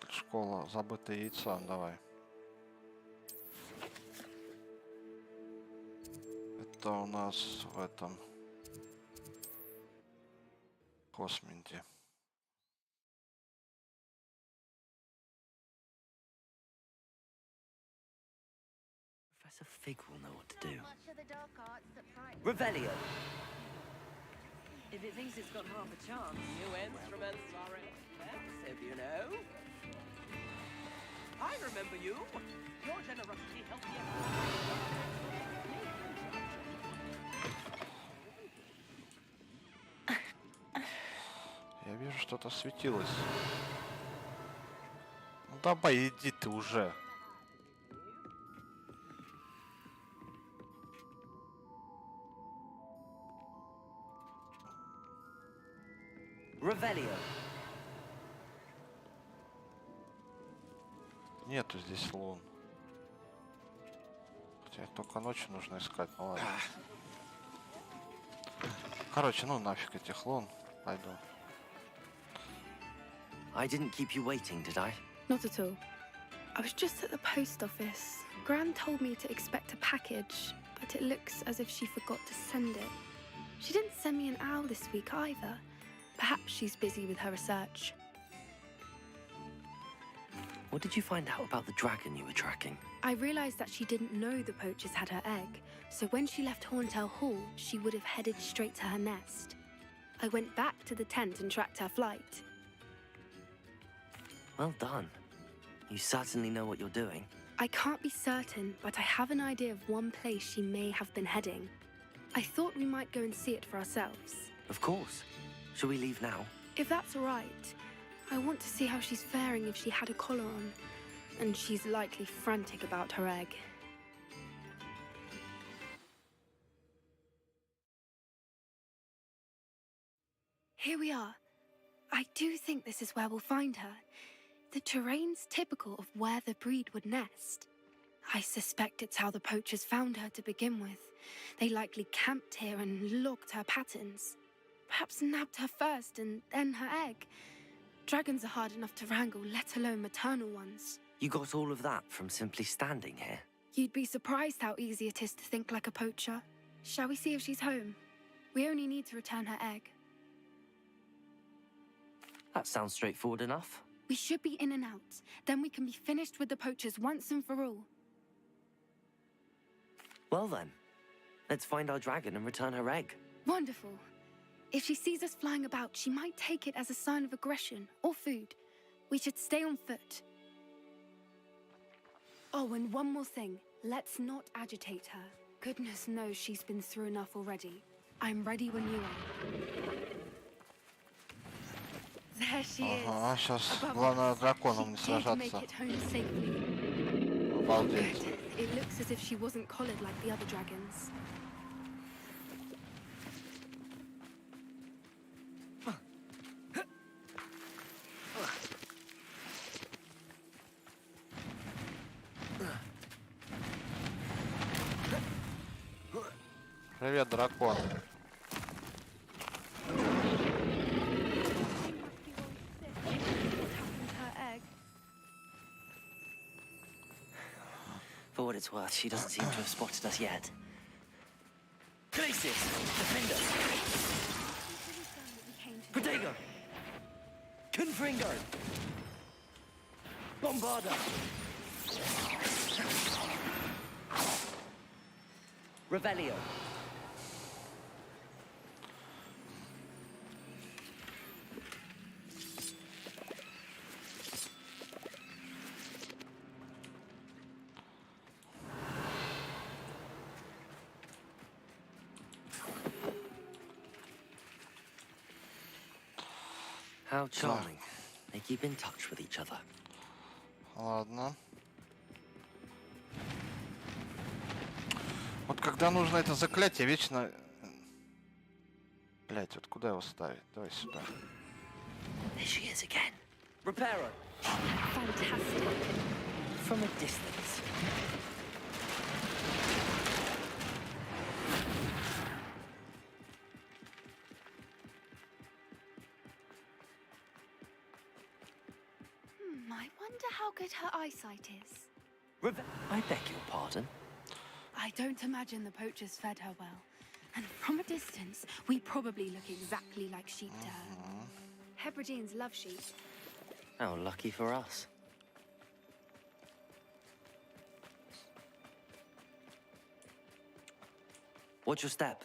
[SPEAKER 15] Школа забытое яйцо, давай. Это у нас в этом Косминде.
[SPEAKER 2] Professor Fig will know what to do. Revelio!
[SPEAKER 3] If it thinks it's got half a chance, new instruments are expensive, you know. I remember you. Your generosity helped me
[SPEAKER 15] Я вижу, что-то светилось. Ну давай, иди ты уже.
[SPEAKER 2] Revelio!
[SPEAKER 15] Нету здесь лун. Хотя только ночью нужно искать, ну ладно. Короче, ну нафиг этих лун. Пойду.
[SPEAKER 2] I didn't keep you waiting, did I?
[SPEAKER 11] Not at all. I was just at the post office. Gran told me to expect a package, but it looks as if she forgot to send it. She didn't send me an owl this week either. Perhaps she's busy with her research.
[SPEAKER 2] What did you find out about the dragon you were tracking?
[SPEAKER 11] I realized that she didn't know the poachers had her egg, so when she left Horntail Hall, she would have headed straight to her nest. I went back to the tent and tracked her flight.
[SPEAKER 2] Well done. You certainly know what you're doing.
[SPEAKER 11] I can't be certain, but I have an idea of one place she may have been heading. I thought we might go and see it for ourselves.
[SPEAKER 2] Of course. Shall we leave now?
[SPEAKER 11] If that's all right. I want to see how she's faring if she had a collar on. And she's likely frantic about her egg. Here we are. I do think this is where we'll find her. The terrain's typical of where the breed would nest. I suspect it's how the poachers found her to begin with. They likely camped here and logged her patterns. Perhaps nabbed her first and then her egg. Dragons are hard enough to wrangle, let alone maternal ones.
[SPEAKER 2] You got all of that from simply standing here?
[SPEAKER 11] You'd be surprised how easy it is to think like a poacher. Shall we see if she's home? We only need to return her egg.
[SPEAKER 2] That sounds straightforward enough.
[SPEAKER 11] We should be in and out. Then we can be finished with the poachers once and for all.
[SPEAKER 2] Well then, let's find our dragon and return her egg.
[SPEAKER 11] Wonderful. If she sees us flying about, she might take it as a sign of aggression or food. We should stay on foot. Oh, and one more thing. Let's not agitate her. Goodness knows she's been through enough already. I'm ready when you are. There she is.
[SPEAKER 15] Ага, сейчас главное драконом не сражаться. Обалдеть.
[SPEAKER 11] It looks as if she wasn't collared like the other dragons.
[SPEAKER 15] Привет, дракон.
[SPEAKER 2] For what it's worth, she doesn't seem to have spotted us yet. Glacis! Defend us! Protego! Confringo! Bombarda! Revelio! How charming. They keep in touch with each other.
[SPEAKER 15] Ладно. Вот когда нужно это заклятие, вечно... Блять, вот куда его ставить? Давай сюда.
[SPEAKER 2] There she is again. Reparo.
[SPEAKER 11] Fantastic.
[SPEAKER 2] From a distance.
[SPEAKER 11] I wonder how good her eyesight is.
[SPEAKER 2] I beg your pardon?
[SPEAKER 11] I don't imagine the poachers fed her well. And from a distance, we probably look exactly like sheep to her. Hebrideans love sheep.
[SPEAKER 2] How lucky for us. Watch your step.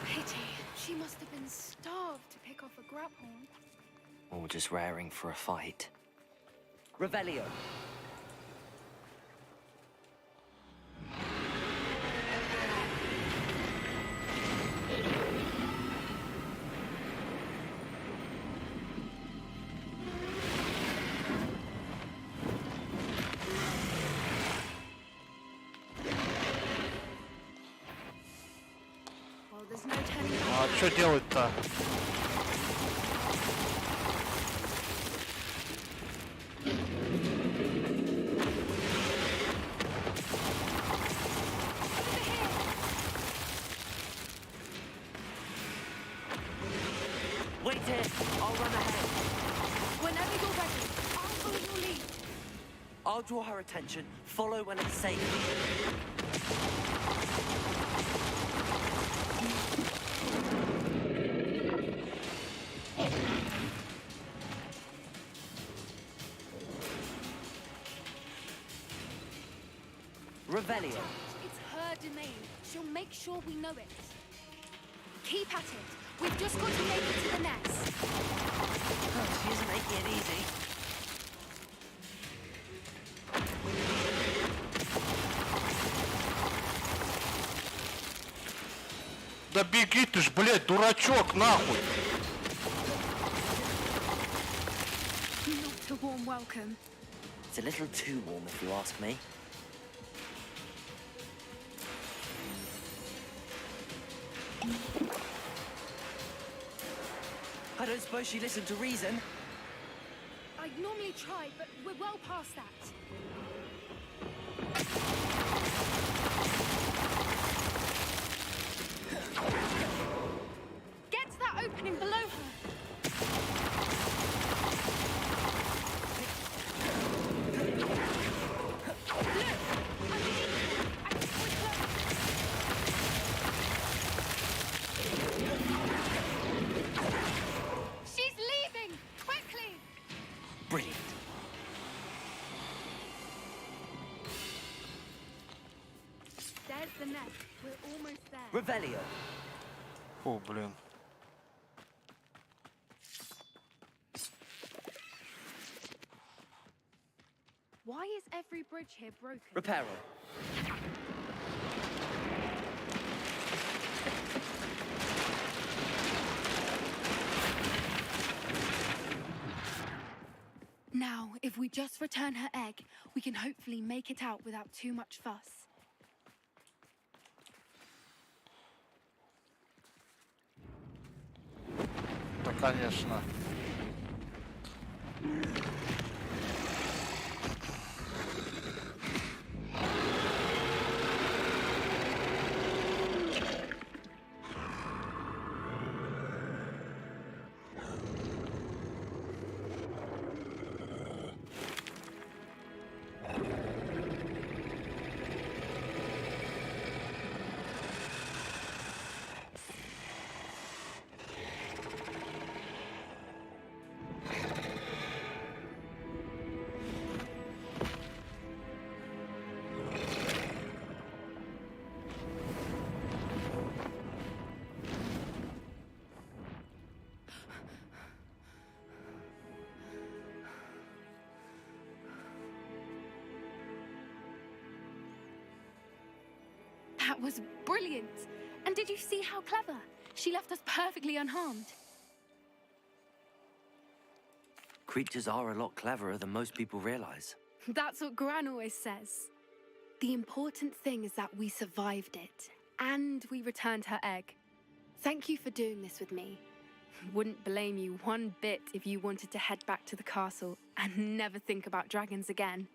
[SPEAKER 11] Pity. She must have been starved to pick off a grab horn.
[SPEAKER 2] Or just raring for a fight. Revelio.
[SPEAKER 11] Well, there's no turning back.
[SPEAKER 15] А что делать-то?
[SPEAKER 2] Wait! I'll draw her attention. Follow when it's safe. Revelio.
[SPEAKER 11] It's her domain. She'll make sure we know it. Keep at it. We've just got to make it to the nest.
[SPEAKER 2] Oh, she isn't making it easy.
[SPEAKER 15] Да беги ты ж, блядь, дурачок, нахуй!
[SPEAKER 11] Not a warm welcome.
[SPEAKER 2] It's a little too warm, if you ask me. I don't suppose she listened to reason.
[SPEAKER 11] I'd normally try, but we're well past that. Get to that opening below her. She's leaving! Quickly!
[SPEAKER 2] Brilliant.
[SPEAKER 11] There's the nest. We're almost there.
[SPEAKER 2] Revelio.
[SPEAKER 15] Фу, блин.
[SPEAKER 11] Why is every bridge here broken?
[SPEAKER 2] Reparo.
[SPEAKER 11] Now, if we just return her egg, we can hopefully make it out without too much fuss.
[SPEAKER 15] Да, конечно.
[SPEAKER 11] That was brilliant. And did you see how clever? She left us perfectly unharmed.
[SPEAKER 2] Creatures are a lot cleverer than most people realize.
[SPEAKER 11] That's what Gran always says. The important thing is that we survived it, and we returned her egg. Thank you for doing this with me. Wouldn't blame you one bit if you wanted to head back to the castle and never think about dragons again.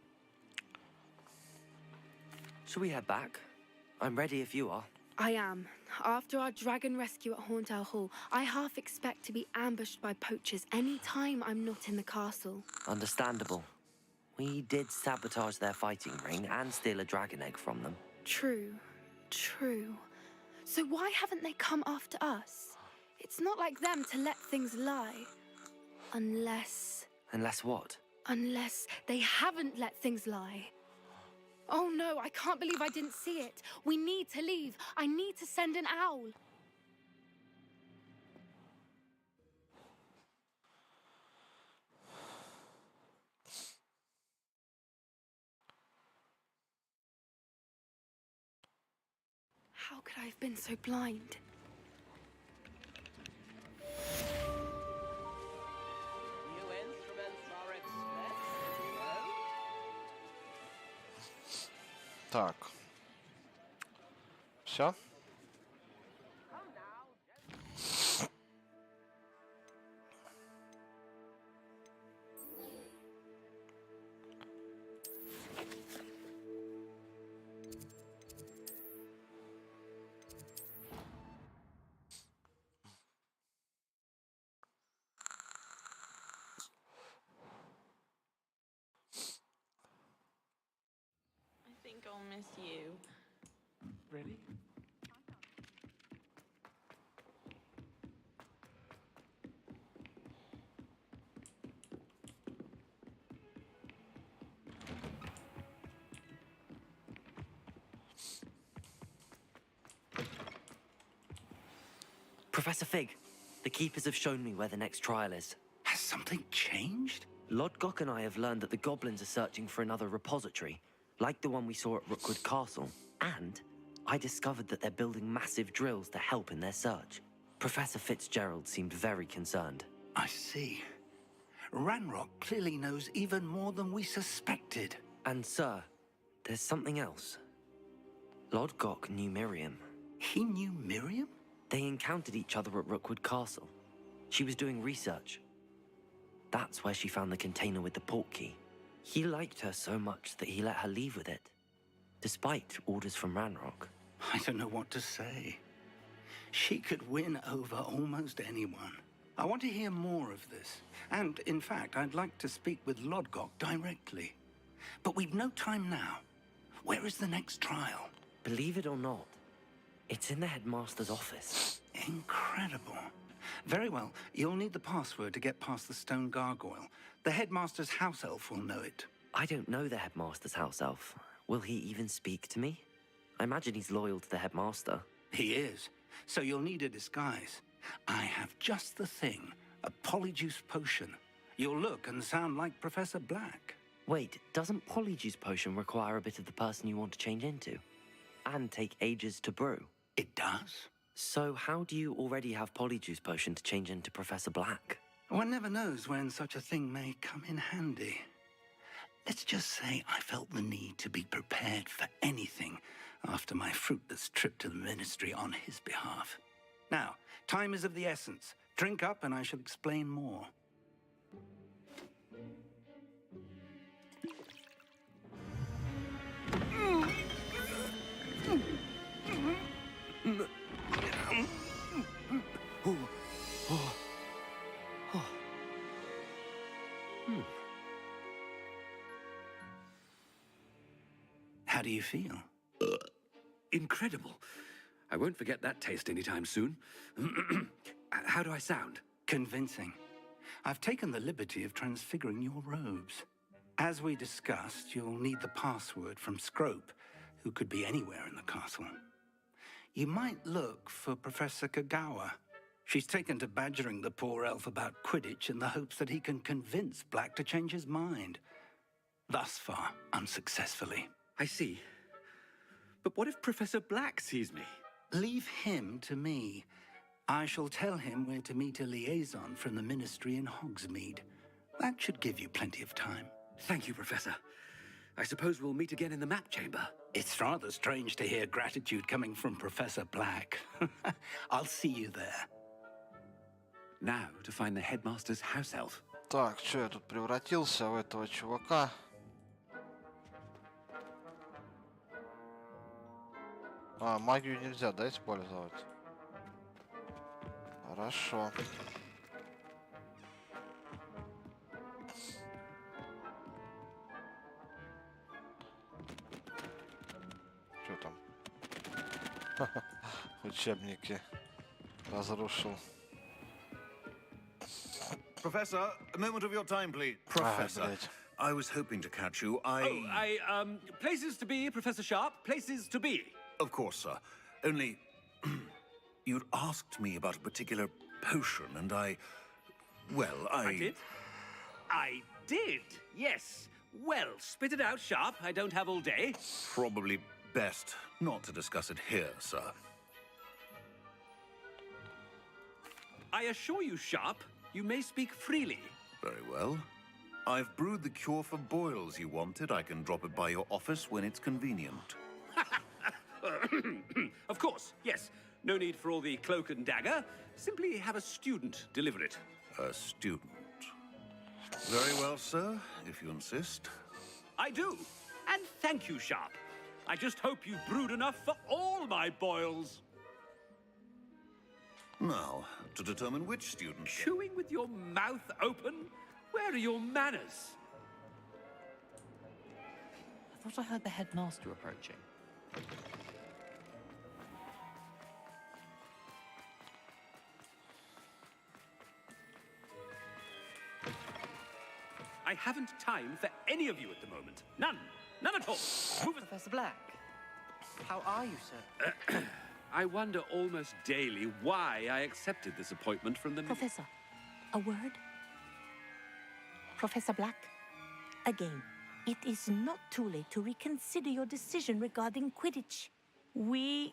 [SPEAKER 2] Shall we head back? I'm ready if you are.
[SPEAKER 11] I am. After our dragon rescue at Horntail Hall, I half expect to be ambushed by poachers any time I'm not in the castle.
[SPEAKER 2] Understandable. We did sabotage their fighting ring and steal a dragon egg from them.
[SPEAKER 11] True. So why haven't they come after us? It's not like them to let things lie. Unless
[SPEAKER 2] what?
[SPEAKER 11] Unless they haven't let things lie. Oh no, I can't believe I didn't see it. We need to leave. I need to send an owl. How could I have been so blind?
[SPEAKER 16] New instruments are expensive.
[SPEAKER 15] Так. Все?
[SPEAKER 18] promise you.
[SPEAKER 16] Really?
[SPEAKER 2] Professor Fig, the keepers have shown me where the next trial is.
[SPEAKER 7] Has something changed?
[SPEAKER 2] Lodgok and I have learned that the goblins are searching for another repository, like the one we saw at Rookwood Castle. And I discovered that they're building massive drills to help in their search. Professor Fitzgerald seemed very concerned.
[SPEAKER 7] I see. Ranrock clearly knows even more than we suspected.
[SPEAKER 2] And sir, there's something else. Lodgok knew Miriam.
[SPEAKER 7] He knew Miriam?
[SPEAKER 2] They encountered each other at Rookwood Castle. She was doing research. That's where she found the container with the portkey. He liked her so much that he let her leave with it, despite orders from Ranrock.
[SPEAKER 7] I don't know what to say. She could win over almost anyone. I want to hear more of this. And, in fact, I'd like to speak with Lodgok directly. But we've no time now. Where is the next trial?
[SPEAKER 2] Believe it or not, it's in the headmaster's office.
[SPEAKER 7] Incredible. Very well. You'll need the password to get past the stone gargoyle. The headmaster's house elf will know it.
[SPEAKER 2] I don't know the headmaster's house elf. Will he even speak to me? I imagine he's loyal to the headmaster.
[SPEAKER 7] He is. So you'll need a disguise. I have just the thing. A polyjuice potion. You'll look and sound like Professor Black.
[SPEAKER 2] Wait, doesn't polyjuice potion require a bit of the person you want to change into? And take ages to brew?
[SPEAKER 7] It does.
[SPEAKER 2] So how do you already have polyjuice potion to change into Professor Black?
[SPEAKER 7] One never knows when such a thing may come in handy. Let's just say I felt the need to be prepared for anything after my fruitless trip to the Ministry on his behalf. Now, time is of the essence. Drink up and I shall explain more. How do you feel?
[SPEAKER 5] Incredible. I won't forget that taste anytime soon. How do I sound?
[SPEAKER 7] Convincing. I've taken the liberty of transfiguring your robes. As we discussed, you'll need the password from Scrope, who could be anywhere in the castle. You might look for Professor Kagawa. She's taken to badgering the poor elf about Quidditch in the hopes that he can convince Black to change his mind. Thus far, unsuccessfully.
[SPEAKER 5] I see. But what if Professor Black sees me?
[SPEAKER 7] Leave him to me. I shall tell him where to meet a liaison from the Ministry in Hogsmeade. That should give you plenty of time.
[SPEAKER 5] Thank you, Professor. I suppose we'll meet again in the map chamber.
[SPEAKER 7] It's rather strange to hear gratitude coming from Professor Black. I'll see you there.
[SPEAKER 5] Now to find the headmaster's house elf.
[SPEAKER 15] Так, что я тут превратился в этого чувака? А, магию нельзя, да, использовать? Хорошо. Что там? Учебники разрушил.
[SPEAKER 8] Professor, a moment of your time, please. Professor, I was hoping to catch you.
[SPEAKER 9] Places to be, Professor Sharp. Places to be.
[SPEAKER 8] Of course, sir. Only, you'd asked me about a particular potion, and I
[SPEAKER 9] did? I did, yes. Well, spit it out, Sharp. I don't have all day.
[SPEAKER 8] Probably best not to discuss it here, sir.
[SPEAKER 9] I assure you, Sharp, you may speak freely.
[SPEAKER 8] Very well. I've brewed the cure for boils you wanted. I can drop it by your office when it's convenient.
[SPEAKER 9] Of course, yes. No need for all the cloak and dagger. Simply have a student deliver it.
[SPEAKER 8] A student. Very well, sir, if you insist.
[SPEAKER 9] I do. And thank you, Sharp. I just hope you've brewed enough for all my boils.
[SPEAKER 8] Now, to determine which student...
[SPEAKER 9] Chewing with your mouth open? Where are your manners?
[SPEAKER 16] thought I heard the headmaster approaching.
[SPEAKER 9] I haven't time for any of you at the moment. None. None at all. Move it.
[SPEAKER 16] Professor Black, how are you, sir?
[SPEAKER 9] I wonder almost daily why I accepted this appointment from the...
[SPEAKER 18] Professor, a word? Professor Black, again, it is not too late to reconsider your decision regarding Quidditch. We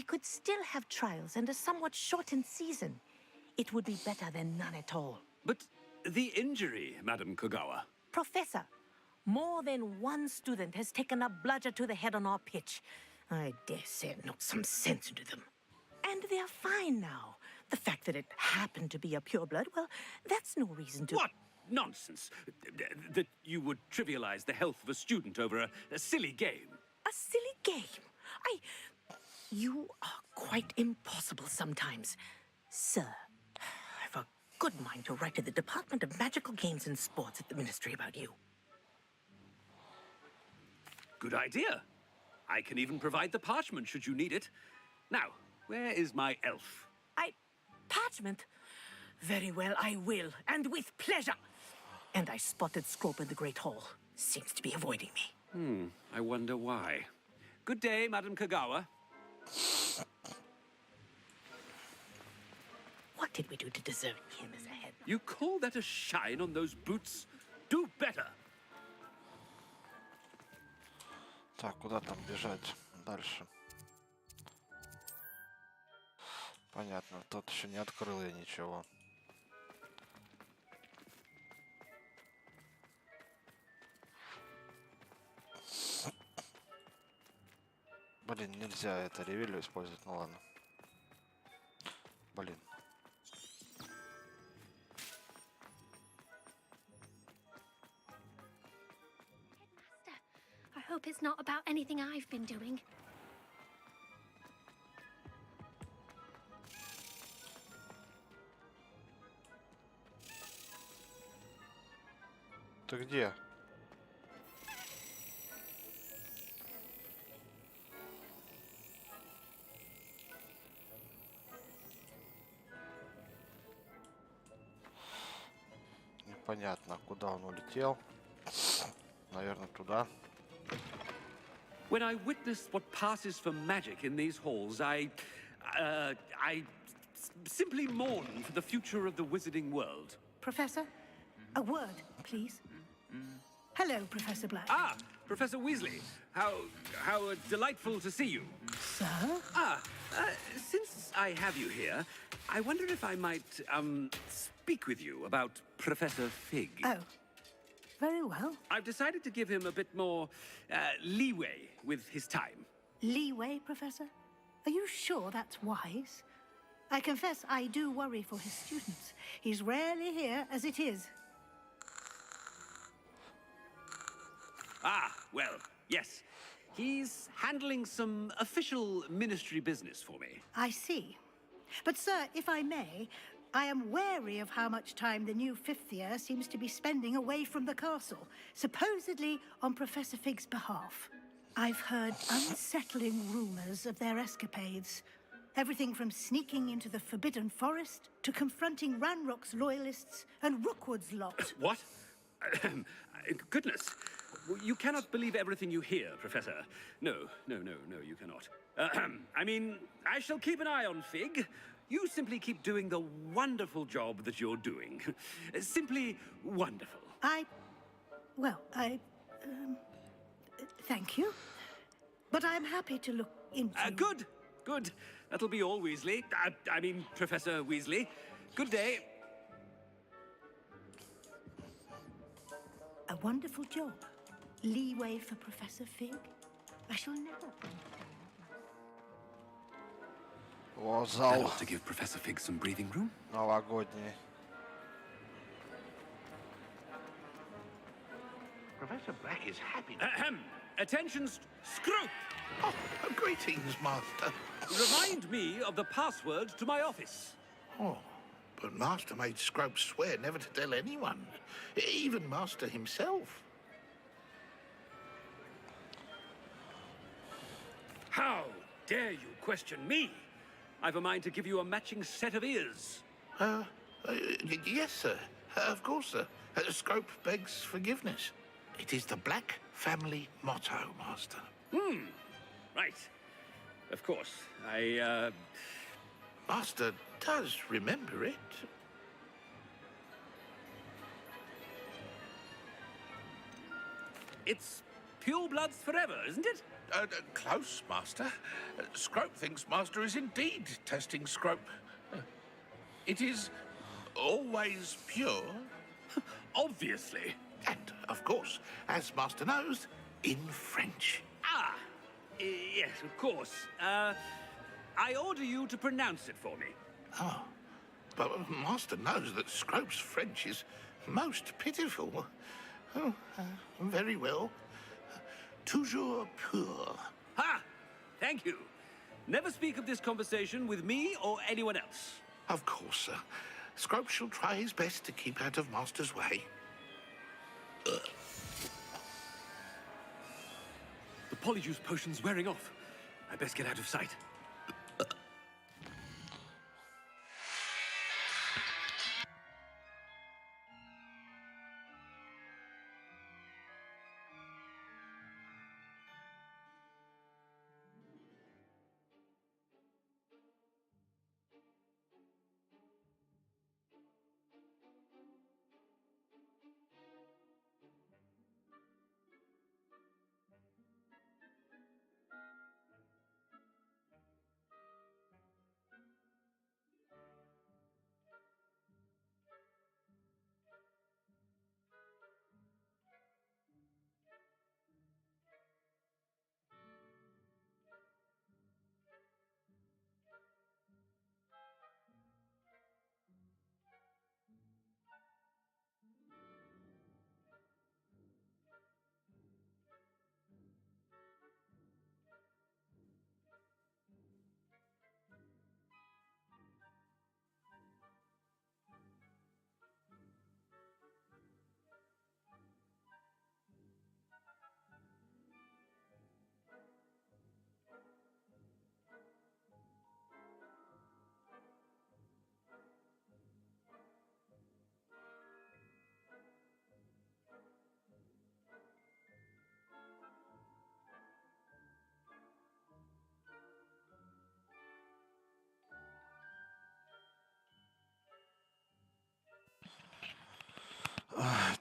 [SPEAKER 18] could still have trials and a somewhat shortened season. It would be better than none at all.
[SPEAKER 9] But the injury, Madam Kogawa.
[SPEAKER 18] Professor, more than one student has taken a bludger to the head on our pitch. I dare say it knocked some sense into them. And they're fine now. The fact that it happened to be a pureblood, well, that's no reason to...
[SPEAKER 9] What nonsense! That you would trivialize the health of a student over a silly game.
[SPEAKER 18] A silly game? You are quite impossible sometimes. Sir, I've a good mind to write to the Department of Magical Games and Sports at the Ministry about you.
[SPEAKER 9] Good idea. I can even provide the parchment should you need it. Now, where is my elf?
[SPEAKER 18] Parchment? Very well, I will, and with pleasure. And I spotted Scrope in the Great Hall. Seems to be avoiding me.
[SPEAKER 9] I wonder why. Good day, Madam Kogawa.
[SPEAKER 18] What did we do to deserve him as a head?
[SPEAKER 9] You call that a shine on those boots? Do better.
[SPEAKER 15] Так, куда там бежать дальше? Понятно, тут еще не открыл я ничего. Блин, нельзя это ревелью использовать, ну ладно. Блин.
[SPEAKER 6] I hope it's not about anything I've been doing.
[SPEAKER 15] Ты где? Непонятно, куда он улетел. Наверное, туда.
[SPEAKER 9] When I witness what passes for magic in these halls, I simply mourn for the future of the wizarding world.
[SPEAKER 19] Professor, a word, please. Hello, Professor Black.
[SPEAKER 9] Ah, Professor Weasley. How delightful to see you.
[SPEAKER 19] Sir?
[SPEAKER 9] Since I have you here, I wonder if I might, speak with you about Professor Fig.
[SPEAKER 19] Oh, very well.
[SPEAKER 9] I've decided to give him a bit more, leeway with his time.
[SPEAKER 19] Leeway, Professor? Are you sure that's wise? I confess I do worry for his students. He's rarely here as it is.
[SPEAKER 9] Ah, well, yes. He's handling some official ministry business for me.
[SPEAKER 19] I see. But, sir, if I may, I am wary of how much time the new fifth year seems to be spending away from the castle, supposedly on Professor Fig's behalf. I've heard unsettling rumors of their escapades. Everything from sneaking into the Forbidden Forest to confronting Ranrock's loyalists and Rookwood's lot.
[SPEAKER 9] What? Goodness. You cannot believe everything you hear, Professor. No, you cannot. I mean, I shall keep an eye on Fig. You simply keep doing the wonderful job that you're doing. Simply wonderful.
[SPEAKER 19] Thank you. But I'm happy to look into...
[SPEAKER 9] Good. That'll be all, Weasley. I mean, Professor Weasley. Good day.
[SPEAKER 19] A wonderful job. Leeway for Professor Fig. I shall never...
[SPEAKER 15] О, зал.
[SPEAKER 9] To give Professor Fig some breathing room.
[SPEAKER 15] Новогодний.
[SPEAKER 8] Professor Black is happy.
[SPEAKER 9] Attention, Scrope!
[SPEAKER 8] Oh, greetings, Master.
[SPEAKER 9] Remind me of the password to my office.
[SPEAKER 8] Oh, but Master made Scrope swear never to tell anyone, even Master himself.
[SPEAKER 9] dare you question me? I've a mind to give you a matching set of ears.
[SPEAKER 8] Yes, sir. Of course, sir. Scrope begs forgiveness. It is the Black family motto, Master.
[SPEAKER 9] Right. Of course.
[SPEAKER 8] Master does remember it.
[SPEAKER 9] It's pure bloods forever, isn't it?
[SPEAKER 8] Close, Master. Scrope thinks Master is indeed testing Scrope. It is always pure.
[SPEAKER 9] Obviously.
[SPEAKER 8] And, of course, as Master knows, in French.
[SPEAKER 9] Ah! Yes, of course. I order you to pronounce it for me.
[SPEAKER 8] Oh. But Master knows that Scrope's French is most pitiful. Oh, very well. Toujours pur.
[SPEAKER 9] Ha! Thank you. Never speak of this conversation with me or anyone else.
[SPEAKER 8] Of course, sir. Scrope shall try his best to keep out of Master's way.
[SPEAKER 9] The polyjuice potion's wearing off. I best get out of sight.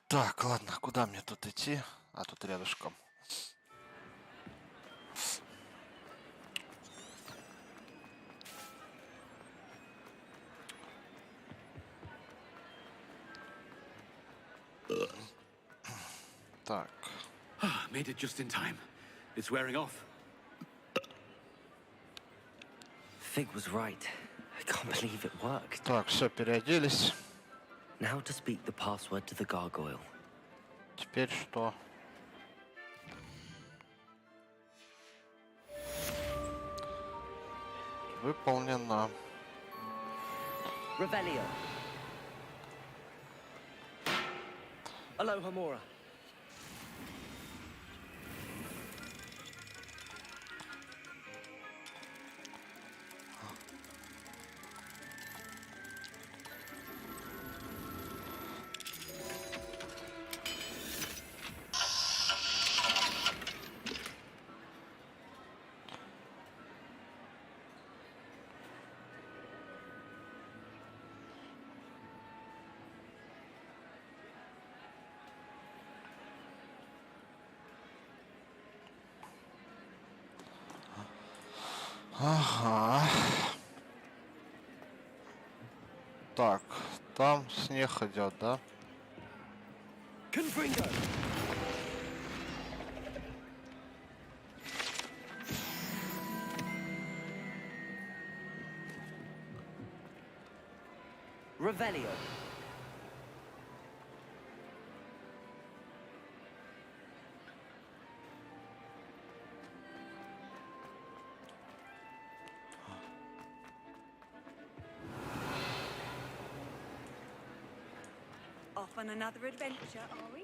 [SPEAKER 15] Так, ладно, куда мне тут идти? А, тут рядышком. Так.
[SPEAKER 9] Made it just in time. It's wearing off.
[SPEAKER 2] Fig was right. I can't believe it worked.
[SPEAKER 15] Так, все, переоделись.
[SPEAKER 2] Now to speak the password to the gargoyle.
[SPEAKER 15] Теперь что? Выполнено.
[SPEAKER 2] Revelio. Aloha Mora.
[SPEAKER 15] Ага. Так, там снег идет, да?
[SPEAKER 2] Confringo. Revelio.
[SPEAKER 10] Off on another adventure, are we?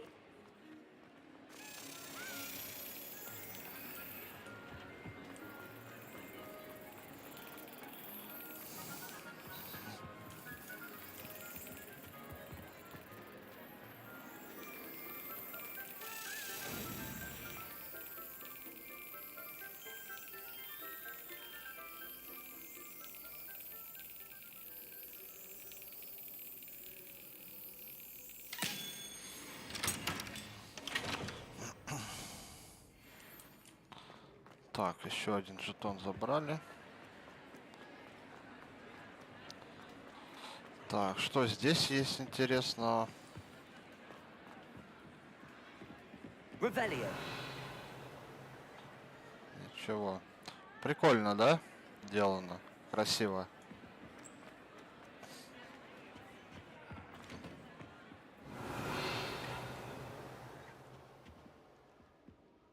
[SPEAKER 15] Так, еще один жетон забрали. Так, что здесь есть интересного? Ничего. Прикольно, да? Сделано. Красиво.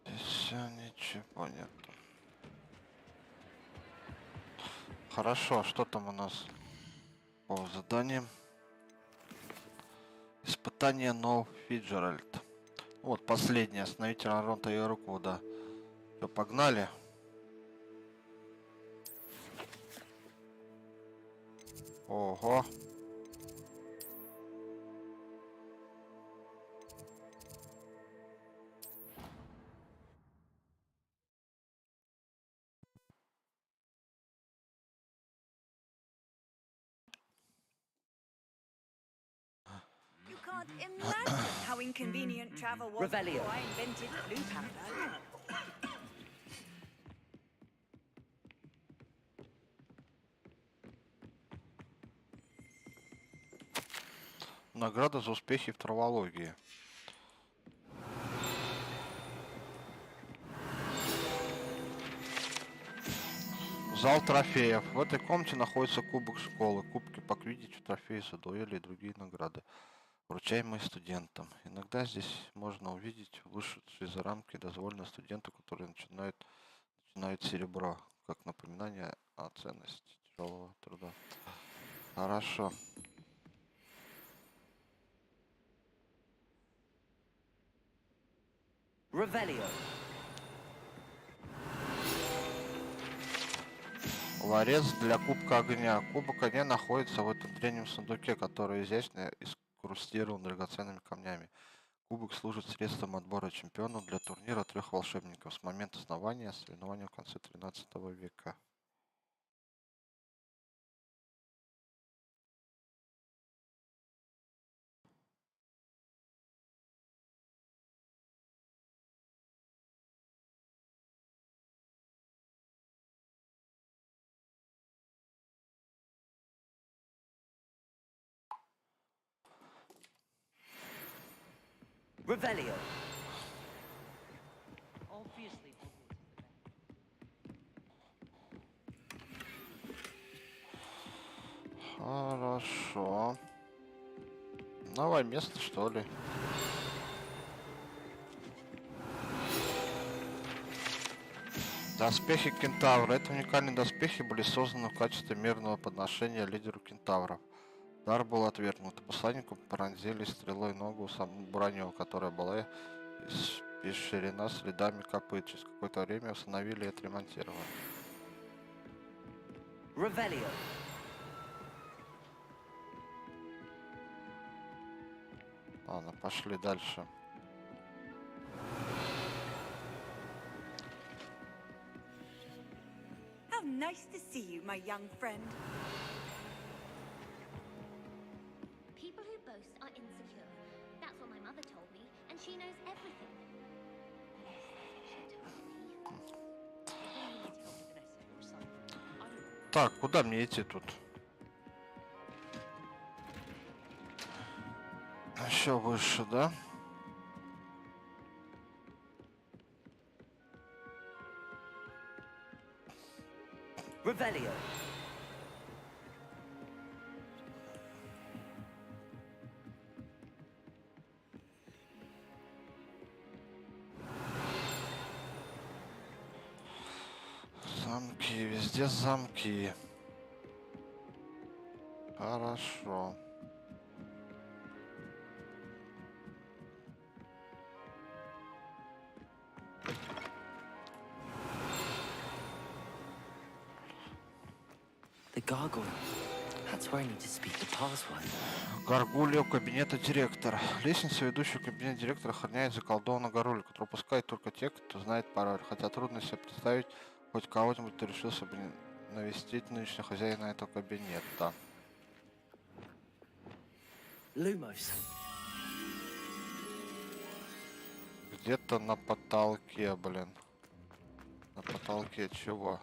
[SPEAKER 15] Здесь ничего нет. Хорошо, что там у нас по заданиям? Испытание Ноу Фиджеральд. Вот последнее. Остановите Ронта и руку, да. Все, погнали. Ого.
[SPEAKER 10] You can't imagine how inconvenient travel was before I invented blue powder.
[SPEAKER 15] Награда за успехи в травологии. Зал трофеев. В этой комнате находится кубок школы. Кубки по квиддичу, трофеи за дуэли и другие награды, вручаемые студентам. Иногда здесь можно увидеть вышедшие за рамки дозволенные студенту, которые начинают серебро, как напоминание о ценности тяжелого труда. Хорошо. Ларец для кубка огня. Кубок огня находится в этом древнем сундуке, который изящно инкрустирован драгоценными камнями. Кубок служит средством отбора чемпионов для турнира 3 волшебников с момента основания соревнований в конце 13 века.
[SPEAKER 2] Revelio.
[SPEAKER 15] Хорошо. Новое место, что ли? Доспехи кентавра. Это уникальные доспехи были созданы в качестве мирного подношения лидеру кентавров. Дар был отвергнут. Посланнику пронзили стрелой ногу саму броню, которая была испещрена следами копыт. Через какое-то время установили и отремонтировали.
[SPEAKER 2] Revelio.
[SPEAKER 15] Ладно, пошли дальше.
[SPEAKER 10] How nice to see you, my young friend.
[SPEAKER 6] People who boast are insecure. That's what my mother told me, and she knows everything.
[SPEAKER 15] Так, куда мне идти тут? Еще выше, да?
[SPEAKER 2] Revelio.
[SPEAKER 15] Замки, везде замки. Хорошо.
[SPEAKER 2] The gargoyle. That's where I need to speak the password.
[SPEAKER 15] Горгулья у кабинета директора. Лестница, ведущая в кабинет директора, охраняет заколдованного горгулью, который пускает только те, кто знает пароль. Хотя трудно себе представить хоть кого-нибудь, кто решился бы навестить нынешнего хозяина этого кабинета.
[SPEAKER 2] Lumos.
[SPEAKER 15] Где-то на потолке, блин. На потолке чего?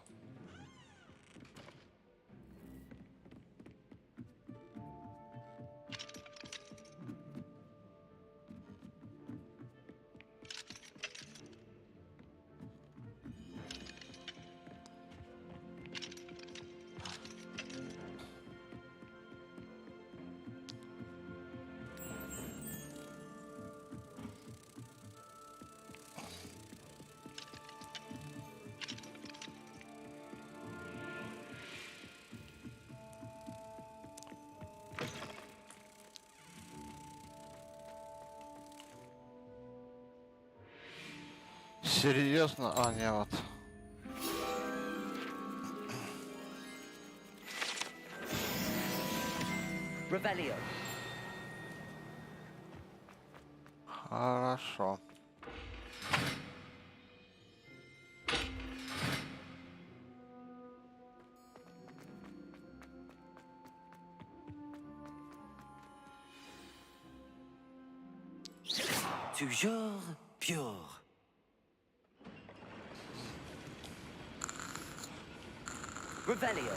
[SPEAKER 15] Серьезно? А, не, вот.
[SPEAKER 2] Revelio.
[SPEAKER 15] Хорошо.
[SPEAKER 2] Toujours pure. Revelio.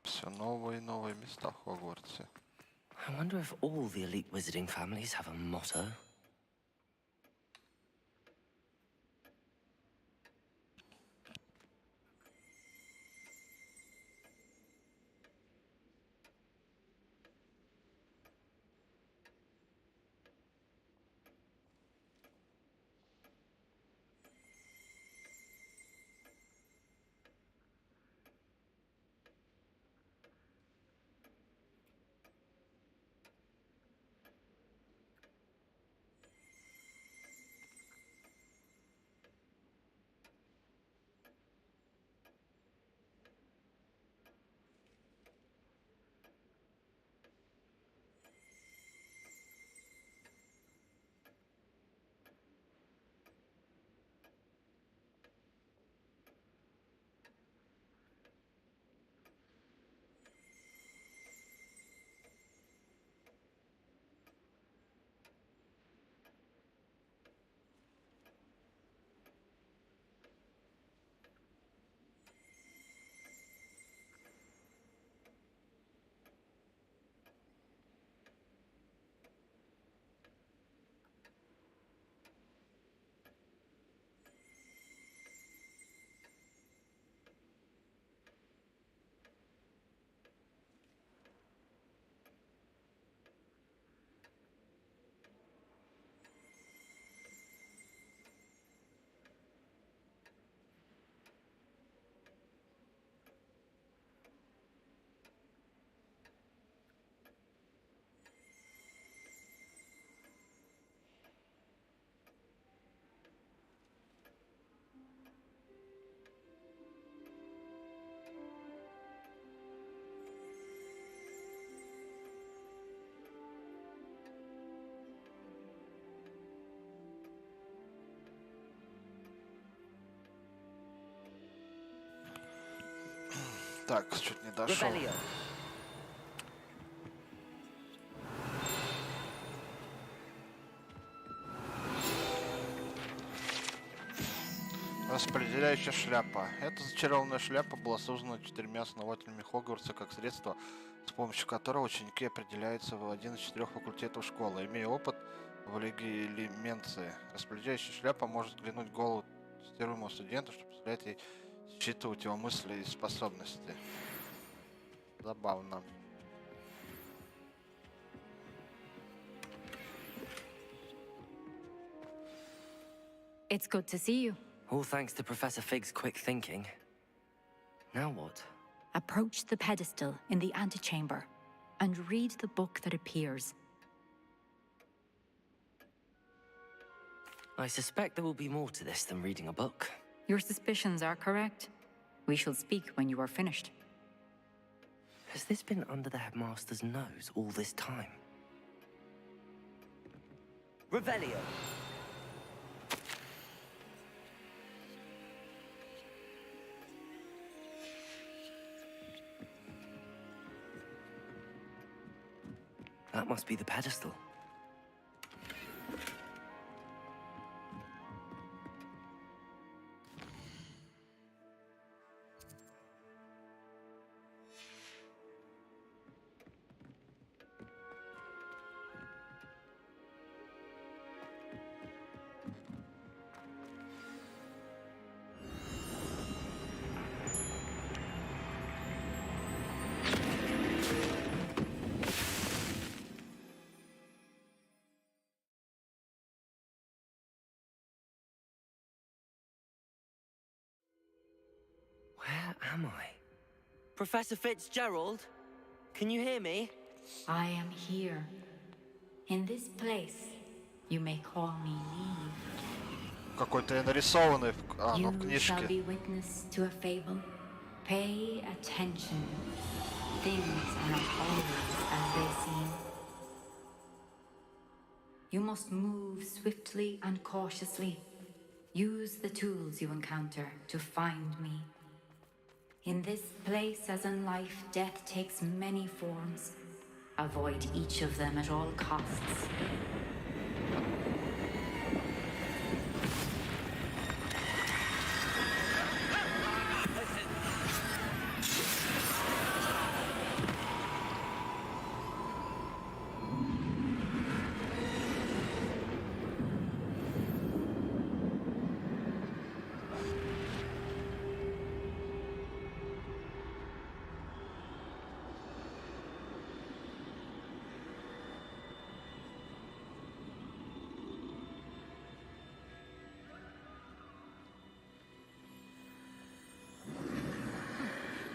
[SPEAKER 15] Все новые и новые места в Хогвартсе.
[SPEAKER 2] I wonder if all the elite wizarding families have a motto.
[SPEAKER 15] Так, чуть не дошел.
[SPEAKER 2] Revelio.
[SPEAKER 15] Распределяющая шляпа. Эта зачарованная шляпа была создана 4 основателями Хогвартса как средство, с помощью которого ученики определяются в один из 4 факультетов школы, имея опыт в легилименции. Распределяющая шляпа может взглянуть в голову тестируемого студента, что позволяет ей считывать его мысли и способности. Забавно.
[SPEAKER 17] It's good to see you.
[SPEAKER 2] All thanks to Professor Fig's quick thinking. Now what?
[SPEAKER 17] Approach the pedestal in the antechamber and read the book that appears.
[SPEAKER 2] I suspect there will be more to this than reading a book.
[SPEAKER 17] Your suspicions are correct. We shall speak when you are finished.
[SPEAKER 2] Has this been under the headmaster's nose all this time? Revelio. That must be the pedestal. am I? Professor Fitzgerald? Can you hear me?
[SPEAKER 17] I am here. In this place, you may call me Neve.
[SPEAKER 15] Какой-то нарисованный в
[SPEAKER 17] You shall
[SPEAKER 15] книжке.
[SPEAKER 17] be witness to a fable. Pay attention. Things are not always as they seem. You must move swiftly and cautiously. Use the tools you encounter to find me. In this place, as in life, death takes many forms. Avoid each of them at all costs.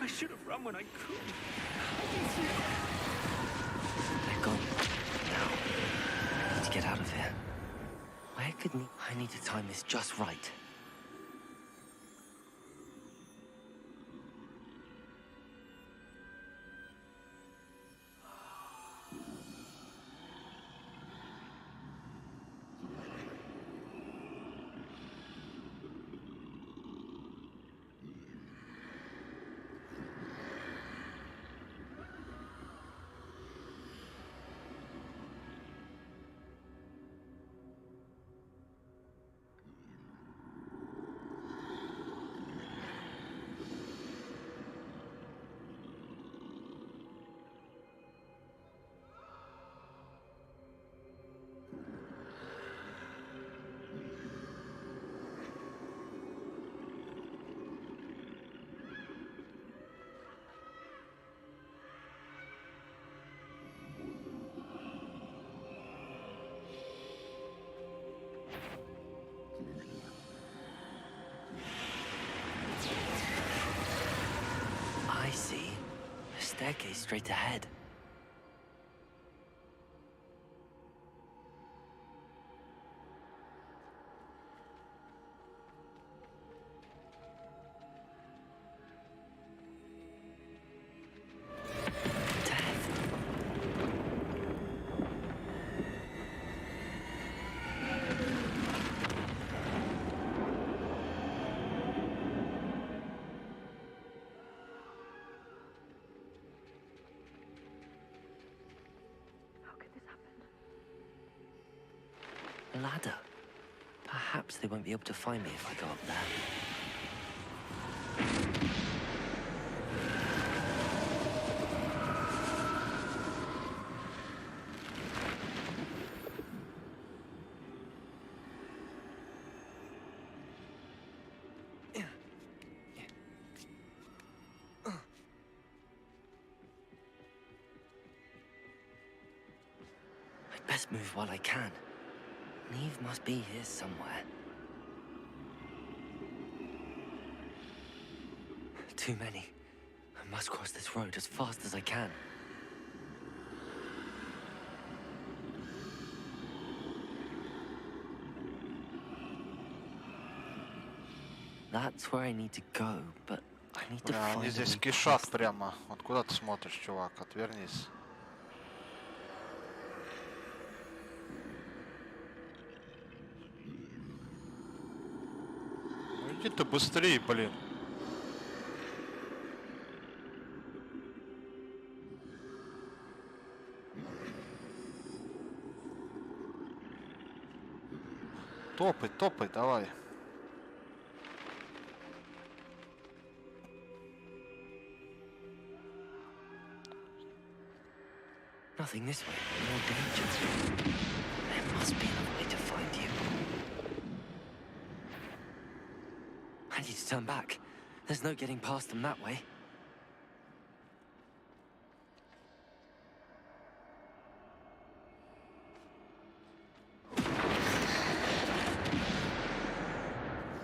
[SPEAKER 9] I should have run when I could.
[SPEAKER 2] They're gone. Now, I need to get out of here. Where could I need to time this just right. I see. A staircase straight ahead. A ladder. Perhaps they won't be able to find me if I go up there. I'd best move while I can. Neve must be here somewhere. Too many. I must cross this road as fast as I can. That's where I need to go, but I need to
[SPEAKER 15] Бля,
[SPEAKER 2] find
[SPEAKER 15] они
[SPEAKER 2] a
[SPEAKER 15] здесь
[SPEAKER 2] way
[SPEAKER 15] кишат
[SPEAKER 2] past them.
[SPEAKER 15] прямо. Вот куда ты смотришь, чувак? Отвернись. Ну иди ты быстрее, блин. Топай, топай, давай.
[SPEAKER 2] Nothing this way. More danger. There must be another way to find you. I need to turn back. There's no getting past them that way.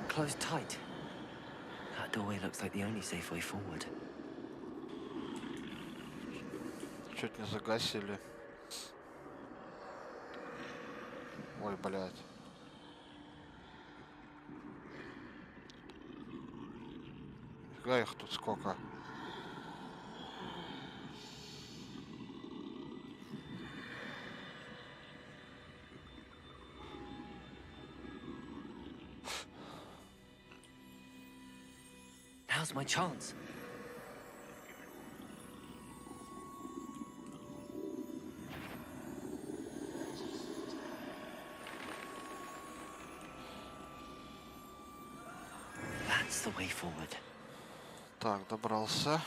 [SPEAKER 2] Close tight. That doorway looks like the only safe way forward.
[SPEAKER 15] Чуть не загасили. Ой, блядь. Фига их тут сколько.
[SPEAKER 2] Now's my chance. That's the way forward.
[SPEAKER 15] Так, добрался.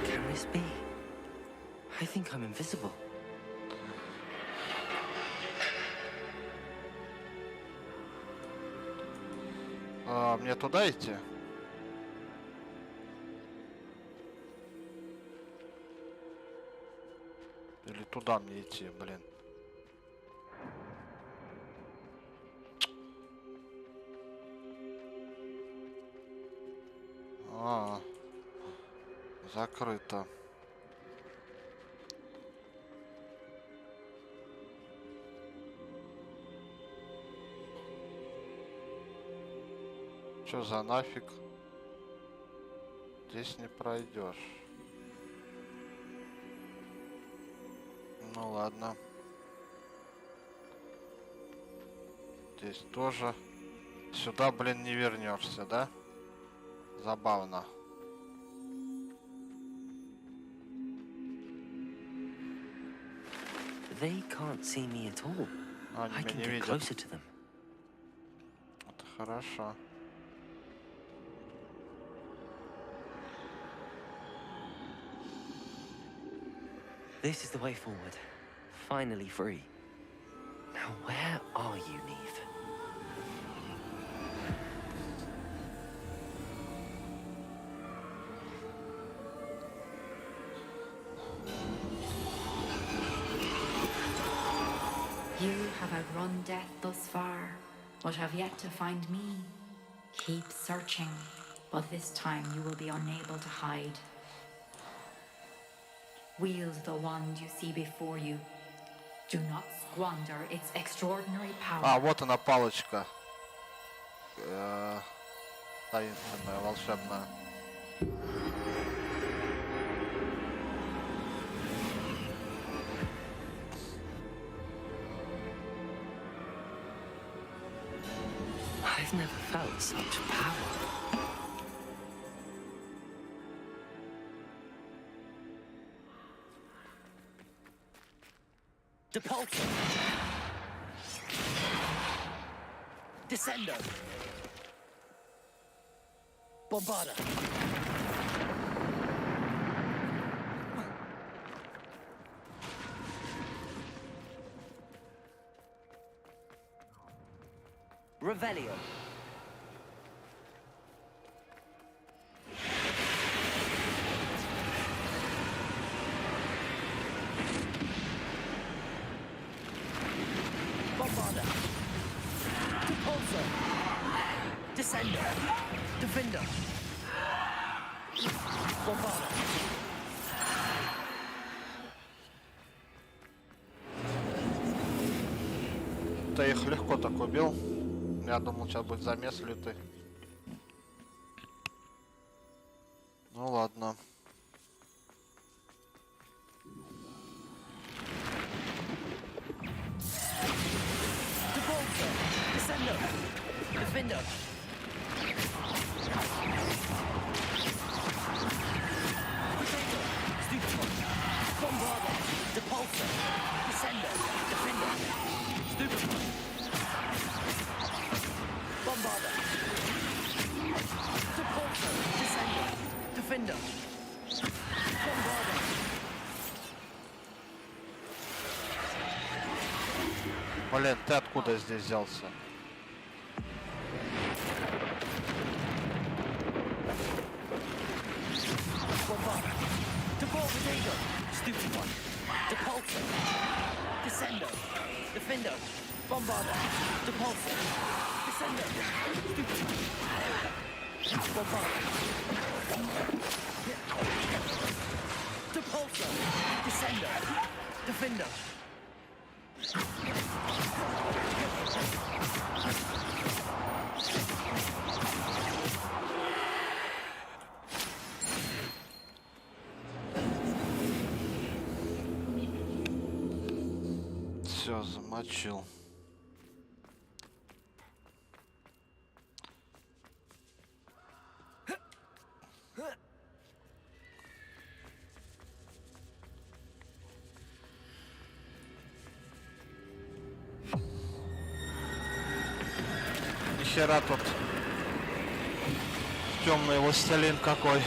[SPEAKER 2] Can this be? I think I'm invisible.
[SPEAKER 15] Мне туда идти? Или туда мне идти, блин? Закрыто. Чё за нафиг? Здесь не пройдешь. Ну ладно. Здесь тоже. Сюда, блин, не вернешься, да? Забавно.
[SPEAKER 2] They can't see me at all. I can get closer to them.
[SPEAKER 15] Это хорошо.
[SPEAKER 2] This is the way forward. Finally free. Now where are you, Neve?
[SPEAKER 17] You have outrun death thus far, but have yet to find me. Keep searching, but this time you will be unable to hide. Wield the wand you see before you. Do not squander its extraordinary power.
[SPEAKER 15] А, вот она палочка. Таинственная, волшебная.
[SPEAKER 2] I've never felt such power. Depulsor! Descender! Bombarda! Revelio! Bombarda! Depulsor! Descender! Defender! Bombarda!
[SPEAKER 15] Ты их легко так убил. Я думал, сейчас будет замес лютый. Ну ладно.
[SPEAKER 2] Depulsor! Descender! Defender! Potato! Stupefy! Bombarda! Depulsor! Descender! Defender! Stupefy! Bombarda! Depulsor! Descender! Defender! Bombarda!
[SPEAKER 15] Блин, ты откуда здесь взялся?
[SPEAKER 2] Bombarda! Default Potato! Stupefy! Depulsor!
[SPEAKER 3] Descendo. Defendo. Bombarder. Depulsor. Descendo. Bombarder. Depulsor. Descendo. Defendo.
[SPEAKER 15] Все, замочил. Нихера тут темный властелин какой.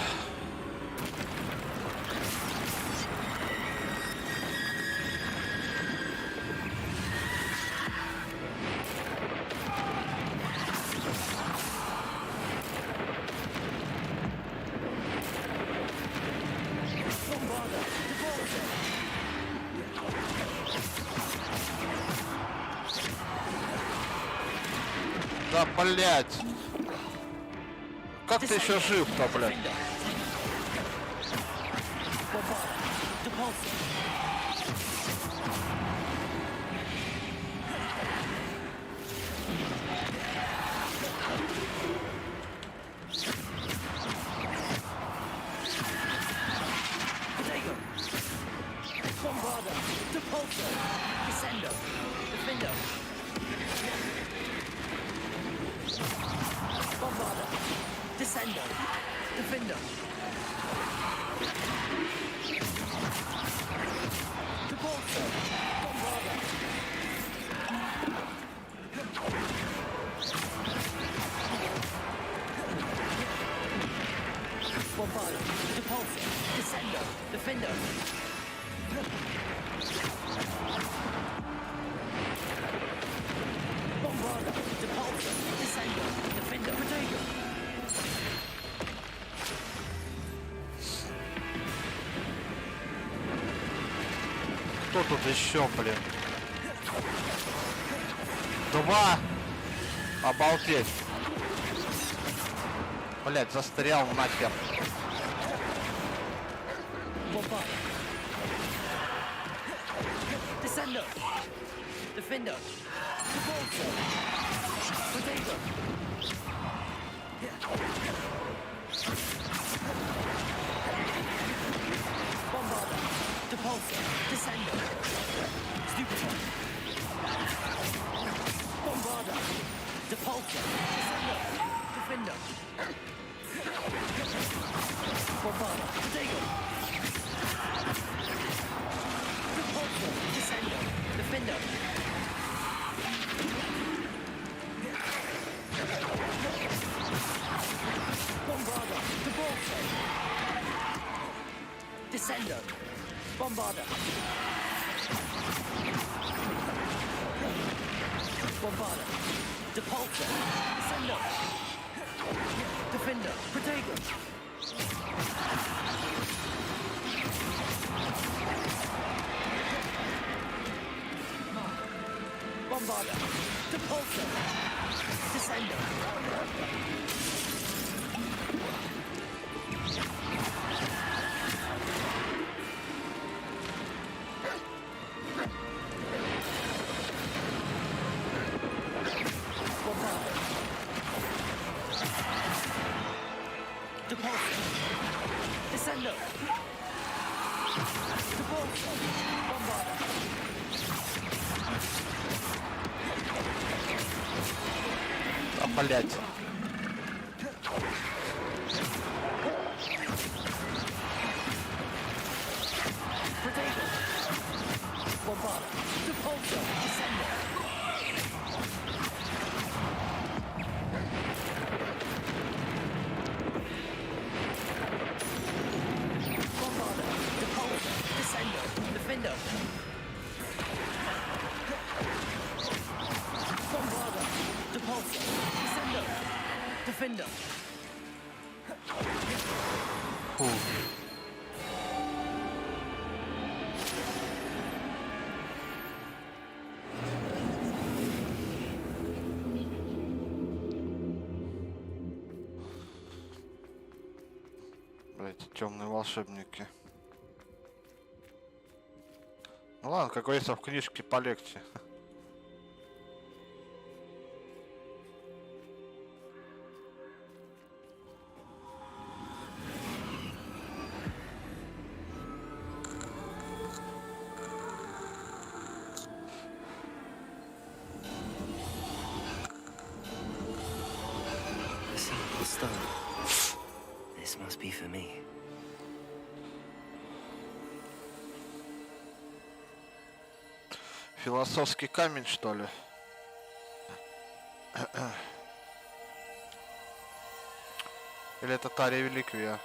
[SPEAKER 15] Да, блять. Как ты еще жив-то, блядь?
[SPEAKER 3] Descendo. Defendo. Depulsor. Bombarder. Bombarder. Depulsor. Descendo. Defendo. Bombarder. Depulsor. Descendo. Defendo. Protego.
[SPEAKER 15] Кто тут еще, блин? Два! Обалдеть! Блять, застрял нахер.
[SPEAKER 3] Descendo. Defendo. Depulsor. Protego. Bombarder. Depulsor. Descendo. Stupid. Bombarder. Depulsor. Descendo. Defendo. Bombarder. Protego. Depulsor. Descendo. Defendo. Bombarder. Depulsor. Descendo. Bombarder. Bombarder. Depulsor. Descendo. Defender. Protego. Bombarder. Depulsor. Descendo. Descendo. Depulsor. Bombarder.
[SPEAKER 15] А, блять.
[SPEAKER 3] Protego. Bombarder. Depulsor. Descendo. Bombarder. Depulsor. Descendo. Defendo. Bombarder. Depulsor. Descendo. Defendo.
[SPEAKER 15] Эти темные волшебники. Ну ладно, как говорится, в книжке полегче.
[SPEAKER 2] A simple stone. This must be for me.
[SPEAKER 15] Философский камень, что ли? Или это та реликвия?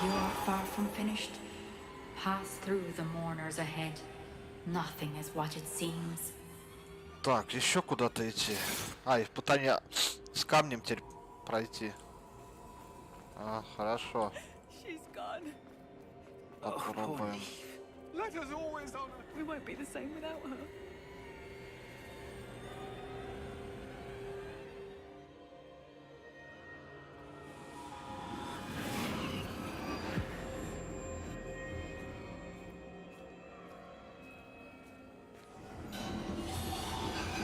[SPEAKER 17] You are far from finished. Pass through the mourners ahead. Nothing is what it seems.
[SPEAKER 15] Так, еще куда-то идти. А, испытание с камнем теперь пройти. А, хорошо.
[SPEAKER 3] She's gone.
[SPEAKER 15] Попробуем.
[SPEAKER 3] Let us always honor. We won't be the same without her.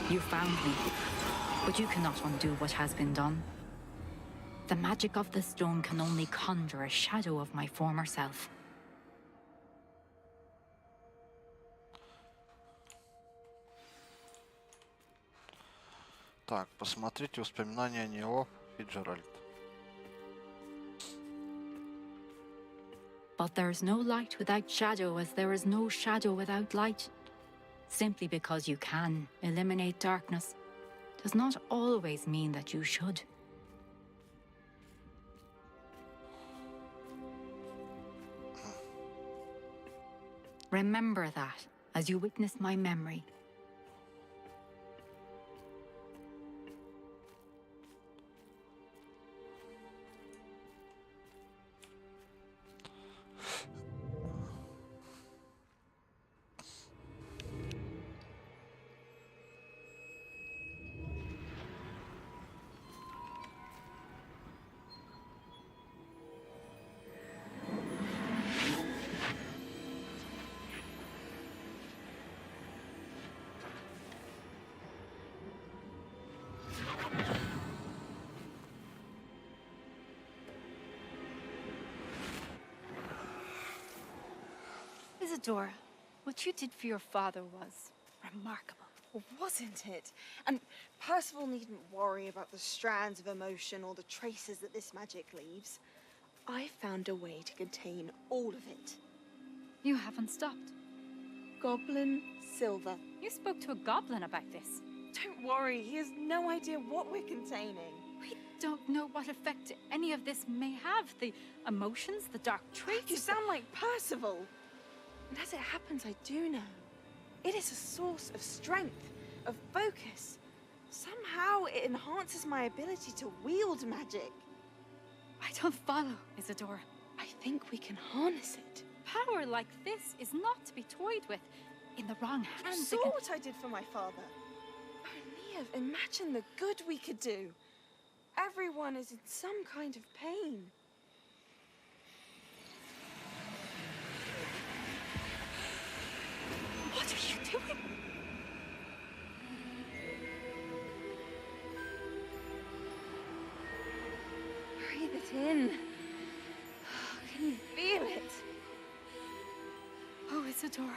[SPEAKER 17] You found me, but you cannot undo what has been done. The magic of the stone can only conjure a shadow of my former self.
[SPEAKER 15] Так, посмотрите воспоминания Нео Фиджеральд.
[SPEAKER 17] But there is no light without shadow, as there is no shadow without light. Simply because you can eliminate darkness does not always mean that you should. Remember that as you witness my memory.
[SPEAKER 20] Isadora, what you did for your father was remarkable.
[SPEAKER 10] Wasn't it? And Percival needn't worry about the strands of emotion or the traces that this magic leaves. I found a way to contain all of it.
[SPEAKER 20] You haven't stopped.
[SPEAKER 10] Goblin Silver.
[SPEAKER 20] You spoke to a goblin about this.
[SPEAKER 10] Don't worry, he has no idea what we're containing.
[SPEAKER 20] We don't know what effect any of this may have. The emotions, the dark traits.
[SPEAKER 10] You sound like Percival. And as it happens, I do know. It is a source of strength, of focus. Somehow it enhances my ability to wield magic.
[SPEAKER 20] I don't follow, Isadora.
[SPEAKER 10] I think we can harness it.
[SPEAKER 20] Power like this is not to be toyed with. In the wrong
[SPEAKER 10] You
[SPEAKER 20] hands,
[SPEAKER 10] saw what I did for my father. Oh, Neve, imagine the good we could do. Everyone is in some kind of pain.
[SPEAKER 20] What are you doing?
[SPEAKER 10] Breathe it in. Can you feel it?
[SPEAKER 20] Oh, Isadora.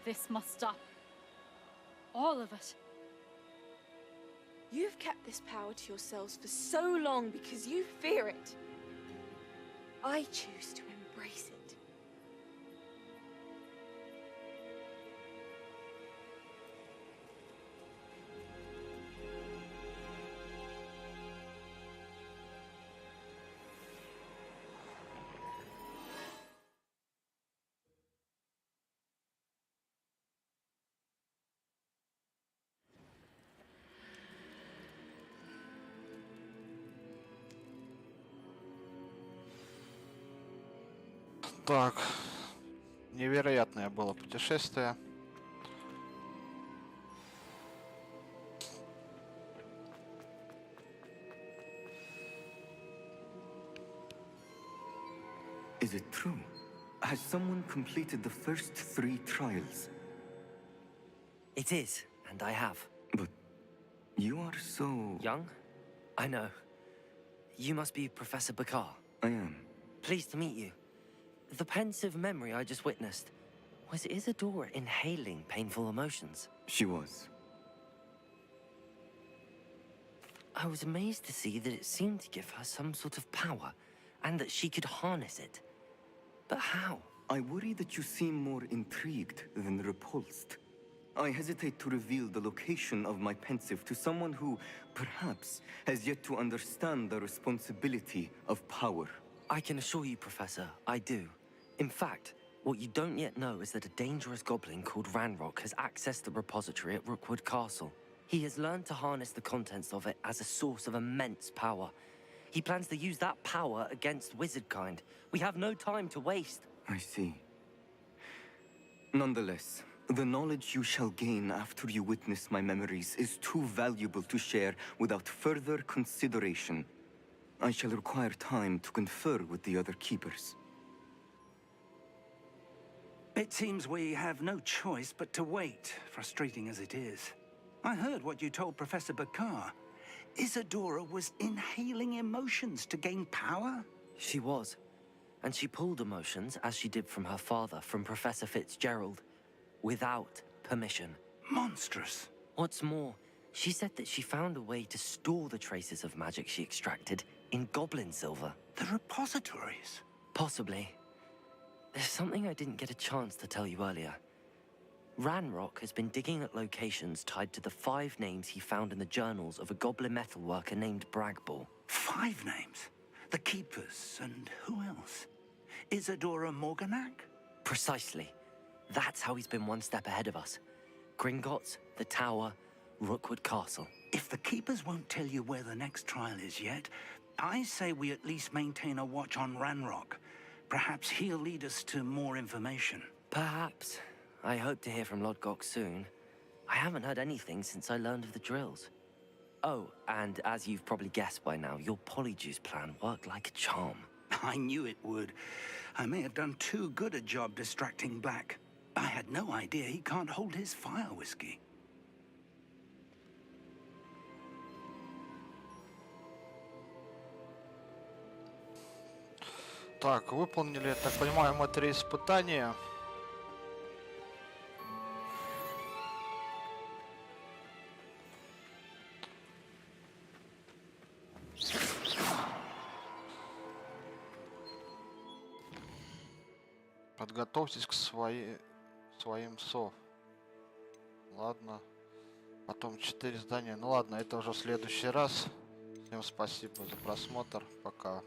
[SPEAKER 20] This must stop. All of it.
[SPEAKER 10] You've kept this power to yourselves for so long because you fear it. I choose to embrace it.
[SPEAKER 15] Так, невероятное было путешествие.
[SPEAKER 21] Is it true? Has someone completed the first 3 trials?
[SPEAKER 2] It is, and I have.
[SPEAKER 21] But you are so...
[SPEAKER 2] Young? I know. You must be Professor Bakar.
[SPEAKER 21] I am.
[SPEAKER 2] Pleased to meet you. The pensive memory I just witnessed, was Isadora inhaling painful emotions?
[SPEAKER 21] She was.
[SPEAKER 2] I was amazed to see that it seemed to give her some sort of power, and that she could harness it. But how?
[SPEAKER 21] I worry that you seem more intrigued than repulsed. I hesitate to reveal the location of my pensive to someone who, perhaps, has yet to understand the responsibility of power.
[SPEAKER 2] I can assure you, Professor, I do. In fact, what you don't yet know is that a dangerous goblin called Ranrock has accessed the repository at Rookwood Castle. He has learned to harness the contents of it as a source of immense power. He plans to use that power against wizardkind. We have no time to waste.
[SPEAKER 21] I see. Nonetheless, the knowledge you shall gain after you witness my memories is too valuable to share without further consideration. I shall require time to confer with the other keepers.
[SPEAKER 22] It seems we have no choice but to wait, frustrating as it is. I heard what you told Professor Bakar. Isadora was inhaling emotions to gain power?
[SPEAKER 2] She was. And she pulled emotions, as she did from her father, from Professor Fitzgerald, without permission.
[SPEAKER 22] Monstrous.
[SPEAKER 2] What's more, she said that she found a way to store the traces of magic she extracted in goblin silver.
[SPEAKER 22] The repositories?
[SPEAKER 2] Possibly. There's something I didn't get a chance to tell you earlier. Ranrock has been digging at locations tied to the 5 names he found in the journals of a goblin metalworker named Bragball.
[SPEAKER 22] 5 names? The Keepers, and who else? Isadora Morganac?
[SPEAKER 2] Precisely. That's how he's been one step ahead of us. Gringotts, the Tower, Rookwood Castle.
[SPEAKER 22] If the Keepers won't tell you where the next trial is yet, I say we at least maintain a watch on Ranrock. Perhaps he'll lead us to more information.
[SPEAKER 2] Perhaps. I hope to hear from Lodgok soon. I haven't heard anything since I learned of the drills. Oh, and as you've probably guessed by now, your polyjuice plan worked like a charm.
[SPEAKER 22] I knew it would. I may have done too good a job distracting Black. I had no idea he can't hold his fire whiskey.
[SPEAKER 15] Так, выполнили, так понимаю, мы 3 испытания. Подготовьтесь к своим сов. Ладно. Потом 4 здания. Ну ладно, это уже в следующий раз. Всем спасибо за просмотр. Пока.